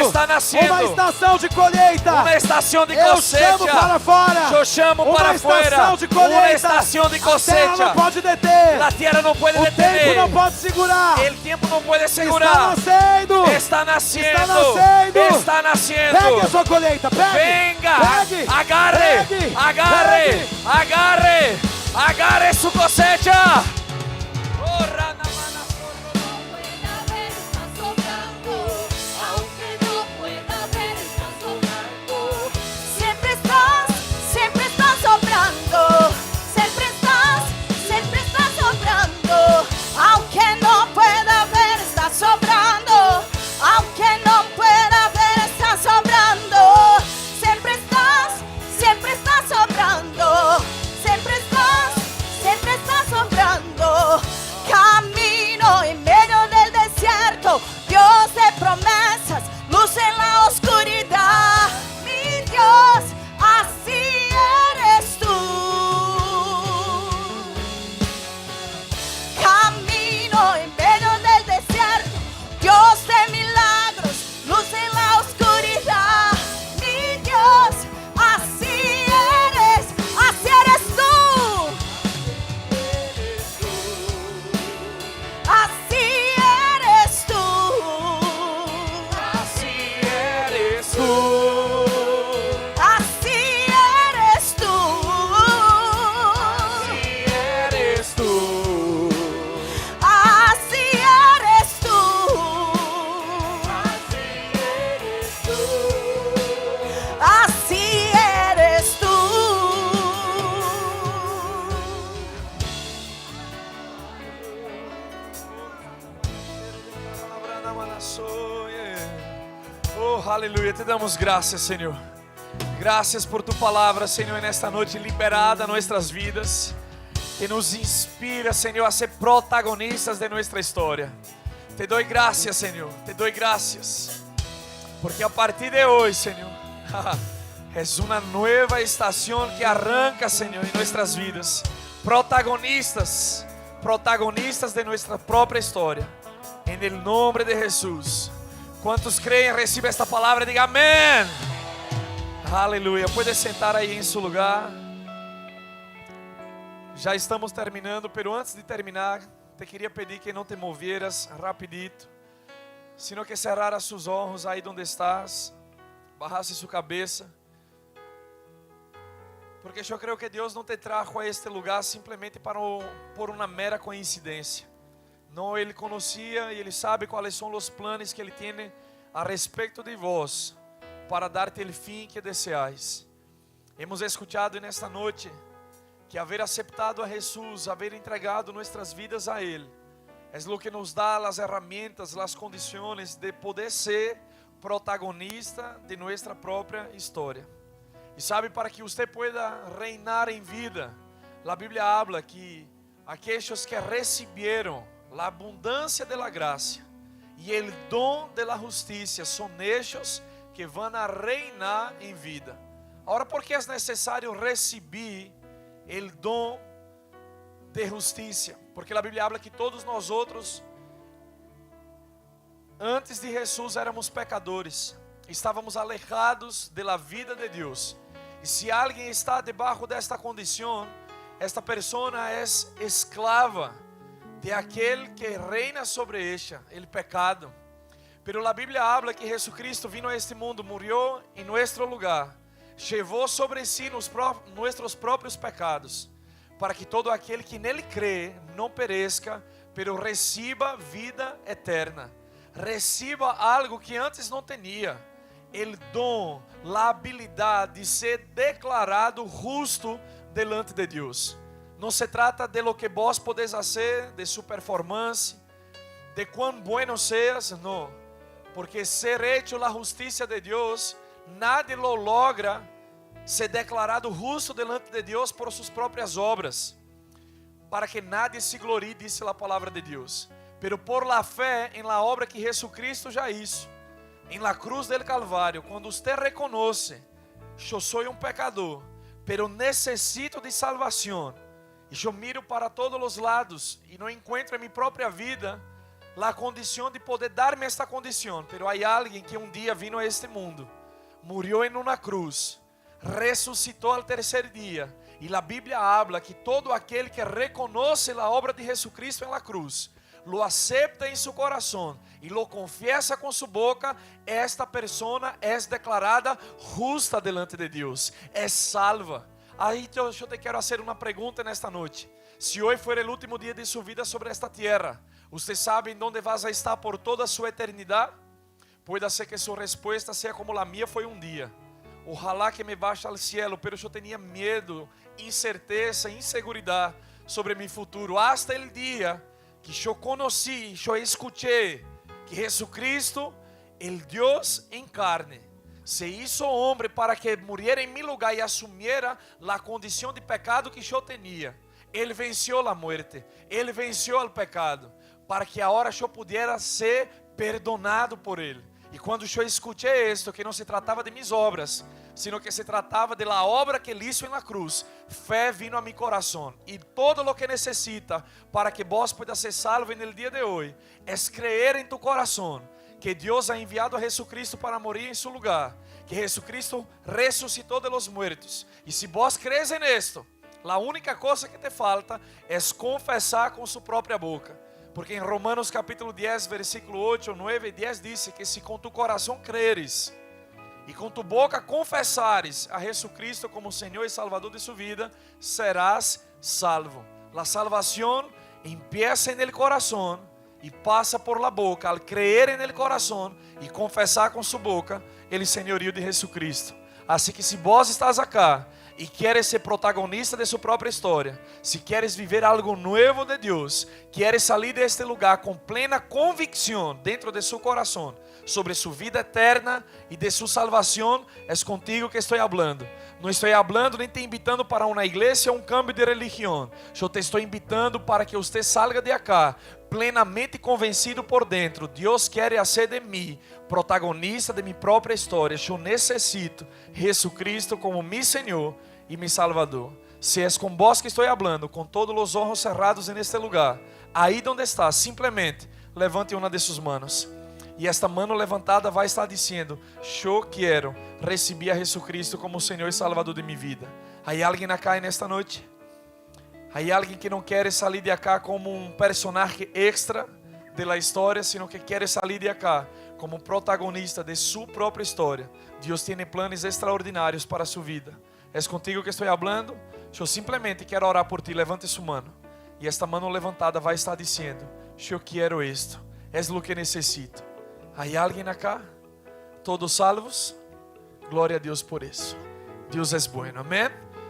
está naciendo. Uma estação de colheita. Una estación de Eu chamo para cosecha. fora. Yo llamo Uma para afuera. estação de Una colheita. estación de A terra não cosecha. pode deter. La tierra no puede O tempo detener. não pode segurar. El tiempo no puede Está segurar. nascendo. Está naciendo. Está nascendo. Está naciendo. Pegue a sua colheita. Pegue. Venga, Pegue. agarre, Pegue. agarre, Pegue. agarre, agarre su cosecha. Oh, rana, mana, Pueda ver, está sobrando, aunque no pueda ver, está sobrando. Siempre estás sobrando, siempre estás sobrando, aunque no pueda ver, está sobrando, aunque no pueda ver, está sobrando. Siempre estás sobrando, siempre estás sobrando. Camino en medio del desierto, Dios de promesas, luz en la oscuridad. Mi Dios, así eres tú. Camino en medio del desierto, Dios de milagros, luz en la oscuridad. Mi Dios, así eres tú. Así eres tú. así eres tú. Así eres tú. Así eres tú. Así eres tú. Así eres tú. Oh, aleluya, te damos gracias, Señor. Gracias por tu palabra, Señor, en esta noche liberada a nuestras vidas, que nos inspira, Señor, a ser protagonistas de nuestra historia. Te doy gracias, Señor, te doy gracias, porque a partir de hoy, Señor, es una nueva estación que arranca, Señor, en nuestras vidas. Protagonistas protagonistas de nuestra própria história. En el nombre de Jesús. ¿Cuántos creen? Recibe esta palabra y diga amén. Aleluia. Puede sentar aí em seu lugar. Já estamos terminando, pero antes de terminar, te queria pedir que não te movieras rapidito, sino que cerraras seus olhos aí onde estás, bajasse sua cabeça, porque eu creio que Deus não te trajo a este lugar simplesmente por uma mera coincidência. Não, Ele conhecia e Ele sabe quais são os planos que Ele tem a respeito de vós, para dar-te o fim que deseais. Hemos escuchado nesta noite que haver aceptado a Jesus, haver entregado nossas vidas a Ele, é o que nos dá as ferramentas, as condições de poder ser protagonista de nossa própria história. E sabe, para que você pueda reinar em vida, a Bíblia habla que aqueles que receberam a abundância de la graça e o dom de la justiça são estes que vão a reinar em vida. Agora, por que é necessário receber o dom de justiça? Porque a Bíblia habla que todos nós outros, antes de Jesus, éramos pecadores, estávamos alejados da vida de Deus. E se alguém está debaixo desta condição, esta pessoa é esclava de aquele que reina sobre ella, o pecado. Pero a Bíblia habla que Jesucristo vino a este mundo, morreu em nosso lugar, levou sobre si nossos próprios pecados, para que todo aquele que nele crê não pereça, pero reciba vida eterna, reciba algo que antes não tinha, o dom, a habilidade de ser declarado justo delante de Deus. Não se trata de lo que vos podes fazer, de sua performance, de quão bueno seas, não, porque ser hecho a justiça de Deus, nadie lo logra ser declarado justo delante de Deus por suas próprias obras, para que nadie se glorie, disse a palavra de Deus, pero por la fé em la obra que Jesucristo já hizo, em la cruz del Calvário. Quando você reconoce, eu sou um pecador, pero necessito de salvação, e eu miro para todos os lados e não encontro em minha própria vida a condição de poder dar-me esta condição, pero há alguém que um dia vino a este mundo, morreu em uma cruz, ressuscitou ao terceiro dia, e a Bíblia habla que todo aquele que reconoce a obra de Jesucristo na cruz, lo acepta em seu coração e lo confiesa com sua boca, esta pessoa é declarada justa delante de Deus, é salva. Aí eu te quero fazer uma pergunta nesta noite. Se hoje for o último dia de sua vida sobre esta terra, você sabe em onde vas a estar por toda a sua eternidade? Pode ser que sua resposta seja como a minha foi um dia. Ojalá que me baixe ao cielo, pero eu tinha medo, incerteza, inseguridade sobre meu futuro. Hasta o dia que eu conheci, eu escutei que Jesucristo, el Deus em carne, se hizo homem para que muriera em meu lugar e assumiera a condição de pecado que eu tinha. Ele venceu a morte, Ele venceu o pecado, para que agora eu pudesse ser perdonado por Ele. E quando eu escutei isto, que não se tratava de minhas obras, sino que se tratava de la obra que Ele hizo en la cruz, fé vino a mi corazón. E todo lo que necessita para que vos pueda ser salvo en el día de hoy, es creer en tu corazón que Deus ha enviado a Jesucristo para morir em seu lugar, que Jesucristo resucitou de los muertos. E se vos crees en esto, a única coisa que te falta é confessar com sua própria boca. Porque em Romanos capítulo 10, versículo 8, 9 e 10 diz que se com tu coração creres e com tu boca confessares a Jesucristo como Senhor e Salvador de sua vida, serás salvo. La salvación empieza en el corazón y pasa por la boca al creer en el corazón y confesar con su boca el señorío de Jesucristo. Así que se vos estás acá e queres ser protagonista de sua própria história, se queres viver algo novo de Deus, queres sair deste lugar com plena convicção dentro de seu coração sobre sua vida eterna e de sua salvação, é contigo que estou falando. Não estou falando nem te invitando para uma igreja ou um cambio de religião. Eu te estou invitando para que você salga de acá plenamente convencido por dentro. Deus quer fazer de mim protagonista de minha própria história. Eu necessito Jesucristo como meu Senhor e meu Salvador. se es con vos que estoy hablando, con todos los ojos cerrados en este lugar, ahí donde está, simplemente levante uma de suas manos. E esta mano levantada vai estar dizendo: eu quero receber a Jesucristo como Senhor e Salvador de minha vida. Há alguém acá nesta noite? Há alguém que não quer sair de acá como um personagem extra da história, sino que quer sair de acá como protagonista de sua própria história. Deus tem planos extraordinários para sua vida. É contigo que estou falando? Eu simplesmente quero orar por ti. Levante sua mano. E esta mano levantada vai estar dizendo: eu quero isto. És o que necessito. Há alguém acá? Todos salvos? Glória a Deus por isso. Deus é bueno. Amém?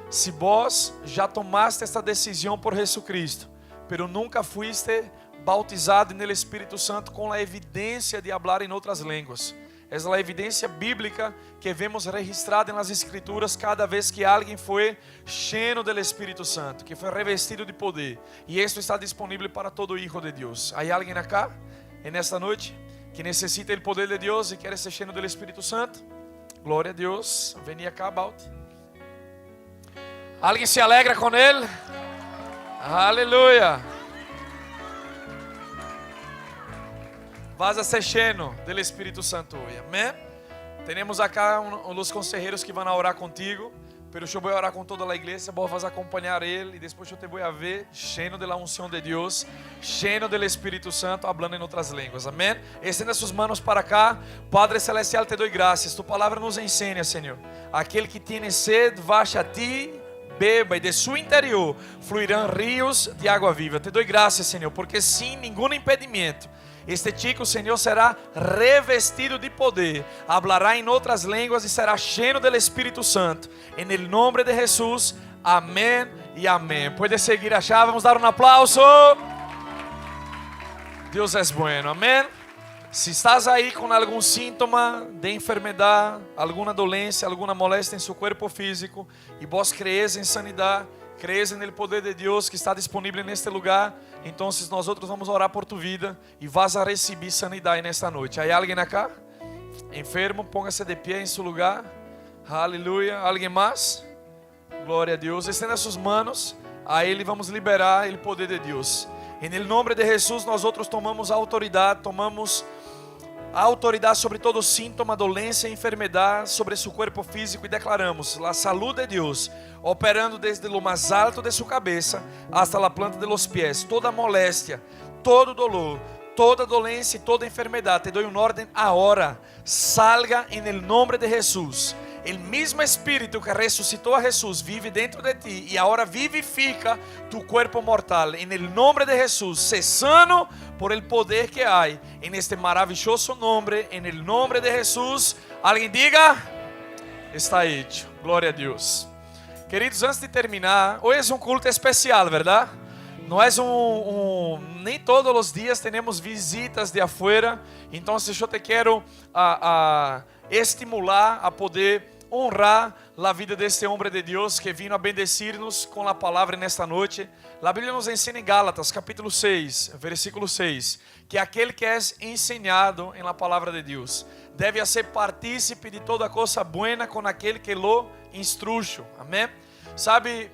Se vós já tomaste esta decisão por Jesucristo, pero nunca fuiste bautizado no Espírito Santo com a evidência de falar em outras línguas. É a evidência bíblica que vemos registrada nas Escrituras cada vez que alguém foi cheio do Espírito Santo, que foi revestido de poder. E isso está disponível para todo hijo de Deus. Há alguém acá, nesta noite, que necessita o poder de Deus e quer ser cheio do Espírito Santo? Glória a Deus. Vem acá, Baute. Alguém se alegra com ele? Aleluia. Vas a ser cheio do Espírito Santo hoje. Amém? Temos acá os conselheiros que vão orar contigo. Pero eu vou orar com toda a igreja, vou vas acompanhar ele e depois eu te vou ver cheio da unção de Deus, cheio do Espírito Santo, falando em outras línguas. Amém? Estenda suas manos para cá. Padre Celestial, te dou graças. Tu palavra nos ensina, Senhor. Aquele que tem sede, vaja a ti, beba, e de seu interior fluirão rios de água viva. Te dou graças, Senhor, porque sem nenhum impedimento este chico, Senhor, será revestido de poder, hablará em outras línguas e será cheio do Espírito Santo. Em nome de Jesus, amém e amém. Pode seguir achar, vamos dar um aplauso. Deus é bueno, amém. Se estás aí com algum síntoma de enfermidade, alguma doença, alguma moléstia em seu corpo físico, e vos crees em sanidade, crees no poder de Deus que está disponível neste lugar, então nós outros vamos orar por tu vida e vas a receber sanidade nesta noite. Há alguém acá? Enfermo, ponga-se de pé em seu lugar. Aleluia. Alguém mais? Glória a Deus. Estenda suas manos. A Ele vamos liberar o poder de Deus. Em nome de Jesus, nós outros tomamos a autoridade sobre todo síntoma, doença e enfermidade sobre seu corpo físico e declaramos a saúde de Deus operando desde o mais alto de sua cabeça hasta a planta de los pies. Toda moléstia, todo dolor, toda doença e toda enfermidade, te dou uma ordem agora, salga em nome de Jesus. O mesmo Espírito que ressuscitou a Jesus vive dentro de ti e agora vivifica tu corpo mortal. Em nome de Jesus, se sano por el poder que há en este maravilhoso nome. Em nome de Jesus, alguém diga: está hecho. Glória a Deus. Queridos, antes de terminar, hoje é um culto especial, verdade? Não é nem todos os dias temos visitas de afuera. Então, eu te quero estimular a poder honrar a vida deste homem de Deus que vino a bendecir-nos com a palavra nesta noite. A Bíblia nos ensina em Gálatas, capítulo 6, versículo 6, que aquele que é ensinado em la palavra de Deus deve ser partícipe de toda coisa buena com aquele que lo instruye. Amém? Sabe,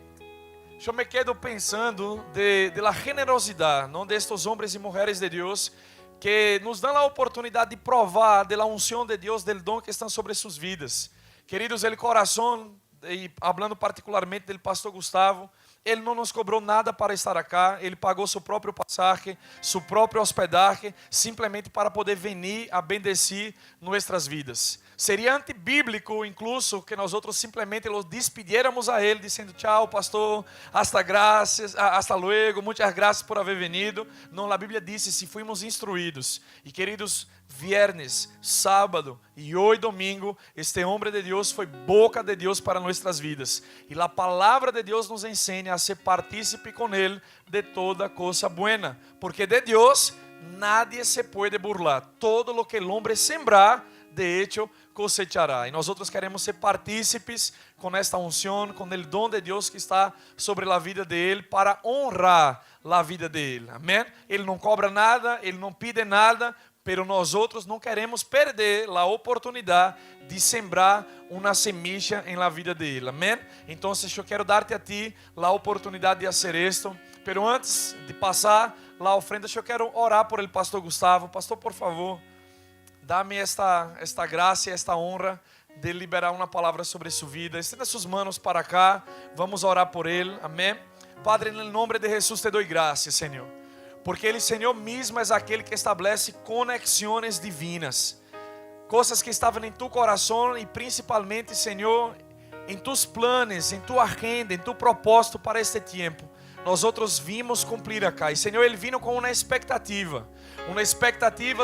eu me quedo pensando de la generosidade, não, de estes homens e mulheres de Deus que nos dão a oportunidade de provar de la unção de Deus, del dom que estão sobre suas vidas. Queridos, el coração, e falando particularmente do pastor Gustavo, ele não nos cobrou nada para estar acá, ele pagou seu próprio passagem, seu próprio hospedagem, simplesmente para poder vir a bendecir nossas vidas. Seria antibíblico, incluso, que nós outros simplesmente los despediéramos a ele, dizendo: tchau, pastor, hasta luego, muitas graças por haver venido. Não, a Bíblia diz: se fuimos instruídos. E queridos, viernes, sábado e hoje domingo, este homem de Deus foi boca de Deus para nossas vidas. E a palavra de Deus nos ensina a ser partícipe com ele de toda coisa buena, porque de Deus nadie se pode burlar. Todo lo que el hombre sembrar, de hecho cosechará. E nós outros queremos ser partícipes com esta unção, com o dom de Deus que está sobre a vida dele, para honrar a vida dele. Amém? Ele não cobra nada, ele não pide nada, pero nós outros não queremos perder a oportunidade de sembrar uma semilla em la vida de ele. Amém? Então, eu quero dar-te a ti a oportunidade de fazer isto. Pero antes de passar a ofrenda, eu quero orar por ele, pastor Gustavo. Pastor, por favor, dá-me esta graça, esta honra de liberar uma palavra sobre sua vida. Estenda suas mãos para cá. Vamos orar por ele. Amém? Padre, em nome de Jesus te dou graças, Senhor. Porque Ele, Senhor mesmo, é aquele que estabelece conexões divinas. Coisas que estavam em tu coração e principalmente, Senhor, em tus planos, em tua agenda, em tu propósito para este tempo. Nós outros vimos cumprir acá. E, Senhor, Ele vino com uma expectativa,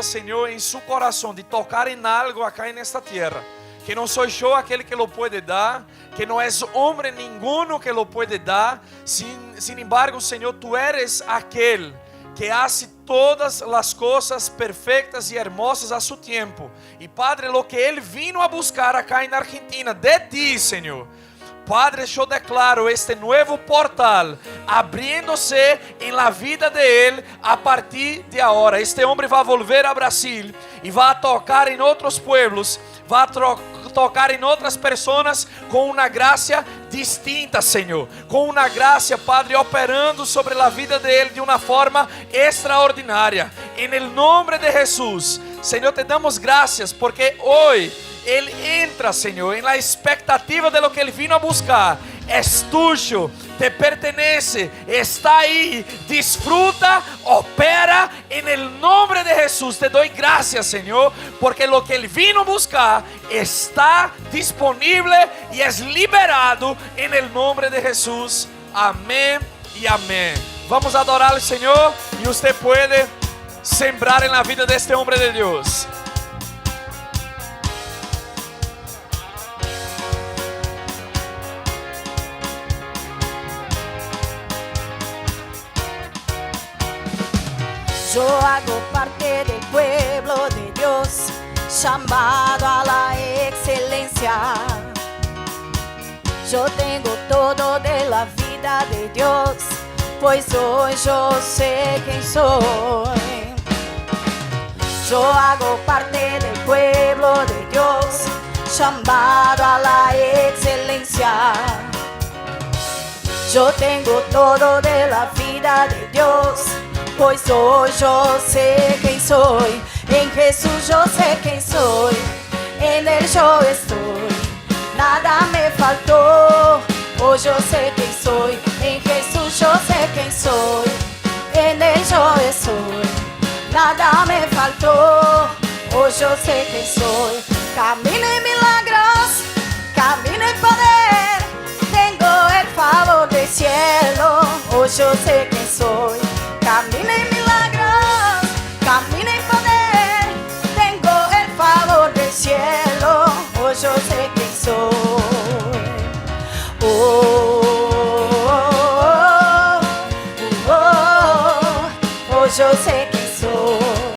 Senhor, em seu coração de tocar em algo acá nesta terra. Que não sou eu aquele que lo pode dar, que não és homem nenhum que lo pode dar. Sin embargo, Senhor, tu eres aquele que hace todas as coisas perfeitas e hermosas a seu tempo. E Padre, lo que Ele vino a buscar acá na Argentina, de ti, Senhor. Padre, eu declaro este novo portal abrindo-se em la vida de Ele a partir de agora. Este homem vai volver a Brasil e vai tocar em outros pueblos, vai tocar em outras pessoas com uma graça distinta, Senhor. Com uma graça, Padre, operando sobre a vida dele de uma forma extraordinária. Em nome de Jesus, Senhor, te damos graças porque hoje Ele entra, Senhor, na expectativa de lo que Ele vino a buscar. És tuyo, te pertenece, está aí, desfruta, opera, em nome de Jesus. Te dou graças, Senhor, porque lo que Ele vino a buscar está disponível e é liberado em nome de Jesus. Amém e amém. Vamos adorar ao Senhor e você pode sembrar na vida deste homem de Deus. Yo hago parte del pueblo de Dios, llamado a la excelencia. Yo tengo todo de la vida de Dios, pues hoy yo sé quién soy. Yo hago parte del pueblo de Dios, llamado a la excelencia. Yo tengo todo de la vida de Dios, pues hoy yo sé quién soy. En Jesús yo sé quién soy, en Él yo estoy, nada me faltó. Hoy yo sé quién soy, en Jesús yo sé quién soy, en Él yo estoy, nada me faltó. Hoy yo sé quién soy. Camino en milagros, camino en poder, tengo el favor del cielo. Hoy yo sé